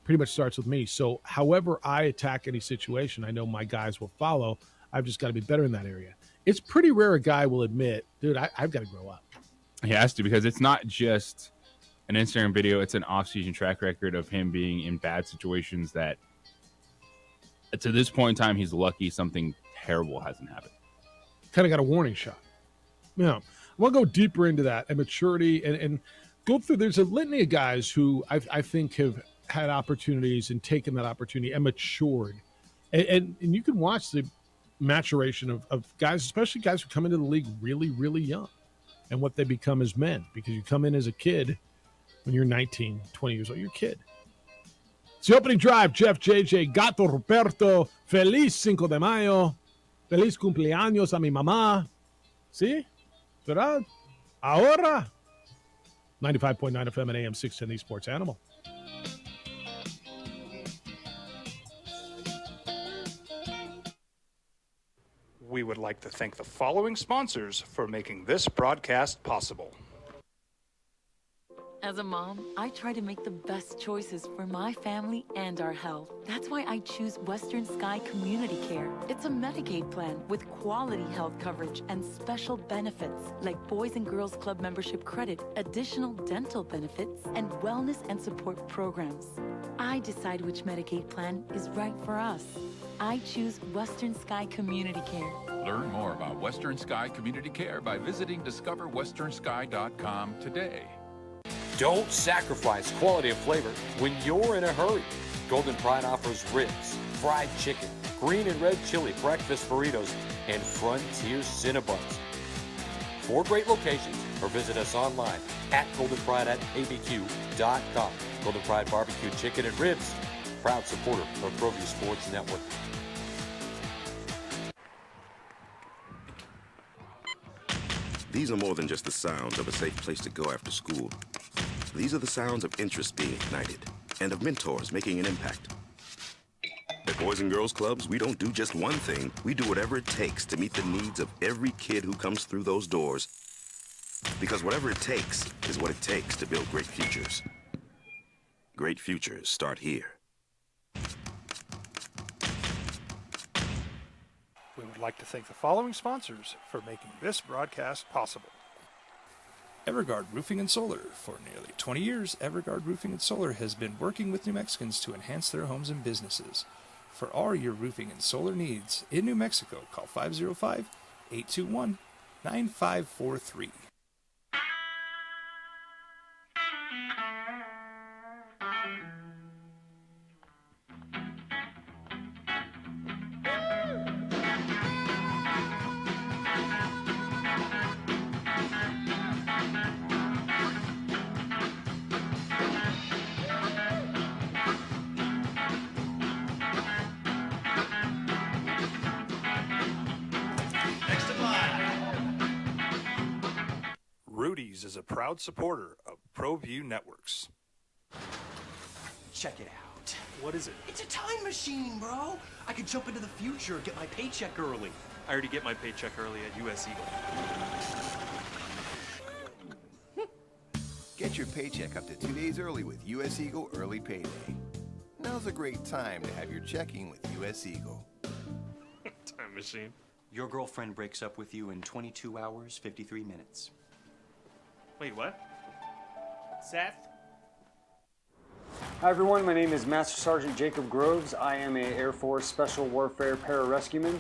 pretty much starts with me. So however I attack any situation, I know my guys will follow. I've just got to be better in that area. It's pretty rare a guy will admit, dude, I've got to grow up. He has to, because it's not just an Instagram video. It's an off-season track record of him being in bad situations that, to this point in time, he's lucky something terrible hasn't happened. Kind of got a warning shot. Yeah. I want to go deeper into that and maturity and go through. There's a litany of guys who I think have had opportunities and taken that opportunity and matured. And you can watch the maturation of guys, especially guys who come into the league really, really young, and what they become as men, because you come in as a kid when you're 19, 20 years old. You're a kid. It's the opening drive. Jeff, JJ, Gato, Ruperto. Feliz Cinco de Mayo. Feliz cumpleaños a mi mamá. ¿Sí? ¿Verdad? Ahora. 95.9 FM and AM 610 The Sports Animal. We would like to thank the following sponsors for making this broadcast possible. As a mom, I try to make the best choices for my family and our health. That's why I choose Western Sky Community Care. It's a Medicaid plan with quality health coverage and special benefits like Boys and Girls Club membership credit, additional dental benefits, and wellness and support programs. I decide which Medicaid plan is right for us. I choose Western Sky Community Care. Learn more about Western Sky Community Care by visiting discoverwesternsky.com today. Don't sacrifice quality and flavor when you're in a hurry. Golden Pride offers ribs, fried chicken, green and red chili breakfast burritos, and Frontier Cinnabons. 4 great locations, or visit us online at goldenpride@abq.com. Golden Pride Barbecue Chicken and Ribs, proud supporter of ProView Sports Network. These are more than just the sounds of a safe place to go after school. These are the sounds of interest being ignited and of mentors making an impact. At Boys and Girls Clubs, we don't do just one thing. We do whatever it takes to meet the needs of every kid who comes through those doors. Because whatever it takes is what it takes to build great futures. Great futures start here. We would like to thank the following sponsors for making this broadcast possible. Everguard Roofing and Solar. For nearly 20 years, Everguard Roofing and Solar has been working with New Mexicans to enhance their homes and businesses. For all your roofing and solar needs in New Mexico, call 505-821-9543. Rudy's is a proud supporter of ProView Networks. Check it out. What is it? It's a time machine, bro. I could jump into the future, get my paycheck early. I already get my paycheck early at US Eagle. Get your paycheck up to 2 days early with US Eagle Early Payday. Now's a great time to have your checking with US Eagle. Time machine. Your girlfriend breaks up with you in 22 hours, 53 minutes. Wait, what? Seth? Hi everyone, my name is Master Sergeant Jacob Groves. I am a Air Force Special Warfare Pararescueman.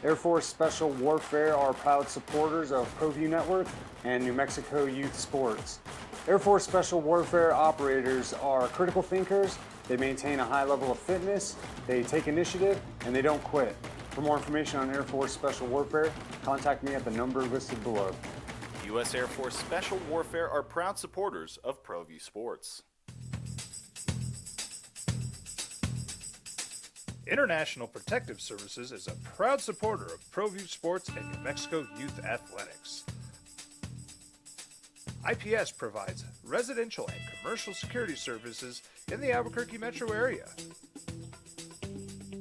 Air Force Special Warfare are proud supporters of ProView Network and New Mexico Youth Sports. Air Force Special Warfare operators are critical thinkers. They maintain a high level of fitness, they take initiative, and they don't quit. For more information on Air Force Special Warfare, contact me at the number listed below. U.S. Air Force Special Warfare are proud supporters of ProView Sports. International Protective Services is a proud supporter of ProView Sports and New Mexico Youth Athletics. IPS provides residential and commercial security services in the Albuquerque metro area.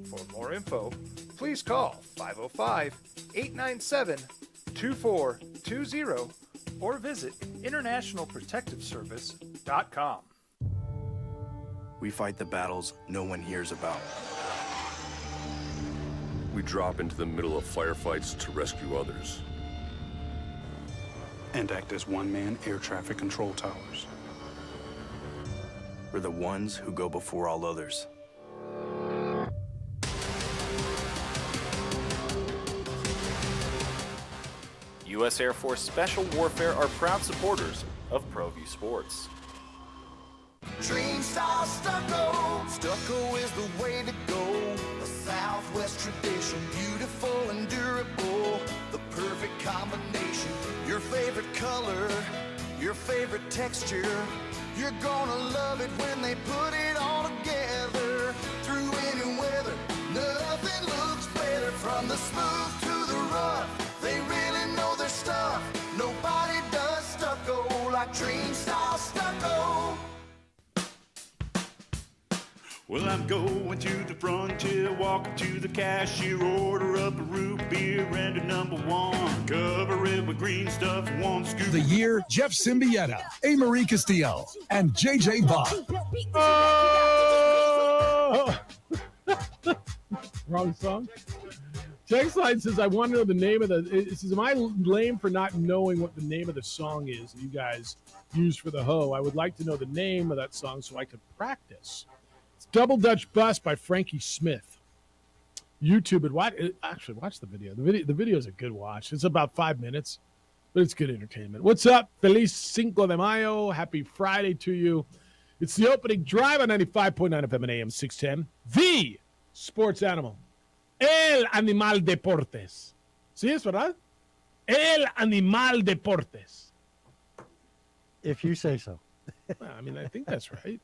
For more info, please call 505-897-2420 or visit internationalprotectiveservice.com. We fight the battles no one hears about. We drop into the middle of firefights to rescue others. And act as one-man air traffic control towers. We're the ones who go before all others. U.S. Air Force Special Warfare are proud supporters of ProView Sports. Dream style stucco. Stucco is the way to go. A Southwest tradition, beautiful and durable. The perfect combination. Your favorite color, your favorite texture. You're gonna love it when they put it all together. Through any weather, nothing looks better. From the smooth to the rough, they really know their stuff. Nobody does stucco like Dream style stucco. Well, I'm going to the frontier, walking to the cashier, order up a root beer and a number one. Cover it with green stuff, one scoop. The year, Jeff Symbieta, A. Marie Castillo, and J.J. Bach. Oh! Wrong song. Text line says, I want to know the name of it says, am I lame for not knowing what the name of the song is that you guys use for the hoe? I would like to know the name of that song so I could practice. It's Double Dutch Bus by Frankie Smith. YouTube it. Actually, watch the video. The video is a good watch. It's about 5 minutes, but it's good entertainment. What's up? Feliz Cinco de Mayo. Happy Friday to you. It's the opening drive on 95.9 FM and AM 610. The Sports Animal. El Animal Deportes. ¿Sí es verdad? El Animal Deportes. If you say so. I mean, I think that's right.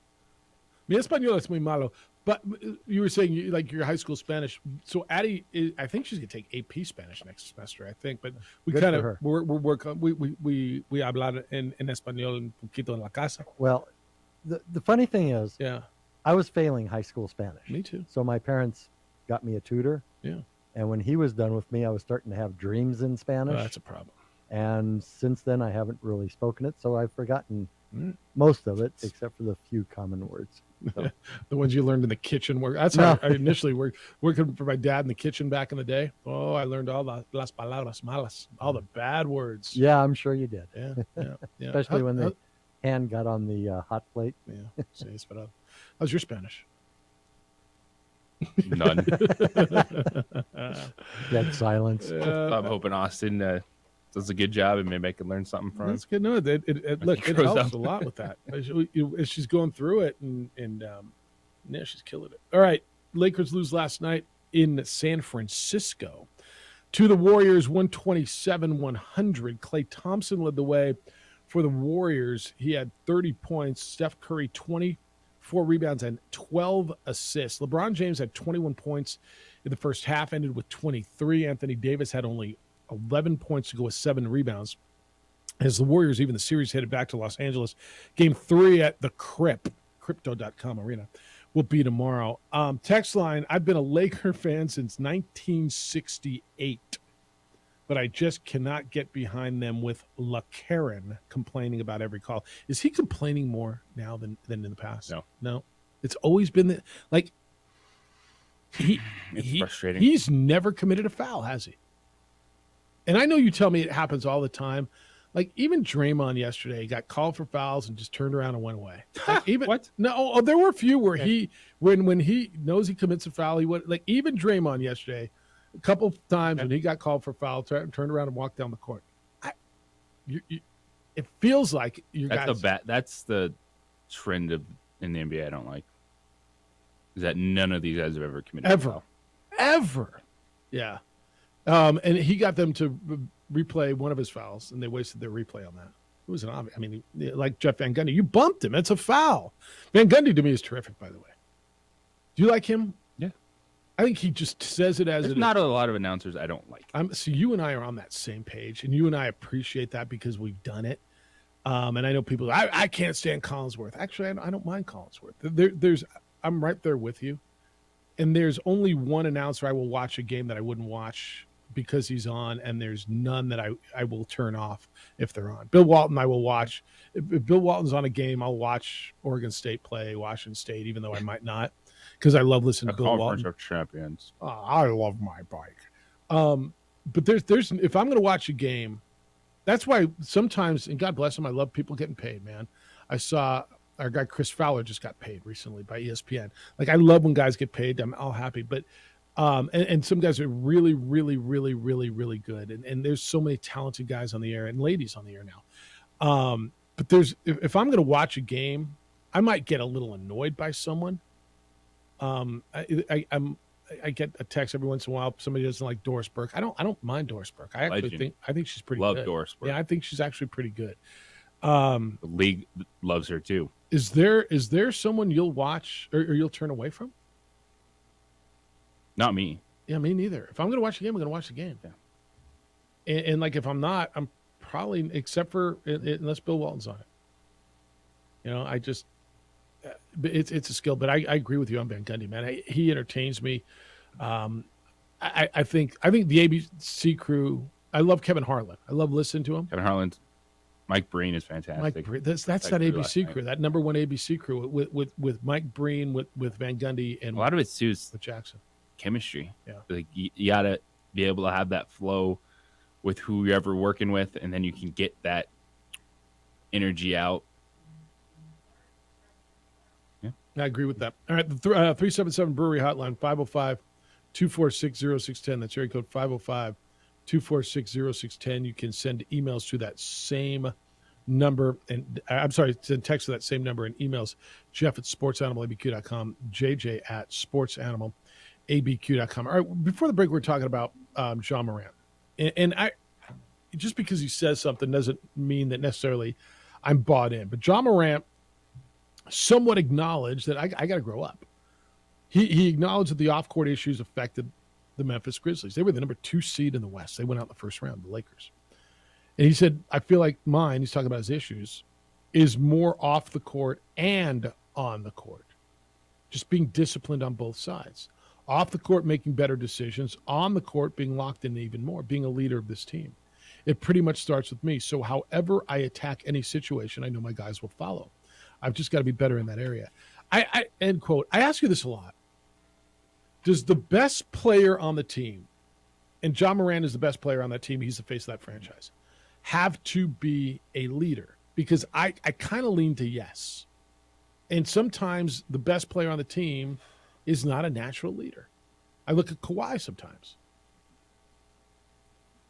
Mi español es muy malo. But you were saying, like, your high school Spanish. So Addie, I think she's going to take AP Spanish next semester, I think. But we Good kind for of her. we hablar en español un poquito en la casa. Well, the funny thing is, yeah, I was failing high school Spanish. Me too. So my parents got me a tutor. Yeah. And when he was done with me, I was starting to have dreams in Spanish. Oh, that's a problem. And since then, I haven't really spoken it, so I've forgotten most of it, except for the few common words. So. The ones you learned in the kitchen. That's how I initially working for my dad in the kitchen back in the day. Oh, I learned all the las palabras malas, all the bad words. Yeah, I'm sure you did. Yeah. Especially when the hand got on the hot plate. Yeah. Sí, how's your Spanish? None. Dead silence. I'm hoping Austin does a good job and maybe I can learn something from That's good. No, look, it helps a lot with that. As she's going through it, and yeah, she's killing it. All right, Lakers lose last night in San Francisco to the Warriors, 127-100. Klay Thompson led the way for the Warriors. He had 30 points. Steph Curry, 24 rebounds and 12 assists. LeBron James had 21 points in the first half, ended with 23. Anthony Davis had only 11 points to go with 7 rebounds. As the Warriors, even the series, headed back to Los Angeles. Game 3 at the Crypto.com Arena will be tomorrow. Text line, I've been a Laker fan since 1968, but I just cannot get behind them with LaCarron complaining about every call. Is he complaining more now than in the past? No. It's always been it's frustrating. He's never committed a foul, has he? And I know you tell me it happens all the time. Like, even Draymond yesterday got called for fouls and just turned around and went away. Like, what? No, there were a few where when he knows he commits a foul, he would, like, even Draymond yesterday, a couple of times when he got called for foul, turned around and walked down the court. It feels like that's the trend in the NBA I don't like. Is that none of these guys have ever committed a foul. Ever. Yeah. And he got them to replay one of his fouls, and they wasted their replay on that. It was an obvious. I mean, like Jeff Van Gundy, you bumped him. It's a foul. Van Gundy to me is terrific, by the way. Do you like him? Yeah. I think he just says it as There's it not is. a lot of announcers I don't like. So you and I are on that same page, and you and I appreciate that because we've done it. And I know people. I can't stand Collinsworth. Actually, I don't mind Collinsworth. I'm right there with you. And there's only one announcer I will watch a game that I wouldn't watch because he's on, and there's none that I will turn off if they're on. Bill Walton I will watch. If Bill Walton's on a game, I'll watch Oregon State play Washington State, even though I might not, because I love listening to Bill Walton. Conference of Champions. I love my bike. But there's if I'm going to watch a game, that's why sometimes, and God bless him, I love people getting paid, man. I saw our guy Chris Fowler just got paid recently by ESPN. Like, I love when guys get paid. I'm all happy. But and some guys are really, really, really, really, really good. And there's so many talented guys on the air and ladies on the air now. But if I'm going to watch a game, I might get a little annoyed by someone. I get a text every once in a while. Somebody doesn't like Doris Burke. I don't mind Doris Burke. I actually think she's pretty good. Love Doris Burke. Yeah, I think she's actually pretty good. The league loves her too. Is there someone you'll watch or you'll turn away from? Not me. Yeah, me neither. If I'm going to watch a game, I'm going to watch the game. Yeah. And like, if I'm not, I'm probably, except for unless Bill Walton's on it. You know, it's a skill. But I agree with you on Van Gundy, man. He entertains me. I think the ABC crew. I love Kevin Harlan. I love listening to him. Kevin Harlan's. Mike Breen is fantastic. Mike Breen, that's that ABC crew, that number one ABC crew with Mike Breen, with Van Gundy, and a lot of it's too with Jackson. Chemistry. Yeah, like you gotta be able to have that flow with who you're ever working with, and then you can get that energy out. Yeah, I agree with that. All right, the 377 Brewery Hotline 505-246-0610. That's area code 505-246-0610. You can send emails to that same number, and I'm sorry, send text to that same number and emails. Jeff at sportsanimalabq.com, JJ at sportsanimalabq.com. All right, before the break, we're talking about John Morant, and I just because he says something doesn't mean that necessarily I'm bought in. But John Morant somewhat acknowledged that I got to grow up. He acknowledged that the off-court issues affected the Memphis Grizzlies. They were the number 2 seed in the West. They went out in the first round, the Lakers. And he said, I feel like mine, he's talking about his issues, is more off the court and on the court. Just being disciplined on both sides. Off the court, making better decisions. On the court, being locked in even more, being a leader of this team. It pretty much starts with me. So however I attack any situation, I know my guys will follow. I've just got to be better in that area. I end quote. I ask you this a lot. Does the best player on the team, and John Morant is the best player on that team, he's the face of that franchise, have to be a leader? Because I kind of lean to yes. And sometimes the best player on the team is not a natural leader. I look at Kawhi sometimes.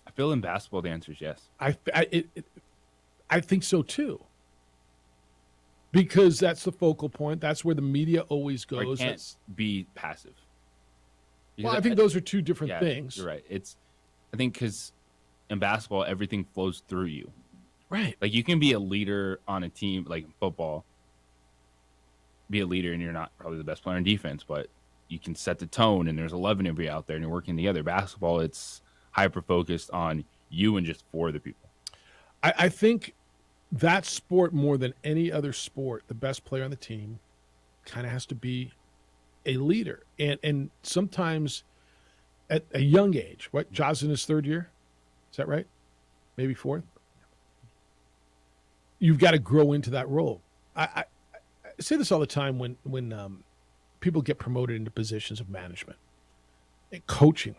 I feel in basketball the answer is yes. I think so too. Because that's the focal point. That's where the media always goes. Or can't be passive. Well, I think those are two different things. You're right. I think because in basketball, everything flows through you. Right. Like you can be a leader on a team, like in football, be a leader and you're not probably the best player in defense, but you can set the tone and there's 11 of you out there and you're working together. Basketball, it's hyper-focused on you and just 4 other people. I think that sport, more than any other sport, the best player on the team kind of has to be a leader. And sometimes at a young age, what, Ja's in his 3rd year? Is that right? Maybe 4th? You've got to grow into that role. I say this all the time when people get promoted into positions of management and coaching.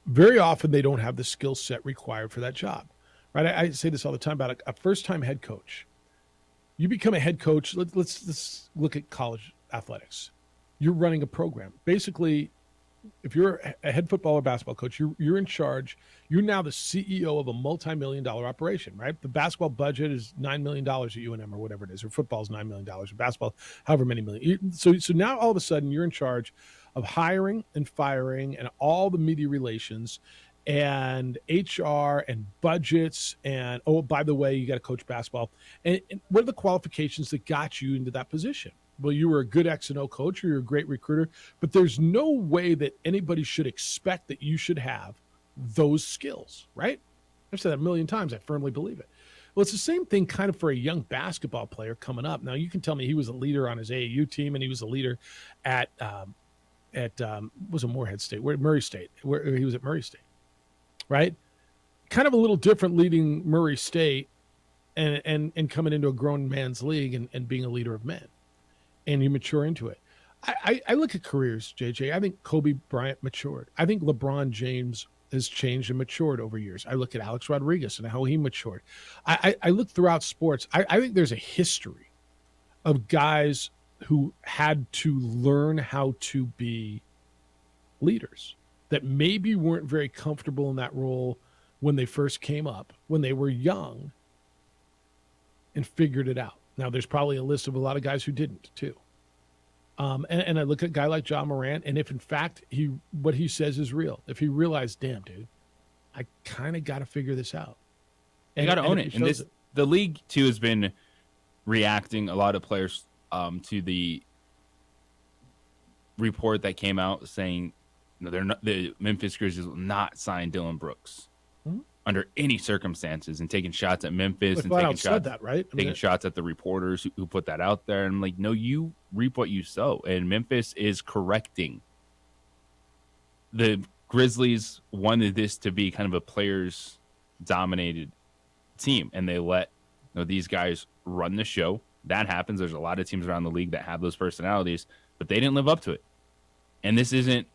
Very often they don't have the skill set required for that job. Right? I say this all the time about a first-time head coach. You become a head coach. Let's look at college athletics. You're running a program. Basically, if you're a head football or basketball coach, you're in charge. You're now the CEO of a multi-million-dollar operation, right? The basketball budget is $9 million at UNM or whatever it is, or football is $9 million, or basketball, however many million. So now all of a sudden you're in charge of hiring and firing and all the media relations and HR and budgets, and oh, by the way, you got to coach basketball. And what are the qualifications that got you into that position? Well, you were a good X and O coach, or you're a great recruiter, but there's no way that anybody should expect that you should have those skills, right? I've said that a million times. I firmly believe it. Well, it's the same thing kind of for a young basketball player coming up. Now, you can tell me he was a leader on his AAU team, and he was a leader at was it Morehead State? Murray State, where he was at Murray State. Right? Kind of a little different leading Murray State and coming into a grown man's league and being a leader of men. And you mature into it. I look at careers, JJ. I think Kobe Bryant matured. I think LeBron James has changed and matured over years. I look at Alex Rodriguez and how he matured. I look throughout sports. I think there's a history of guys who had to learn how to be leaders that maybe weren't very comfortable in that role when they first came up, when they were young, and figured it out. Now, there's probably a list of a lot of guys who didn't, too. And I look at a guy like John Morant, and if, in fact, what he says is real, if he realized, damn, dude, I kind of got to figure this out. You got to own it. And the league, too, has been reacting, a lot of players, to the report that came out saying, no, they're not. The Memphis Grizzlies will not sign Dylan Brooks. Mm-hmm. under any circumstances, and taking shots at Memphis Well, and flat taking out said shots, that, right? I taking mean, shots at the reporters who put that out there. And I'm like, no, you reap what you sow. And Memphis is correcting. The Grizzlies wanted this to be kind of a players dominated team, and they let these guys run the show. That happens. There's a lot of teams around the league that have those personalities, but they didn't live up to it. And this isn't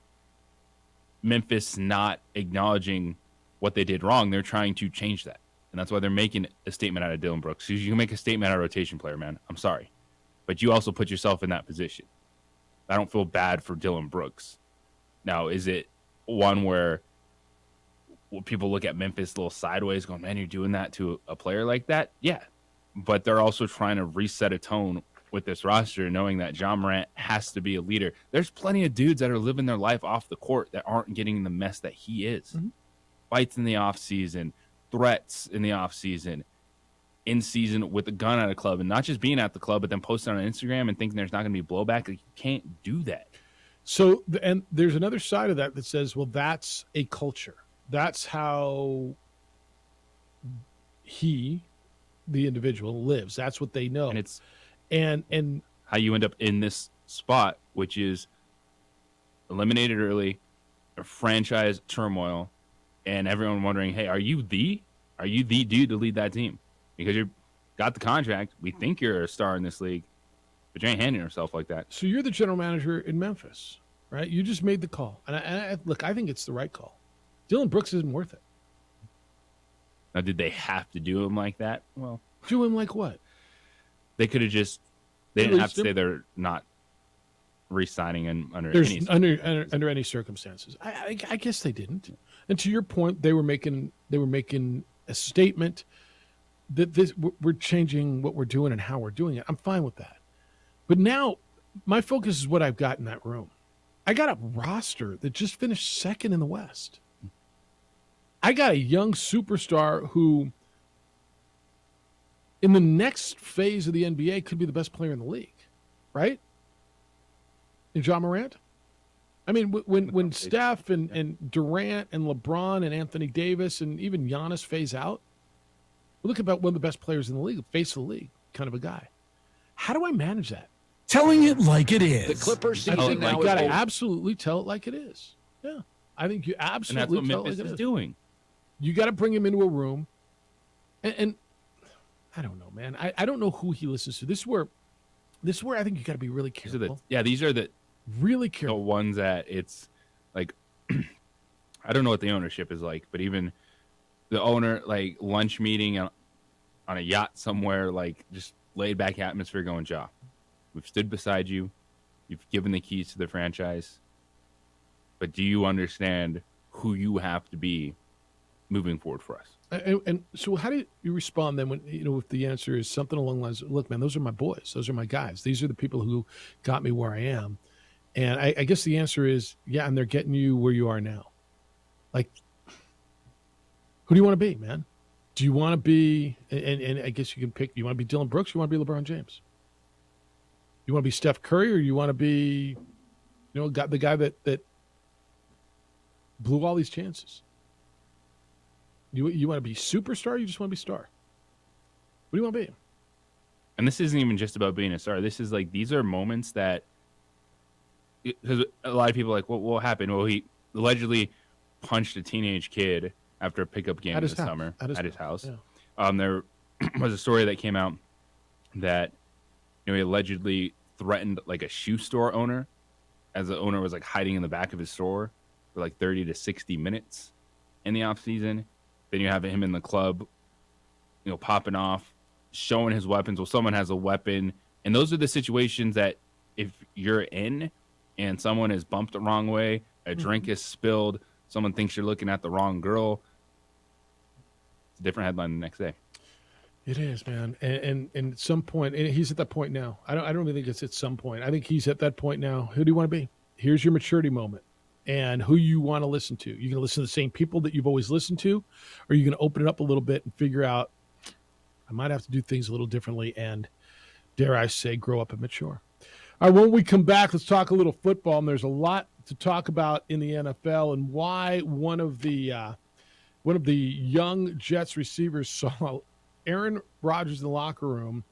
Memphis not acknowledging what they did wrong. They're trying to change that. And that's why they're making a statement out of Dillon Brooks. You can make a statement out of rotation player, man. I'm sorry. But you also put yourself in that position. I don't feel bad for Dillon Brooks. Now, is it one where people look at Memphis a little sideways going, man, you're doing that to a player like that? Yeah. But they're also trying to reset a tone with this roster, knowing that Ja Morant has to be a leader. There's plenty of dudes that are living their life off the court that aren't getting the mess that he is. Mm-hmm. Fights in the offseason, threats in the offseason, in season with a gun at a club, and not just being at the club, but then posting on Instagram and thinking there's not going to be blowback. Like, you can't do that. So, and there's another side of that says, well, that's a culture. That's how he, the individual, lives. That's what they know. And it's and how you end up in this spot, which is eliminated early, a franchise turmoil, and everyone wondering, hey, are you the dude to lead that team? Because you got the contract. We think you're a star in this league, but you ain't handing yourself like that. So you're the general manager in Memphis, right? You just made the call. And I look, I think it's the right call. Dillon Brooks isn't worth it. Now, did they have to do him like that? Well, do him like what? They could have just, they didn't have to say they're not re-signing under any circumstances. I guess they didn't. And to your point, they were making a statement that we're changing what we're doing and how we're doing it. I'm fine with that. But now my focus is what I've got in that room. I got a roster that just finished second in the West. I got a young superstar who, in the next phase of the NBA, could be the best player in the league, right? And Ja Morant. I mean, when Steph and Durant and LeBron and Anthony Davis and even Giannis phase out, we look about one of the best players in the league, face of the league, kind of a guy. How do I manage that? Telling it like it is. The Clippers season I think now you got to is over. absolutely tell it like it is. Yeah, I think you absolutely and that's what tell Memphis it like it is doing. You got to bring him into a room, and I don't know, man. I don't know who he listens to. This is where I think you got to be really careful. These are the really careful. The ones that it's like, I don't know what the ownership is like, but even the owner, like lunch meeting on a yacht somewhere, like just laid back atmosphere going, Ja, we've stood beside you. You've given the keys to the franchise. But do you understand who you have to be moving forward for us? And so how do you respond then when, if the answer is something along the lines of, look, man, those are my boys. Those are my guys. These are the people who got me where I am. And I guess the answer is, yeah, and they're getting you where you are now. Like, who do you want to be, man? Do you want to be, and I guess you can pick, you want to be Dillon Brooks, you want to be LeBron James? You want to be Steph Curry, or you want to be, the guy that blew all these chances? You want to be superstar, or you just want to be star? What do you want to be? And this isn't even just about being a star. This is like, these are moments that, because a lot of people are like, what happened? Well, he allegedly punched a teenage kid after a pickup game this summer at his house. Yeah. There was a story that came out that he allegedly threatened like a shoe store owner, as the owner was like hiding in the back of his store for like 30 to 60 minutes in the off season. Then you have him in the club, popping off, showing his weapons. Well, someone has a weapon, and those are the situations that if you're in and someone is bumped the wrong way, a drink is spilled, someone thinks you're looking at the wrong girl, it's a different headline the next day. It is, man. And at some point, and he's at that point now. I don't really think it's at some point. I think he's at that point now. Who do you want to be? Here's your maturity moment. And who you want to listen to. You're going to listen to the same people that you've always listened to, or you're going to open it up a little bit and figure out, I might have to do things a little differently and, dare I say, grow up and mature. All right, when we come back, let's talk a little football. And there's a lot to talk about in the NFL and why one of the One of the young Jets receivers saw Aaron Rodgers in the locker room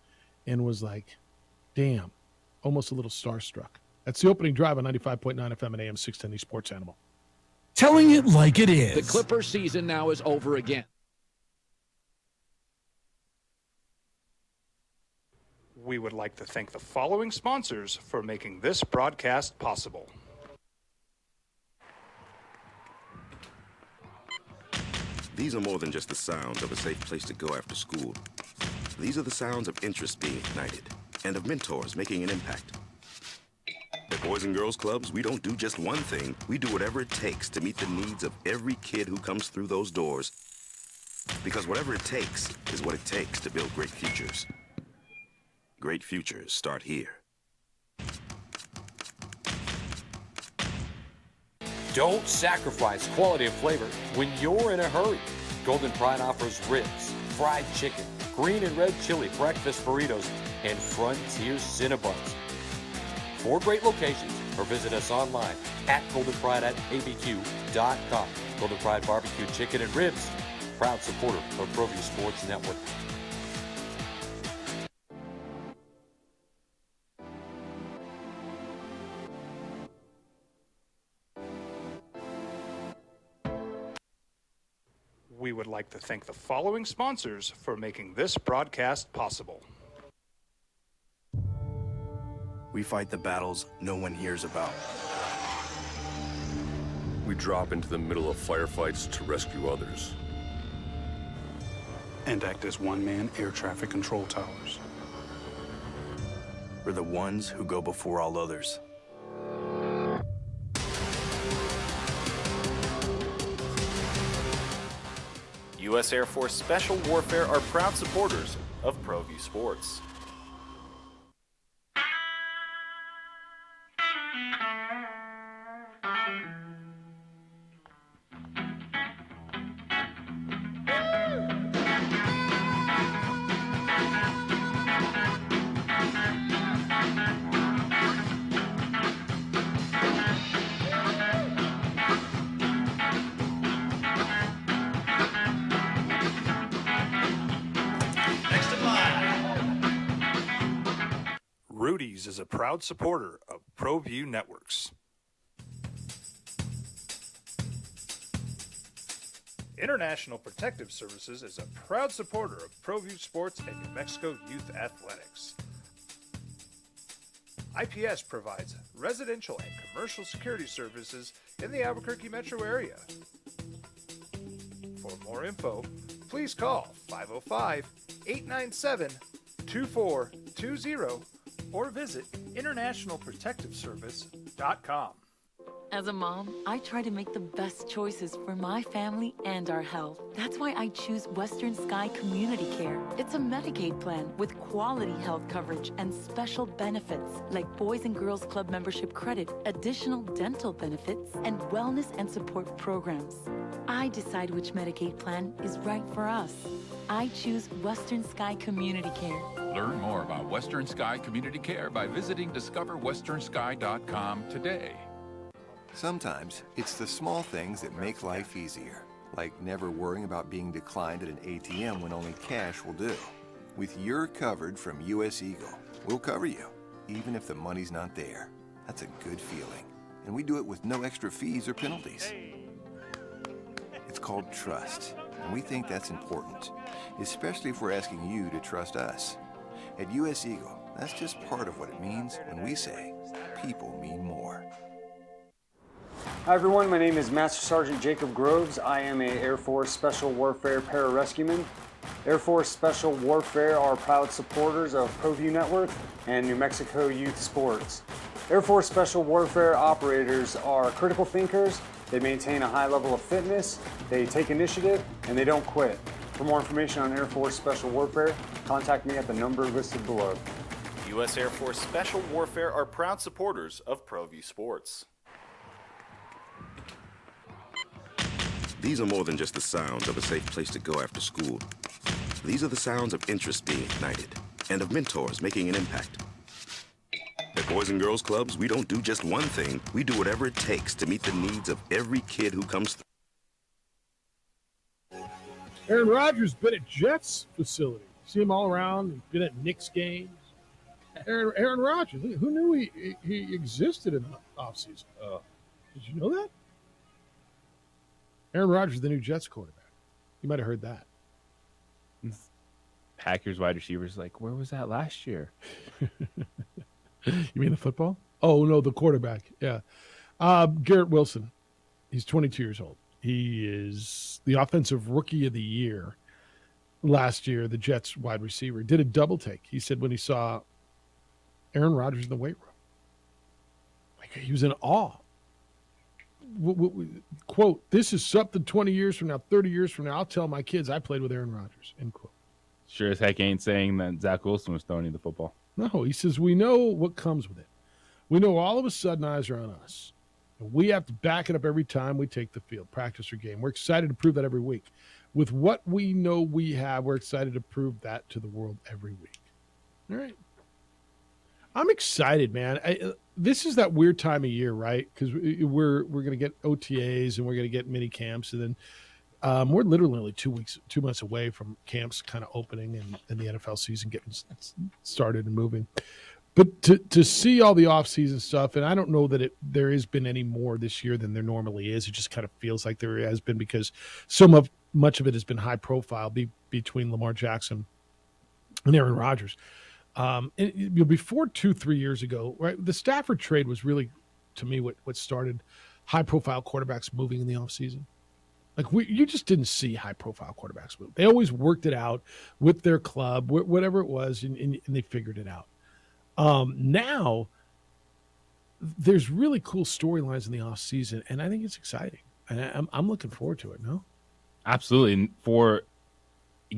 and was like, damn, almost a little starstruck. That's the opening drive on 95.9 FM and AM 610, the Sports Animal. Telling it like it is. The Clippers season now is over again. We would like to thank the following sponsors for making this broadcast possible. These are more than just the sounds of a safe place to go after school. These are the sounds of interest being ignited and of mentors making an impact. At Boys and Girls Clubs, we don't do just one thing. We do whatever it takes to meet the needs of every kid who comes through those doors. Because whatever it takes is what it takes to build great futures. Great futures start here. Don't sacrifice quality and flavor when you're in a hurry. Golden Pride offers ribs, fried chicken, green and red chili breakfast burritos, and Frontier Cinnabons. 4 great locations, or visit us online at goldenpride@abq.com. Golden Pride Barbecue Chicken and Ribs, proud supporter of ProView Sports Network. We would like to thank the following sponsors for making this broadcast possible. We fight the battles no one hears about. We drop into the middle of firefights to rescue others. And act as one-man air traffic control towers. We're the ones who go before all others. U.S. Air Force Special Warfare are proud supporters of ProView Sports. Rudy's is a proud supporter of ProView Networks. International Protective Services is a proud supporter of ProView Sports and New Mexico Youth Athletics. IPS provides residential and commercial security services in the Albuquerque metro area. For more info, please call 505-897-2420 or visit internationalprotectiveservice.com. As a mom, I try to make the best choices for my family and our health. That's why I choose Western Sky Community Care. It's a Medicaid plan with quality health coverage and special benefits like Boys and Girls Club membership credit, additional dental benefits, and wellness and support programs. I decide which Medicaid plan is right for us. I choose Western Sky Community Care. Learn more about Western Sky Community Care by visiting discoverwesternsky.com today. Sometimes it's the small things that make life easier, like never worrying about being declined at an ATM when only cash will do. With You're Covered from US Eagle, we'll cover you, even if the money's not there. That's a good feeling. And we do it with no extra fees or penalties. It's called trust, and we think that's important, especially if we're asking you to trust us. At US Eagle, that's just part of what it means when we say people mean more. Hi everyone, my name is Master Sergeant Jacob Groves. I am a Air Force Special Warfare Pararescueman. Air Force Special Warfare are proud supporters of ProView Network and New Mexico Youth Sports. Air Force Special Warfare operators are critical thinkers. They maintain a high level of fitness, they take initiative, and they don't quit. For more information on Air Force Special Warfare, contact me at the number listed below. U.S. Air Force Special Warfare are proud supporters of ProView Sports. These are more than just the sounds of a safe place to go after school. These are the sounds of interest being ignited and of mentors making an impact. At Boys and Girls Clubs, we don't do just one thing. We do whatever it takes to meet the needs of every kid who comes through. Aaron Rodgers been at Jets facility. See him all around. He's been at Knicks games. Aaron Rodgers. Who knew he existed in the offseason? Did you know that? Aaron Rodgers, the new Jets quarterback. You might have heard that. Packers wide receivers like, where was that last year? You mean the football? Oh, no, the quarterback. Yeah. Garrett Wilson. He's 22 years old. He is the offensive rookie of the year last year, the Jets wide receiver. Did a double take. He said when he saw Aaron Rodgers in the weight room, like he was in awe. Quote, this is something 20 years from now, 30 years from now, I'll tell my kids I played with Aaron Rodgers, end quote. Sure as heck ain't saying that Zach Wilson was throwing you the football. No, he says we know what comes with it. We know all of a sudden eyes are on us. And we have to back it up every time we take the field, practice or game. We're excited to prove that every week. With what we know we have, we're excited to prove that to the world every week. All right. I'm excited, man. This is that weird time of year, right? Because we're going to get OTAs and we're going to get mini camps, and then we're literally only 2 months away from camps kind of opening and the NFL season getting started and moving. But to see all the off-season stuff, and I don't know that there has been any more this year than there normally is. It just kind of feels like there has been because much of it has been high profile between Lamar Jackson and Aaron Rodgers. Before 2-3 years ago, right, the Stafford trade was really, to me, what started high-profile quarterbacks moving in the offseason. Like you just didn't see high-profile quarterbacks move. They always worked it out with their club, whatever it was, and they figured it out. Now, there's really cool storylines in the offseason, and I think it's exciting. And I'm looking forward to it, no? Absolutely. And for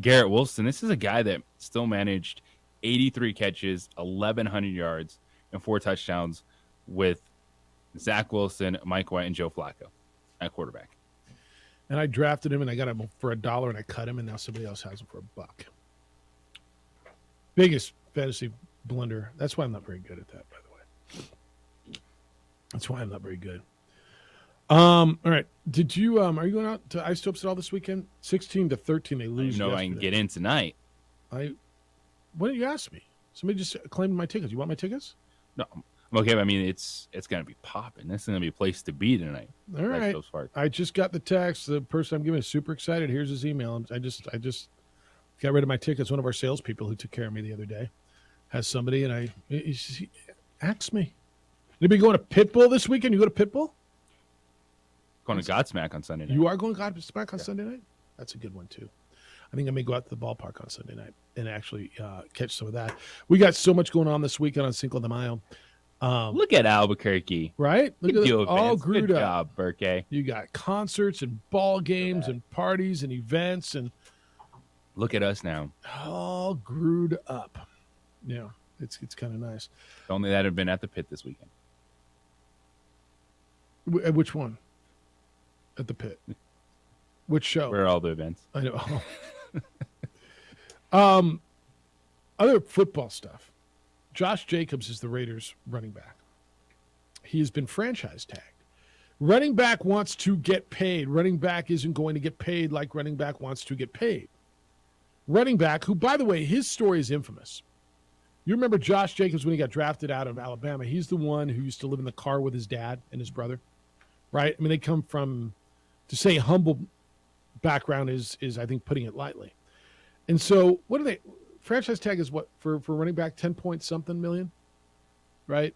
Garrett Wilson, this is a guy that still managed 83 catches, 1,100 yards, and 4 touchdowns with Zach Wilson, Mike White, and Joe Flacco at quarterback. And I drafted him, and I got him for $1, and I cut him, and now somebody else has him for $1. Biggest fantasy blunder. That's why I'm not very good at that, by the way. That's why I'm not very good. All right. Did you are you going out to Ice Topes at all this weekend? 16-13, they lose. I can get in tonight. Why didn't you ask me? Somebody just claimed my tickets. You want my tickets? No, I'm okay. I mean, it's going to be popping. This is going to be a place to be tonight. All right. I just got the text. The person I'm giving is super excited. Here's his email. I just got rid of my tickets. One of our salespeople who took care of me the other day has somebody, and he asked me. Anybody going to Pitbull this weekend? You go to Pitbull? Going to Godsmack on Sunday night. You are going to Godsmack on Sunday night? That's a good one, too. I think I may go out to the ballpark on Sunday night and actually catch some of that. We got so much going on this weekend on Cinco de Mayo. Look at Albuquerque. Right? Look at you, all Good job, Burke. You got concerts and ball games and parties and events. And look at us now. All grewed up. Yeah, it's kind of nice. If only that had been at the Pit this weekend. Which one? At the Pit. Which show? Where are all the events? I know. Other football stuff. Josh Jacobs is the Raiders running back. He has been franchise tagged. Running back wants to get paid. Running back isn't going to get paid like running back wants to get paid. Running back, who, by the way, his story is infamous. You remember Josh Jacobs when he got drafted out of Alabama. He's the one who used to live in the car with his dad and his brother, right? I mean, they come from, to say humble background is I think putting it lightly. And so what do they, franchise tag is what, for running back, 10 point something million, right?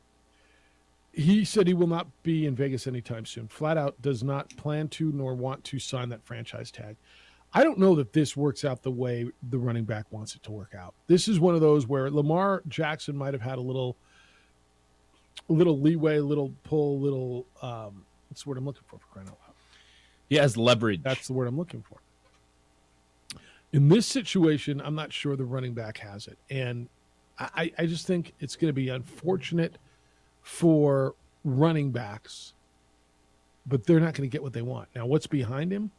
He said he will not be in Vegas anytime soon. Flat out does not plan to nor want to sign that franchise tag. I don't know that this works out the way the running back wants it to work out. This is one of those where Lamar Jackson might have had a little leeway, a little pull, little what's the word I'm looking for crying out loud? He has leverage. That's the word I'm looking for. In this situation, I'm not sure the running back has it. And I just think it's going to be unfortunate for running backs, but they're not going to get what they want. Now, what's behind him?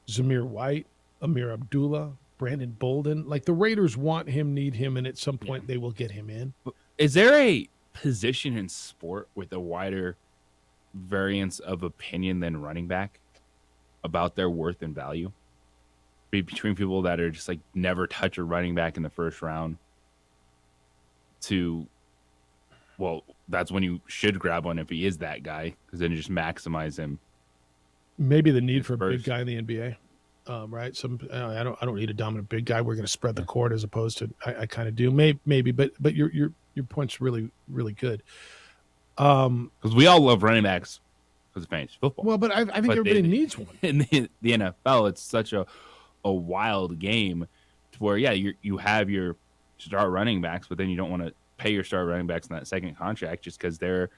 Zamir White, Amir Abdullah, Brandon Bolden. Like, the Raiders want him, need him, and at some point they will get him in. Is there a position in sport with a wider variance of opinion than running back about their worth and value? between people that are just like never touch a running back in the first round to, well, that's when you should grab one if he is that guy, because then you just maximize him. Maybe the need for a big guy in the NBA, right? I don't need a dominant big guy. We're going to spread the court as opposed to I kind of do. Maybe, but your point's really really good. Because we all love running backs because of fantasy football. Well, but I think everybody needs one. In the NFL, it's such a wild game to where, yeah, you have your star running backs, but then you don't want to pay your star running backs in that second contract just because they're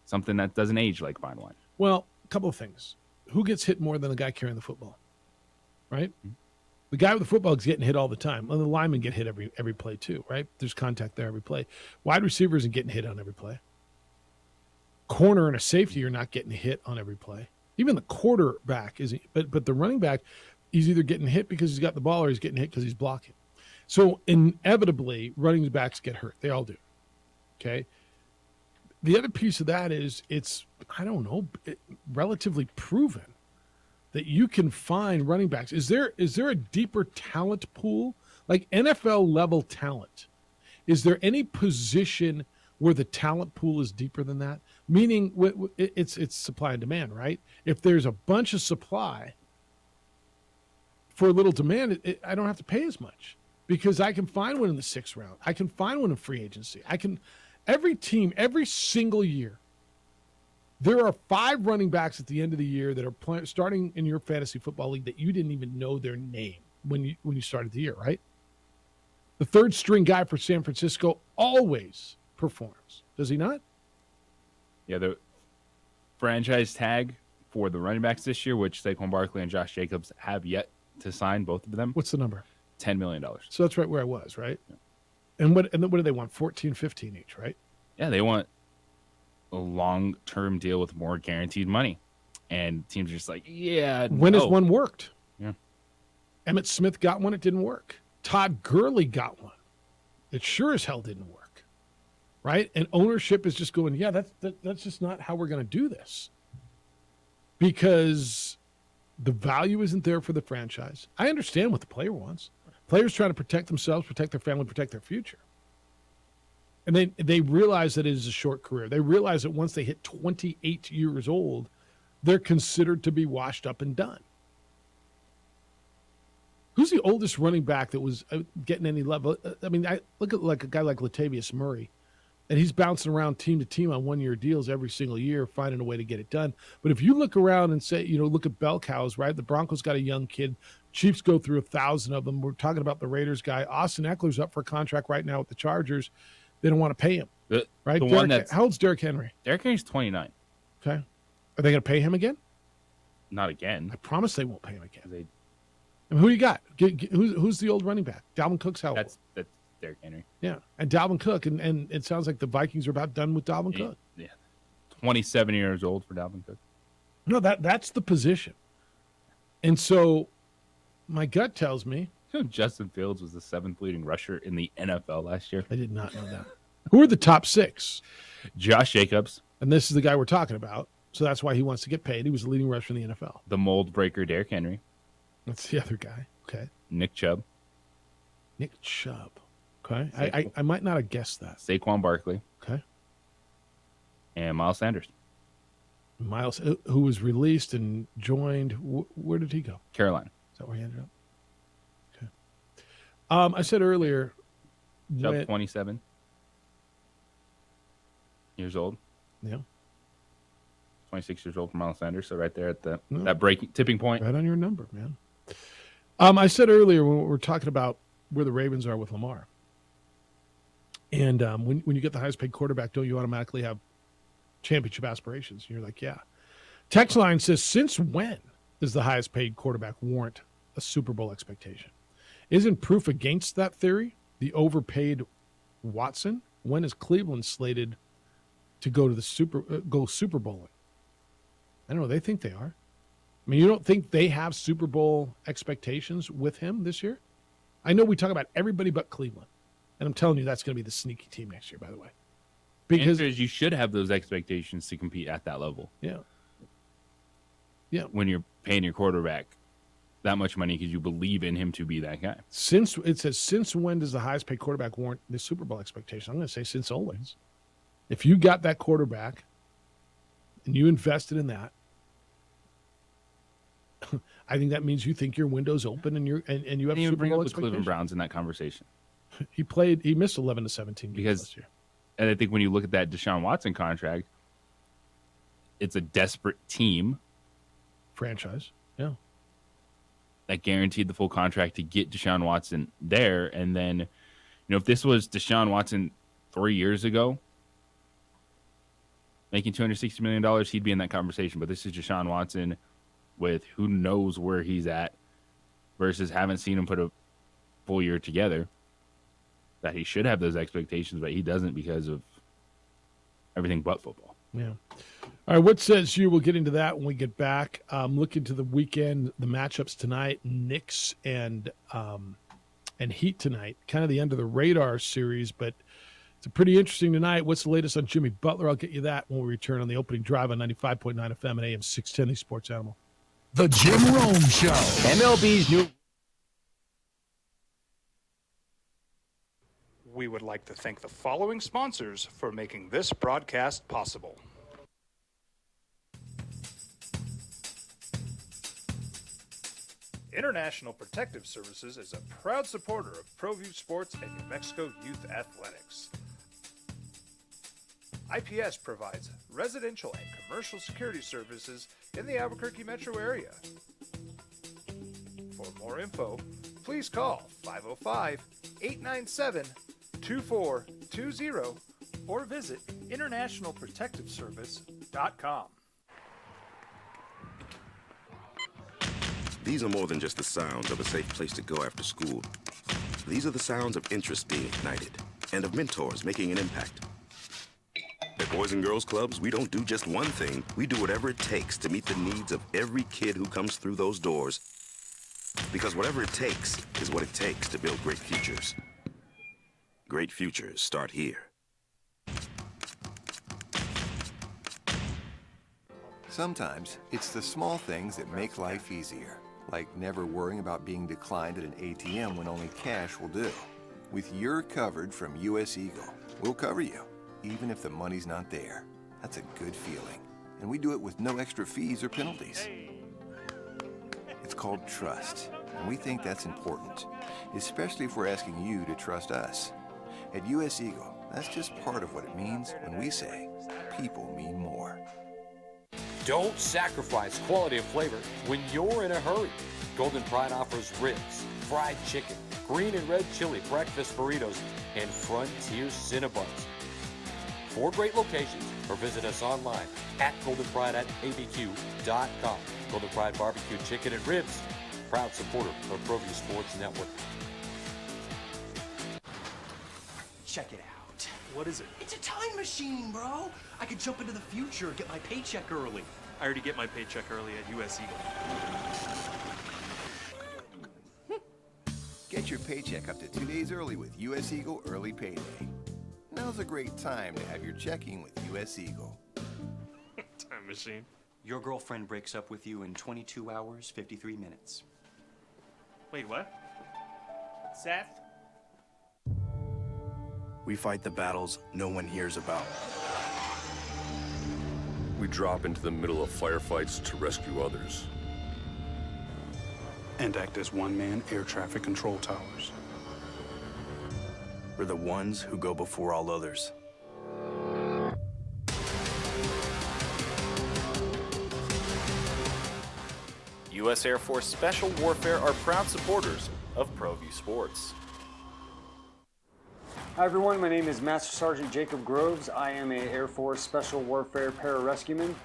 something that doesn't age like fine wine. Well, a couple of things. Who gets hit more than the guy carrying the football? Right? Mm-hmm. The guy with the football is getting hit all the time. Well, the linemen get hit every play too, right? There's contact there every play. Wide receiver isn't getting hit on every play. Corner and a safety are not getting hit on every play. Even the quarterback isn't, but the running back, he's either getting hit because he's got the ball or he's getting hit because he's blocking. So inevitably, running backs get hurt. They all do. Okay. The other piece of that is it's, I don't know, relatively proven that you can find running backs. Is there a deeper talent pool, like NFL level talent? Is there any position where the talent pool is deeper than that? Meaning it's supply and demand, right? If there's a bunch of supply for a little demand, I don't have to pay as much because I can find one in the 6th round. I can find one in free agency. Every team, every single year, there are 5 running backs at the end of the year that are starting in your fantasy football league that you didn't even know their name when you started the year, right? The 3rd string guy for San Francisco always performs. Does he not? Yeah, the franchise tag for the running backs this year, which Saquon Barkley and Josh Jacobs have yet to sign, both of them. What's the number? $10 million. So that's right where I was, right? Yeah. And what do they want? 14, 15 each, right? Yeah, they want a long-term deal with more guaranteed money. And teams are just like, yeah, When has one worked? Yeah. Emmitt Smith got one, it didn't work. Todd Gurley got one. It sure as hell didn't work. Right? And ownership is just going, yeah, that's just not how we're going to do this. Because the value isn't there for the franchise. I understand what the player wants. Players trying to protect themselves, protect their family, protect their future. And they realize that it is a short career. They realize that once they hit 28 years old, they're considered to be washed up and done. Who's the oldest running back that was getting any level? I mean, I look at like a guy like Latavius Murray, and he's bouncing around team to team on one-year deals every single year, finding a way to get it done. But if you look around and say, look at bell cows, right? The Broncos got a young kid. Chiefs go through 1,000 of them. We're talking about the Raiders guy. Austin Eckler's up for a contract right now with the Chargers. They don't want to pay him, right? How old's Derrick Henry? Derrick Henry's 29. Okay. Are they going to pay him again? Not again. I promise they won't pay him again. And who do you got? Who's the old running back? Dalvin Cook's how old? That's Derrick Henry. Yeah, and Dalvin Cook, and it sounds like the Vikings are about done with Dalvin Cook. Yeah, 27 years old for Dalvin Cook. No, that's the position. And so my gut tells me... Justin Fields was the 7th leading rusher in the NFL last year. I did not know that. Who are the top 6? Josh Jacobs. And this is the guy we're talking about. So that's why he wants to get paid. He was the leading rusher in the NFL. The mold breaker, Derrick Henry. That's the other guy. Okay. Nick Chubb. Okay. I might not have guessed that. Saquon Barkley. Okay. And Miles Sanders. Miles, who was released and joined. Where did he go? Carolina. Is that where he ended up? Okay. I said earlier. Chubb, 27 years old. Yeah. 26 years old for Miles Sanders. So right there at that breaking tipping point. Right on your number, man. I said earlier when we were talking about where the Ravens are with Lamar. And when you get the highest paid quarterback, don't you automatically have championship aspirations? And you're like, yeah. Text line says, since when does the highest paid quarterback warrant a Super Bowl expectation? Isn't proof against that theory the overpaid Watson? When is Cleveland slated to go to the Super Bowling? I don't know. They think they are. I mean, you don't think they have Super Bowl expectations with him this year? I know we talk about everybody but Cleveland. And I'm telling you, that's going to be the sneaky team next year, by the way. Because you should have those expectations to compete at that level. Yeah. Yeah. When you're paying your quarterback that much money because you believe in him to be that guy. Since when does the highest paid quarterback warrant the Super Bowl expectation? I'm going to say since always. If you got that quarterback and you invested in that, I think that means you think your window's open and you have Didn't even Super bring Bowl up the Cleveland expectations. Browns in that conversation. He missed 11 to 17 games Because, last year. and I think when you look at that Deshaun Watson contract, it's a desperate team Franchise. Yeah. that guaranteed the full contract to get Deshaun Watson there. And then, if this was Deshaun Watson 3 years ago, making $260 million, he'd be in that conversation. But this is Deshaun Watson with who knows where he's at versus haven't seen him put a full year together. That he should have those expectations, but he doesn't because of everything but football. Yeah. All right. What says you? We'll get into that when we get back. Look into the weekend, the matchups tonight, Knicks and Heat tonight. Kind of the end of the radar series, but it's a pretty interesting tonight. What's the latest on Jimmy Butler? I'll get you that when we return on the opening drive on 95.9 FM and AM 610, the Sports Animal. The Jim Rome Show. MLB's new. We would like to thank the following sponsors for making this broadcast possible. International Protective Services is a proud supporter of ProView Sports and New Mexico Youth Athletics. IPS provides residential and commercial security services in the Albuquerque metro area. For more info, please call 505-897-2420 or visit internationalprotectiveservice.com. These are more than just the sounds of a safe place to go after school. These are the sounds of interest being ignited and of mentors making an impact. At Boys and Girls Clubs, we don't do just one thing. We do whatever it takes to meet the needs of every kid who comes through those doors. Because whatever it takes is what it takes to build great futures. Great futures start here. Sometimes it's the small things that make life easier, like never worrying about being declined at an ATM when only cash will do. With You're Covered from US Eagle, we'll cover you, even if the money's not there. That's a good feeling. And we do it with no extra fees or penalties. It's called trust, and we think that's important, especially if we're asking you to trust us. At US Eagle, that's just part of what it means when we say people mean more. Don't sacrifice quality of flavor when you're in a hurry. Golden Pride offers ribs, fried chicken, green and red chili breakfast burritos, and Frontier Cinnabons. 4 great locations, or visit us online at goldenpride@abq.com. Golden Pride Barbecue Chicken and Ribs, proud supporter of ProView Sports Network. Check it out. What is it? It's a time machine, bro. I could jump into the future, get my paycheck early. I already get my paycheck early at US Eagle. Get your paycheck up to 2 days early with US Eagle Early Payday. Now's a great time to have your checking with US Eagle. Time machine. Your girlfriend breaks up with you in 22 hours, 53 minutes. Wait, what? Seth? We fight the battles no one hears about. We drop into the middle of firefights to rescue others. And act as one-man air traffic control towers. We're the ones who go before all others. U.S. Air Force Special Warfare are proud supporters of ProView Sports. Hi everyone, my name is Master Sergeant Jacob Groves. I am a Air Force Special Warfare Pararescueman.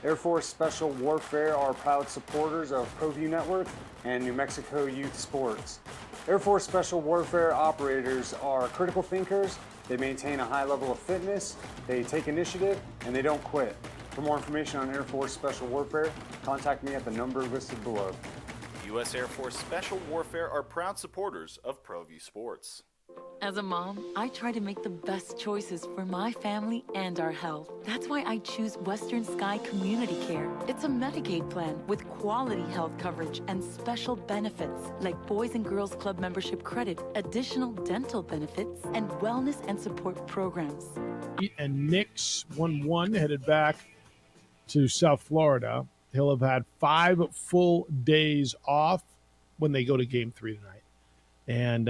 Air Force Special Warfare are proud supporters of ProView Network and New Mexico Youth Sports. Air Force Special Warfare operators are critical thinkers. They maintain a high level of fitness, they take initiative, and they don't quit. For more information on Air Force Special Warfare, contact me at the number listed below. U.S. Air Force Special Warfare are proud supporters of ProView Sports. As a mom, I try to make the best choices for my family and our health. That's why I choose Western Sky Community Care. It's a Medicaid plan with quality health coverage and special benefits like Boys and Girls Club membership credit, additional dental benefits, and wellness and support programs. And Knicks 1-1 headed back to South Florida. He'll have had 5 full days off when they go to Game 3 tonight. And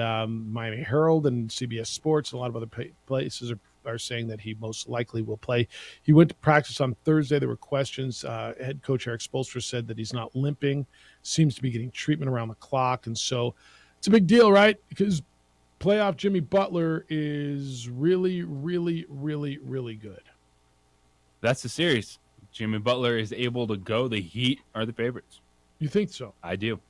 Miami Herald and CBS Sports and a lot of other places are saying that he most likely will play. He went to practice on Thursday. There were questions. Head coach Eric Spoelstra said that he's not limping, seems to be getting treatment around the clock. And so it's a big deal, right? Because playoff Jimmy Butler is really, really, really, really good. That's the series. Jimmy Butler is able to go. The Heat are the favorites. You think so? I do.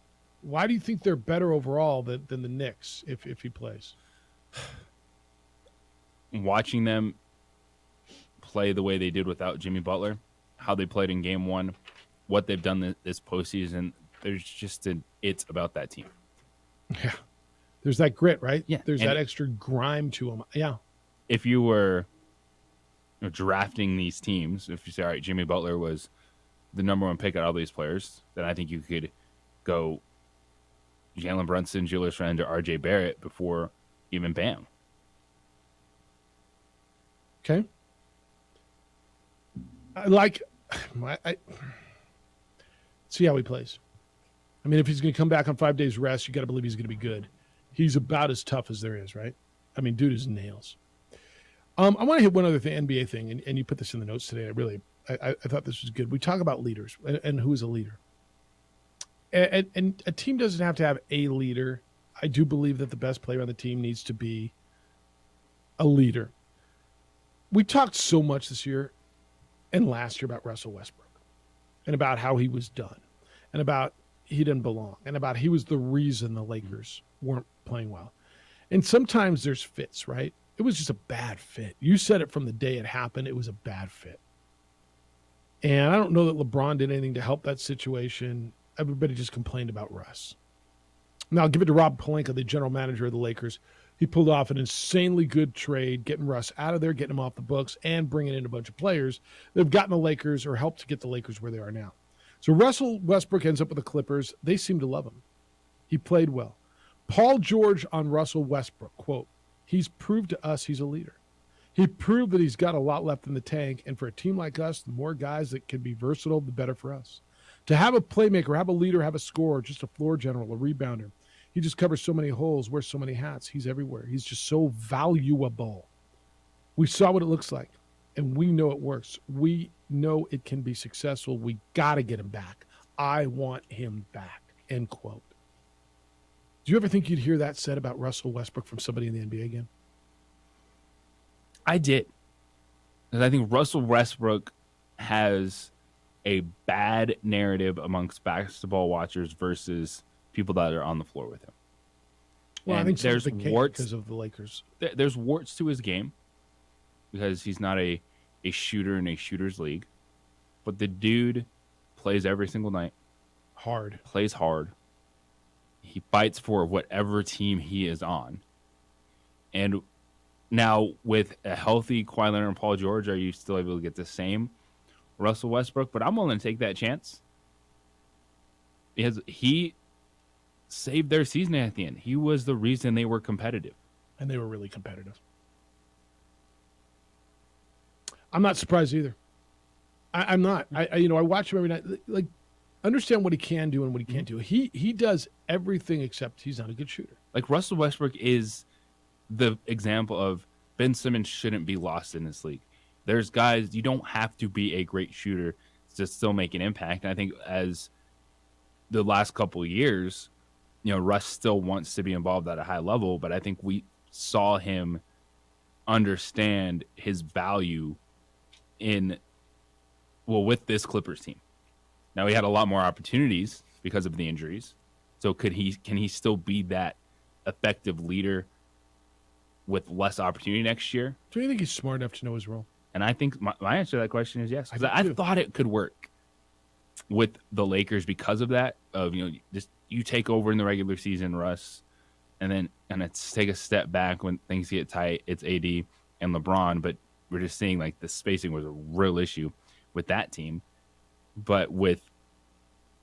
Why do you think they're better overall than the Knicks if he plays? Watching them play the way they did without Jimmy Butler, how they played in Game 1, what they've done this postseason, there's just it's about that team. Yeah. There's that grit, right? Yeah. There's that extra grime to them. Yeah. If you were drafting these teams, if you say, all right, Jimmy Butler was the number 1 pick out of all these players, then I think you could go Jalen Brunson, Julius Randle, R.J. Barrett before even Bam. Okay. I see how he plays. I mean, if he's going to come back on 5 days rest, you got to believe he's going to be good. He's about as tough as there is, right? I mean, dude is nails. I want to hit one other thing, NBA thing, and you put this in the notes today. I thought this was good. We talk about leaders and who is a leader. And a team doesn't have to have a leader. I do believe that the best player on the team needs to be a leader. We talked so much this year and last year about Russell Westbrook and about how he was done and about he didn't belong and about he was the reason the Lakers weren't playing well. And sometimes there's fits, right? It was just a bad fit. You said it from the day it happened. It was a bad fit. And I don't know that LeBron did anything to help that situation. Everybody just complained about Russ. Now, I'll give it to Rob Pelinka, the general manager of the Lakers. He pulled off an insanely good trade, getting Russ out of there, getting him off the books, and bringing in a bunch of players that have gotten the Lakers or helped to get the Lakers where they are now. So Russell Westbrook ends up with the Clippers. They seem to love him. He played well. Paul George on Russell Westbrook, quote, "He's proved to us he's a leader. He proved that he's got a lot left in the tank, and for a team like us, the more guys that can be versatile, the better for us. To have a playmaker, have a leader, have a scorer, just a floor general, a rebounder. He just covers so many holes, wears so many hats. He's everywhere. He's just so valuable. We saw what it looks like, and we know it works. We know it can be successful. We got to get him back. I want him back," end quote. Do you ever think you'd hear that said about Russell Westbrook from somebody in the NBA again? I did. Because I think Russell Westbrook has a bad narrative amongst basketball watchers versus people that are on the floor with him. Well, and I think there's warts because of the Lakers. There's warts to his game because he's not a shooter in a shooter's league. But the dude plays every single night. Hard. Plays hard. He fights for whatever team he is on. And now with a healthy Kawhi Leonard and Paul George, are you still able to get the same Russell Westbrook? But I'm willing to take that chance. Because he saved their season at the end. He was the reason they were competitive. And they were really competitive. I'm not surprised either. I'm not. I watch him every night. Like, understand what he can do and what he can't do. He does everything except he's not a good shooter. Like, Russell Westbrook is the example of Ben Simmons shouldn't be lost in this league. There's guys, you don't have to be a great shooter to still make an impact. And I think as the last couple of years, Russ still wants to be involved at a high level, but I think we saw him understand his value with this Clippers team. Now, he had a lot more opportunities because of the injuries. So can he still be that effective leader with less opportunity next year? Do you think he's smart enough to know his role? And I think my answer to that question is yes. Because I thought it could work with the Lakers because of that. Of just you take over in the regular season, Russ. and then take a step back when things get tight. It's AD and LeBron, but we're just seeing like the spacing was a real issue with that team. But with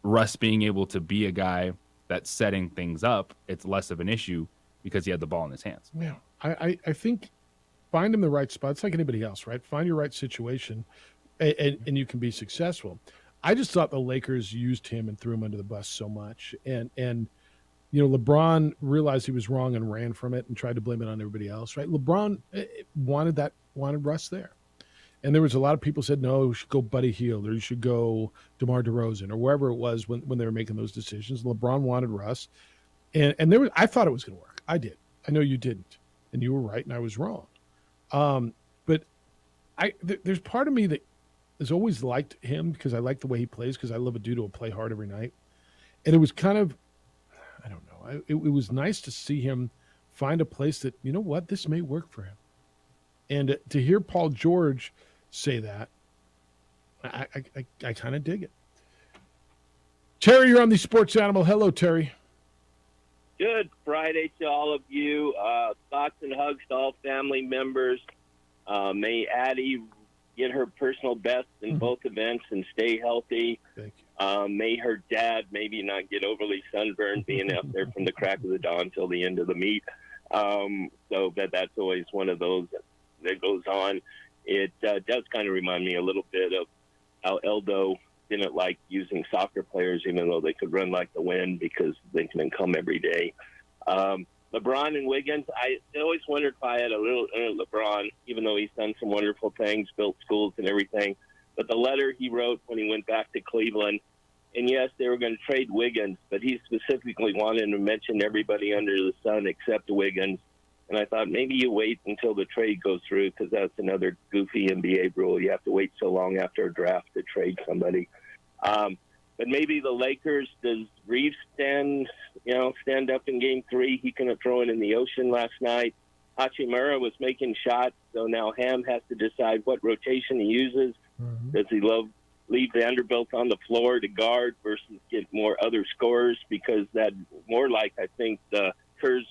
Russ being able to be a guy that's setting things up, it's less of an issue because he had the ball in his hands. Yeah, I think find him the right spot. It's like anybody else, right? Find your right situation, and you can be successful. I just thought the Lakers used him and threw him under the bus so much, and LeBron realized he was wrong and ran from it and tried to blame it on everybody else, right? LeBron wanted Russ there. And there was a lot of people said, no, you should go Buddy Hield or you should go DeMar DeRozan or wherever it was when they were making those decisions. LeBron wanted Russ. And I thought it was going to work. I did. I know you didn't. And you were right and I was wrong. But there's part of me that has always liked him because I like the way he plays because I love a dude who will play hard every night. And it was kind of, I don't know, it was nice to see him find a place that, you know what, this may work for him. And to hear Paul George say that, I kind of dig it. Terry, you're on the Sports Animal. Hello, Terry. Good Friday to all of you. Thoughts and hugs to all family members. May Addie get her personal best in both events and stay healthy. Thank you. May her dad maybe not get overly sunburned being out there from the crack of the dawn till the end of the meet. So that's always one of those that goes on. It does kind of remind me a little bit of how Eldo didn't like using soccer players, even though they could run like the wind because they can come every day. LeBron and Wiggins, I always wondered if I had a little LeBron, even though he's done some wonderful things, built schools and everything. But the letter he wrote when he went back to Cleveland, and yes, they were going to trade Wiggins, but he specifically wanted to mention everybody under the sun except Wiggins. And I thought maybe you wait until the trade goes through because that's another goofy NBA rule. You have to wait so long after a draft to trade somebody. But maybe the Lakers, does Reeves stand up in Game 3? He couldn't throw it in the ocean last night. Hachimura was making shots, so now Ham has to decide what rotation he uses. Mm-hmm. Does he leave Vanderbilt on the floor to guard versus get more other scorers? Because that more like, I think, the Kerr's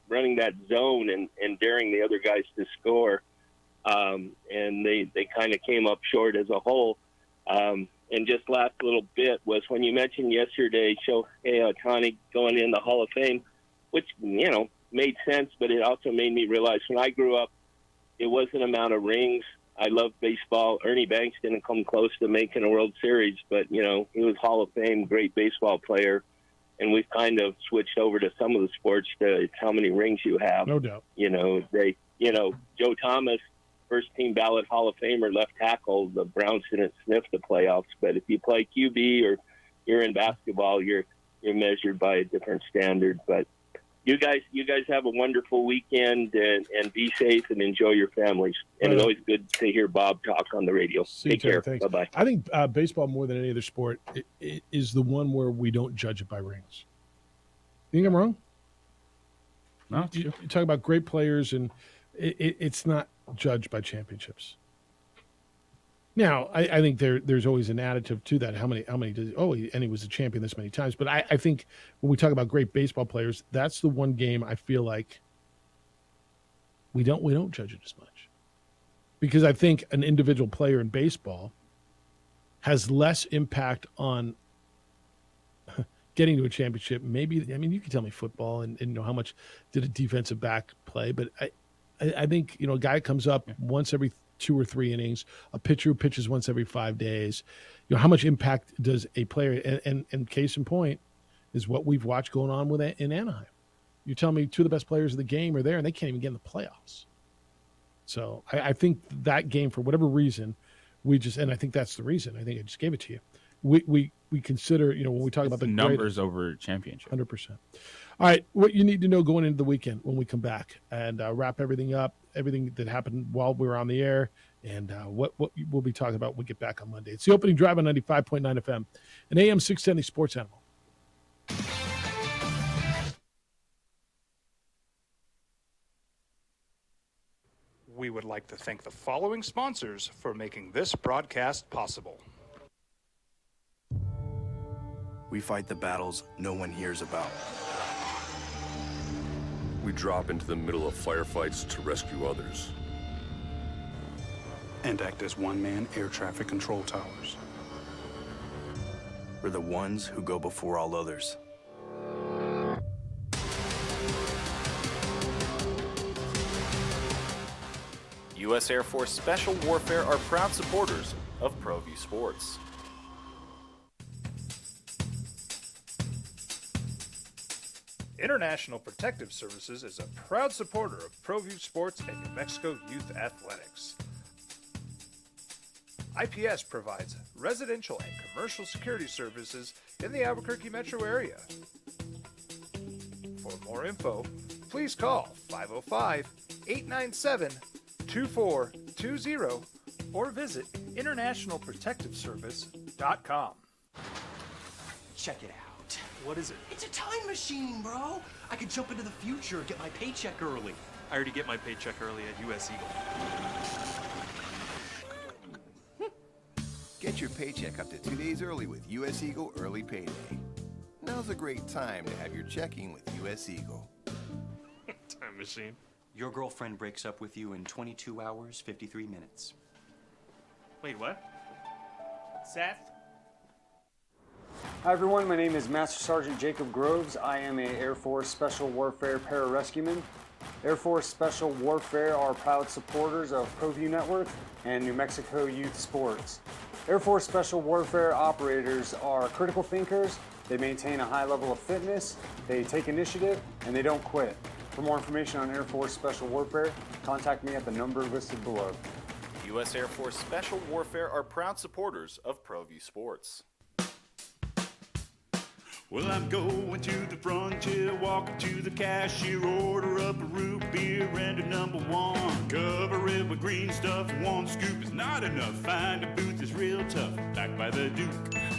running that zone and daring the other guys to score. And they kind of came up short as a whole. And just last little bit was when you mentioned yesterday Shohei Ohtani going in the Hall of Fame, which, made sense, but it also made me realize when I grew up, it wasn't amount of rings. I love baseball. Ernie Banks didn't come close to making a World Series, but, he was Hall of Fame, great baseball player. And we've kind of switched over to some of the sports to how many rings you have. No doubt. Joe Thomas, first-team ballot Hall of Famer, left tackle. The Browns didn't sniff the playoffs, but if you play QB or you're in basketball, you're measured by a different standard. But you guys have a wonderful weekend and be safe and enjoy your families. And it's always good to hear Bob talk on the radio. Take care. Bye-bye. I think baseball, more than any other sport, it is the one where we don't judge it by rings. You think I'm wrong? No. You talk about great players, and it's not judged by championships. Now, I think there's always an additive to that. How many does he was a champion this many times. But I think when we talk about great baseball players, that's the one game I feel like we don't judge it as much. Because I think an individual player in baseball has less impact on getting to a championship. Maybe, you can tell me football and how much did a defensive back play, but I think, a guy comes up once every 2 or 3 innings, a pitcher who pitches once every 5 days, how much impact does a player, and case in point is what we've watched going on in Anaheim. You tell me 2 of the best players of the game are there and they can't even get in the playoffs. So I think that game, for whatever reason, and I think that's the reason, I think I just gave it to you. We consider, when we talk about the numbers over championship. 100%. All right, what you need to know going into the weekend when we come back and wrap everything up, everything that happened while we were on the air, and what we'll be talking about when we get back on Monday. It's the opening drive on 95.9 FM, an AM 670 Sports Animal. We would like to thank the following sponsors for making this broadcast possible. We fight the battles no one hears about. We drop into the middle of firefights to rescue others. And act as one-man air traffic control towers. We're the ones who go before all others. U.S. Air Force Special Warfare are proud supporters of ProView Sports. International Protective Services is a proud supporter of ProView Sports and New Mexico Youth Athletics. IPS provides residential and commercial security services in the Albuquerque metro area. For more info, please call 505-897-2420 or visit internationalprotectiveservice.com. Check it out. What is it? It's a time machine, bro. I could jump into the future, get my paycheck early. I already get my paycheck early at US Eagle. Get your paycheck up to 2 days early with US Eagle Early Payday. Now's a great time to have your checking with US Eagle. Time machine. Your girlfriend breaks up with you in 22 hours, 53 minutes. Wait, what? Seth? Hi everyone, my name is Master Sergeant Jacob Groves. I am a Air Force Special Warfare pararescueman. Air Force Special Warfare are proud supporters of ProView Network and New Mexico Youth Sports. Air Force Special Warfare operators are critical thinkers. They maintain a high level of fitness, they take initiative, and they don't quit. For more information on Air Force Special Warfare, contact me at the number listed below. U.S. Air Force Special Warfare are proud supporters of ProView Sports. Well, I'm going to the frontier, walking to the cashier, order up a root beer and a #1. Cover it with green stuff, one scoop is not enough. Find a booth is real tough, back by the Duke.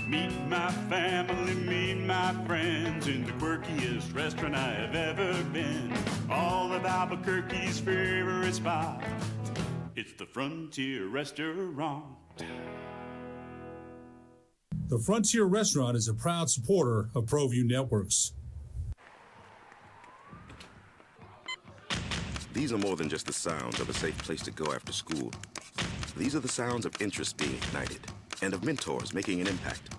Meet my family, meet my friends in the quirkiest restaurant I have ever been. All of Albuquerque's favorite spot, it's the Frontier Restaurant. The Frontier Restaurant is a proud supporter of ProView Networks. These are more than just the sounds of a safe place to go after school. These are the sounds of interest being ignited and of mentors making an impact.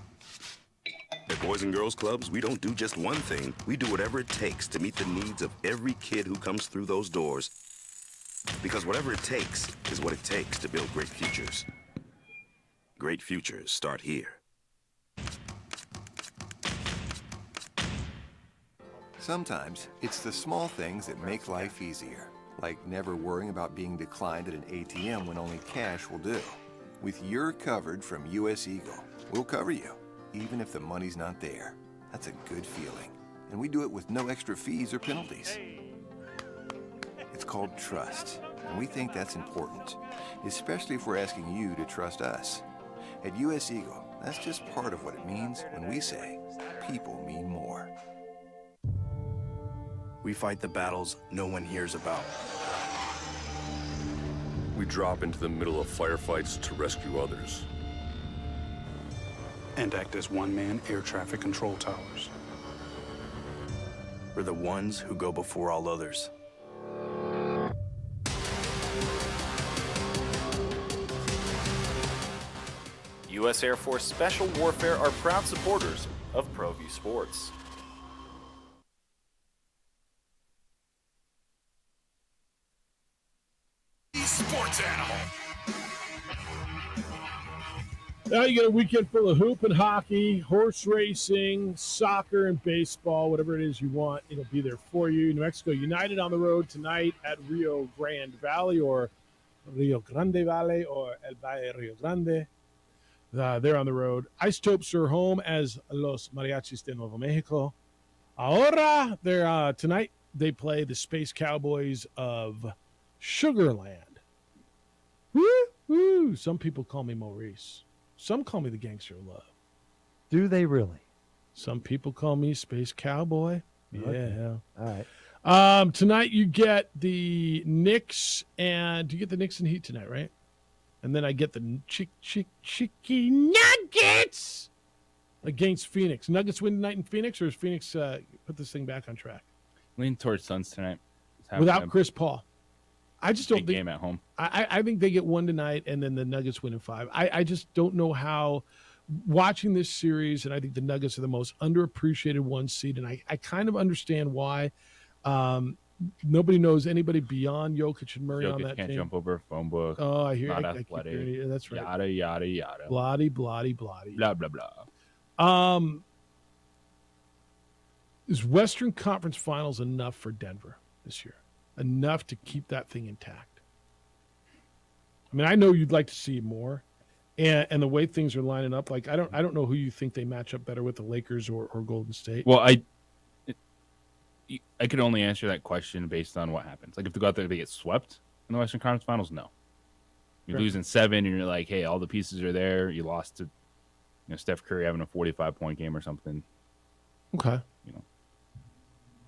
At Boys and Girls Clubs, we don't do just one thing. We do whatever it takes to meet the needs of every kid who comes through those doors. Because whatever it takes is what it takes to build great futures. Great futures start here. Sometimes it's the small things that make life easier, like never worrying about being declined at an ATM when only cash will do. With You're Covered from US Eagle, we'll cover you, even if the money's not there. That's a good feeling. And we do it with no extra fees or penalties. It's called trust, and we think that's important, especially if we're asking you to trust us. At US Eagle, that's just part of what it means when we say people mean more. We fight the battles no one hears about. We drop into the middle of firefights to rescue others. And act as one-man air traffic control towers. We're the ones who go before all others. U.S. Air Force Special Warfare are proud supporters of ProView Sports. Sports Animal. Now you get a weekend full of hoop and hockey, horse racing, soccer, and baseball. Whatever it is you want, it'll be there for you. New Mexico United on the road tonight at Rio Grande Valley or Rio Grande Valley or El Valle Rio Grande. They're on the road. Isotopes are home as Los Mariachis de Nuevo Mexico. Ahora, they're tonight they play the Space Cowboys of Sugarland. Woo! Some people call me Maurice. Some call me the Gangster of Love. Do they really? Some people call me Space Cowboy. Okay. Yeah. All right. Tonight you get the Knicks and you get the Knicks and Heat tonight, right? And then I get the Chicky Nuggets against Phoenix. Nuggets win tonight in Phoenix, or is Phoenix put this thing back on track? Lean towards Suns tonight. Happy without them. Chris Paul. I just don't Big think game at home. I think they get one tonight, and then the Nuggets win in 5. I just don't know how. Watching this series, and I think the Nuggets are the most underappreciated 1 seed, and I kind of understand why. Nobody knows anybody beyond Jokic and Murray on Jokic that can't team. jump over a phone book. Oh, I hear. Not I keep athletic. hearing you. That's right. Yada yada yada. Bloody, bloody, bloody. Blah blah blah. Is Western Conference Finals enough for Denver this year? Enough to keep that thing intact? I mean, I know you'd like to see more, and the way things are lining up, like I don't know who you think they match up better with, the Lakers or Golden State. Well, I could only answer that question based on what happens. Like if they go out there, they get swept in the Western Conference Finals. No, you're Sure. losing 7, and you're like, hey, all the pieces are there. You lost to, Steph Curry having a 45-point game or something. Okay.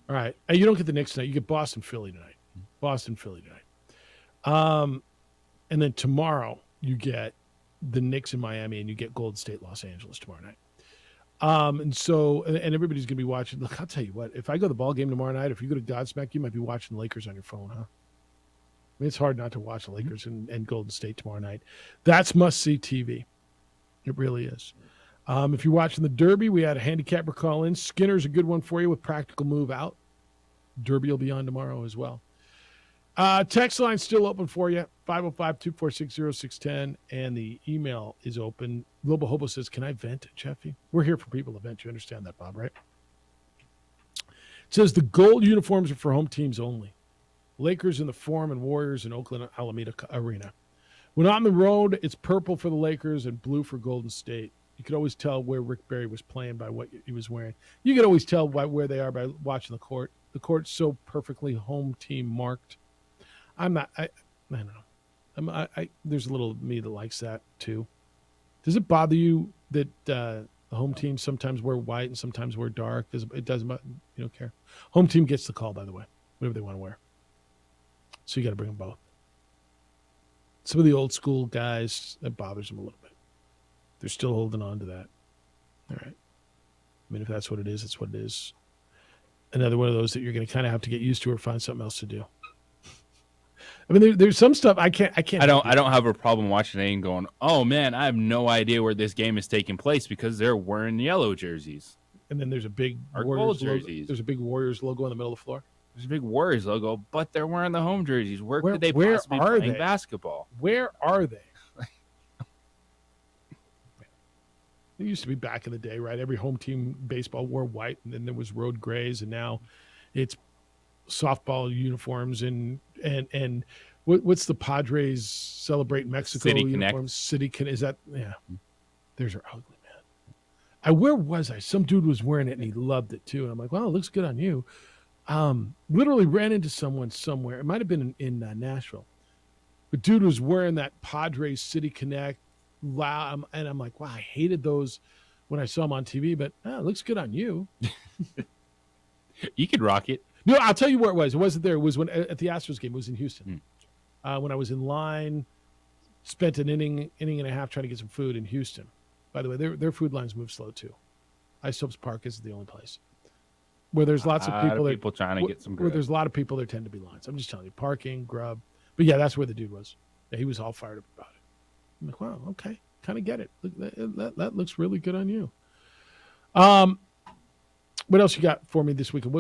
All right. And you don't get the Knicks tonight. You get Boston, Philly tonight. Boston, Philly tonight. And then tomorrow you get the Knicks in Miami, and you get Golden State, Los Angeles tomorrow night. And everybody's going to be watching. Look, I'll tell you what. If I go to the ball game tomorrow night, if you go to Godsmack, you might be watching the Lakers on your phone, huh? I mean, it's hard not to watch the Lakers and Golden State tomorrow night. That's must-see TV. It really is. If you're watching the Derby, we had a handicapper call in. Skinner's a good one for you with practical move out. Derby will be on tomorrow as well. Text line still open for you, 505-246-0610, and the email is open. Global Hobo says, can I vent, Jeffy? We're here for people to vent. You understand that, Bob, right? It says the gold uniforms are for home teams only. Lakers in the Forum and Warriors in Oakland Alameda Arena. When on the road, it's purple for the Lakers and blue for Golden State. You could always tell where Rick Barry was playing by what he was wearing. You could always tell where they are by watching the court. The court's so perfectly home team marked. I don't know. There's a little of me that likes that too. Does it bother you that the home team sometimes wear white and sometimes wear dark? It doesn't. You don't care. Home team gets the call, by the way, whatever they want to wear. So you got to bring them both. Some of the old school guys, that bothers them a little bit. They're still holding on to that. All right. I mean, if that's what it is, it's what it is. Another one of those that you're going to kind of have to get used to or find something else to do. I mean, there's some stuff I can't. I don't have a problem watching it and going, oh man, I have no idea where this game is taking place because they're wearing yellow jerseys. And then there's a big gold logo. jerseys. There's a big Warriors logo in the middle of the floor. There's a big Warriors logo, but they're wearing the home jerseys. Where could they possibly be playing basketball? Where are they? It used to be back in the day, right? Every home team baseball wore white, and then there was road grays, and now it's softball uniforms and what's the Padres celebrate Mexico City uniforms? City Connect. Is that Theirs are ugly, man. Where was I? Some dude was wearing it and he loved it too, and I'm like, well, it looks good on you. Literally ran into someone somewhere. It might have been in Nashville, but dude was wearing that Padres City Connect. Wow, and I'm like, wow, I hated those when I saw them on TV, but it looks good on you. You could rock it. No, I'll tell you where it was. It wasn't there. It was when at the Astros game. It was in Houston. When I was in line, spent an inning and a half trying to get some food in Houston. By the way, their food lines move slow too. Ice Hopes Park is the only place where there's lots of people trying to get some grub. Where there's a lot of people, there tend to be lines. I'm just telling you, parking, grub. But yeah, that's where the dude was. Yeah, he was all fired up about it. I'm like, wow, okay, kind of get it. Look, that looks really good on you. What else you got for me this weekend?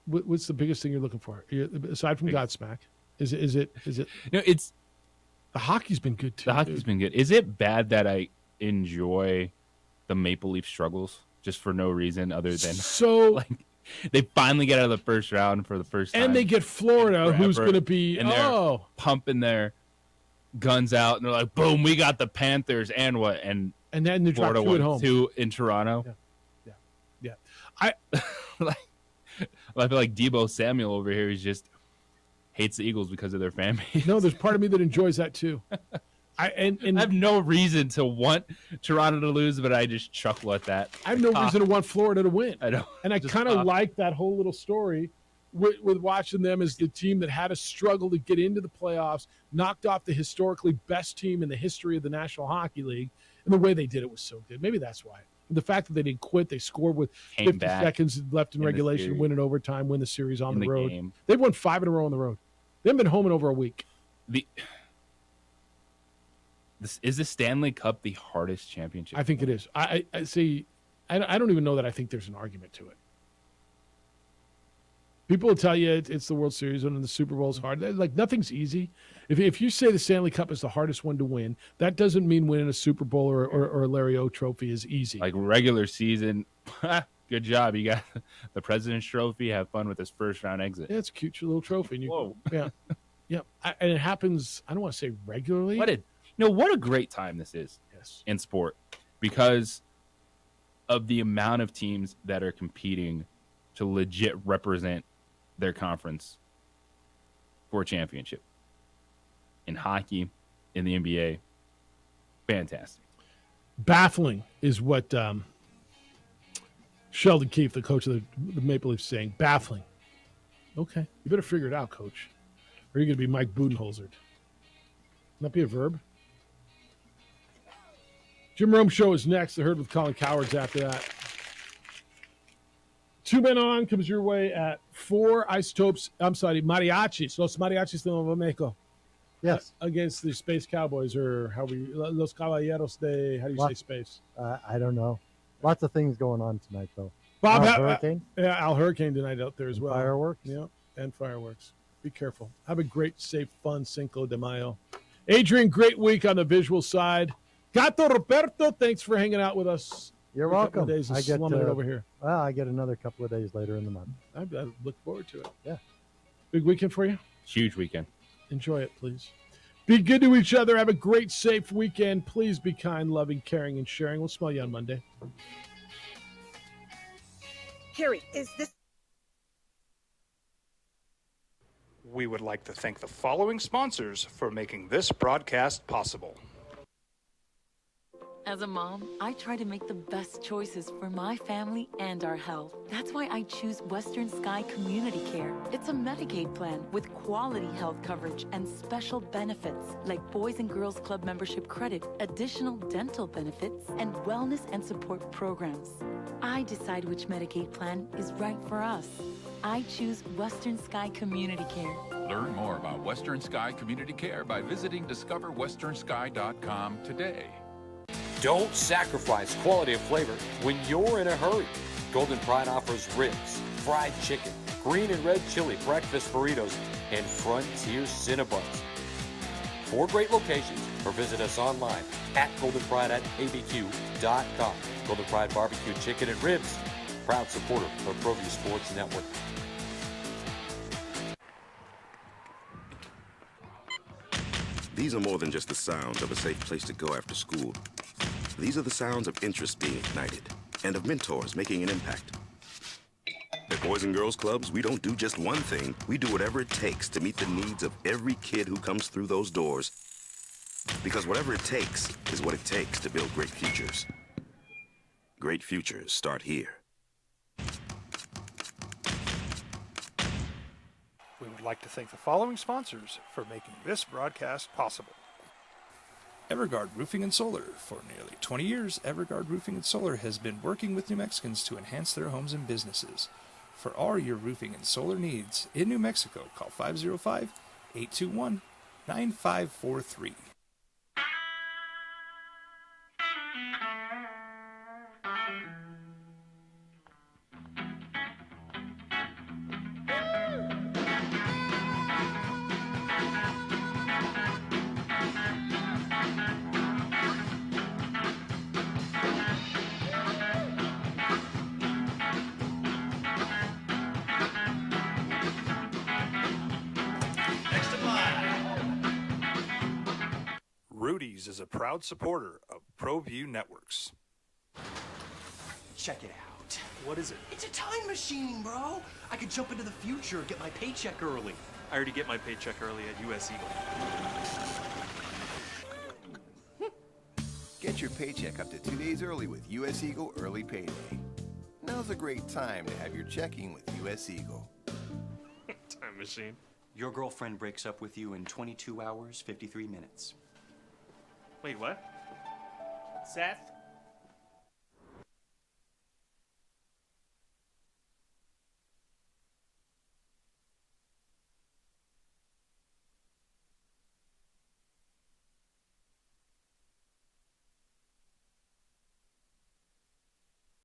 What's the biggest thing you're looking for aside from Godsmack? Is it? No, it's the hockey's been good too. The hockey's been good. Is it bad that I enjoy the Maple Leaf struggles just for no reason other than like they finally get out of the first round for the first time, and they get Florida, who's going to be they're pumping their guns out, and they're like, boom, we got the Panthers, and what? And then they drop 2 at home, 2 in Toronto. Yeah. I feel like Deebo Samuel over here is just hates the Eagles because of their fan base. No, there's part of me that enjoys that too. I have no reason to want Toronto to lose, but I just chuckle at that. I have no reason to want Florida to win. I know, and I kind of like that whole little story with watching them as the team that had a struggle to get into the playoffs, knocked off the historically best team in the history of the National Hockey League, and the way they did it was so good. Maybe that's why. The fact that they didn't quit, they scored with Came 50 back seconds left in in the regulation, series. win in overtime, win the series on In the the road. game. They've won 5 in a row on the road. They haven't been home in over a week. Is the Stanley Cup the hardest championship? I think it is. I see. I don't even know that I think there's an argument to it. People will tell you it's the World Series and the Super Bowl is hard. Like, nothing's easy. If you say the Stanley Cup is the hardest one to win, that doesn't mean winning a Super Bowl or a Larry O trophy is easy. Like regular season, good job. You got the President's Trophy. Have fun with this first round exit. Yeah, it's a cute little trophy. And Whoa. Yeah. Yeah. And it happens, I don't want to say regularly. What a great time this is in sport, because of the amount of teams that are competing to legit represent their conference for a championship. In hockey, in the NBA, fantastic. Baffling is what Sheldon Keefe, the coach of the Maple Leafs, is saying. Baffling. Okay. You better figure it out, coach. Or are you going to be Mike Budenholzer? Can that be a verb? Jim Rome Show is next. The Herd with Colin Cowards after that. 2 Men On comes your way at 4 Isotopes. I'm sorry, Mariachis. Los Mariachis de Nuevo Mexico. Yes. Against the Space Cowboys, or Los Caballeros de, how do you say space? I don't know. Lots of things going on tonight, though. Bob, Hurricane. Al Hurricane tonight out there as well. Fireworks. Yeah, and fireworks. Be careful. Have a great, safe, fun Cinco de Mayo. Adrian, great week on the visual side. Gato Roberto, thanks for hanging out with us. You're for a couple welcome. of days and slumming it over here. Well, I get another couple of days later in the month. I look forward to it. Yeah. Big weekend for you? Huge weekend. Enjoy it, please. Be good to each other. Have a great, safe weekend. Please be kind, loving, caring, and sharing. We'll smell you on Monday. Carrie, is this... We would like to thank the following sponsors for making this broadcast possible. As a mom, I try to make the best choices for my family and our health. That's why I choose Western Sky Community Care. It's a Medicaid plan with quality health coverage and special benefits like Boys and Girls Club membership credit, additional dental benefits, and wellness and support programs. I decide which Medicaid plan is right for us. I choose Western Sky Community Care. Learn more about Western Sky Community Care by visiting discoverwesternsky.com today. Don't sacrifice quality and flavor when you're in a hurry. Golden Pride offers ribs, fried chicken, green and red chili breakfast burritos, and Frontier Cinnabons. 4 great locations, or visit us online at goldenpride@abq.com. Golden Pride Barbecue Chicken and Ribs, proud supporter of ProView Sports Network. These are more than just the sounds of a safe place to go after school. These are the sounds of interest being ignited and of mentors making an impact. At Boys and Girls Clubs, we don't do just one thing. We do whatever it takes to meet the needs of every kid who comes through those doors. Because whatever it takes is what it takes to build great futures. Great futures start here. We would like to thank the following sponsors for making this broadcast possible. Everguard Roofing and Solar. For nearly 20 years, Everguard Roofing and Solar has been working with New Mexicans to enhance their homes and businesses. For all your roofing and solar needs in New Mexico, call 505-821-9543. Rudy's is a proud supporter of ProView Networks. Check it out. What is it? It's a time machine, bro. I could jump into the future, get my paycheck early. I already get my paycheck early at US Eagle. Get your paycheck up to 2 days early with US Eagle Early Payday. Now's a great time to have your checking with US Eagle. Time machine. Your girlfriend breaks up with you in 22 hours, 53 minutes. Wait, what? Seth?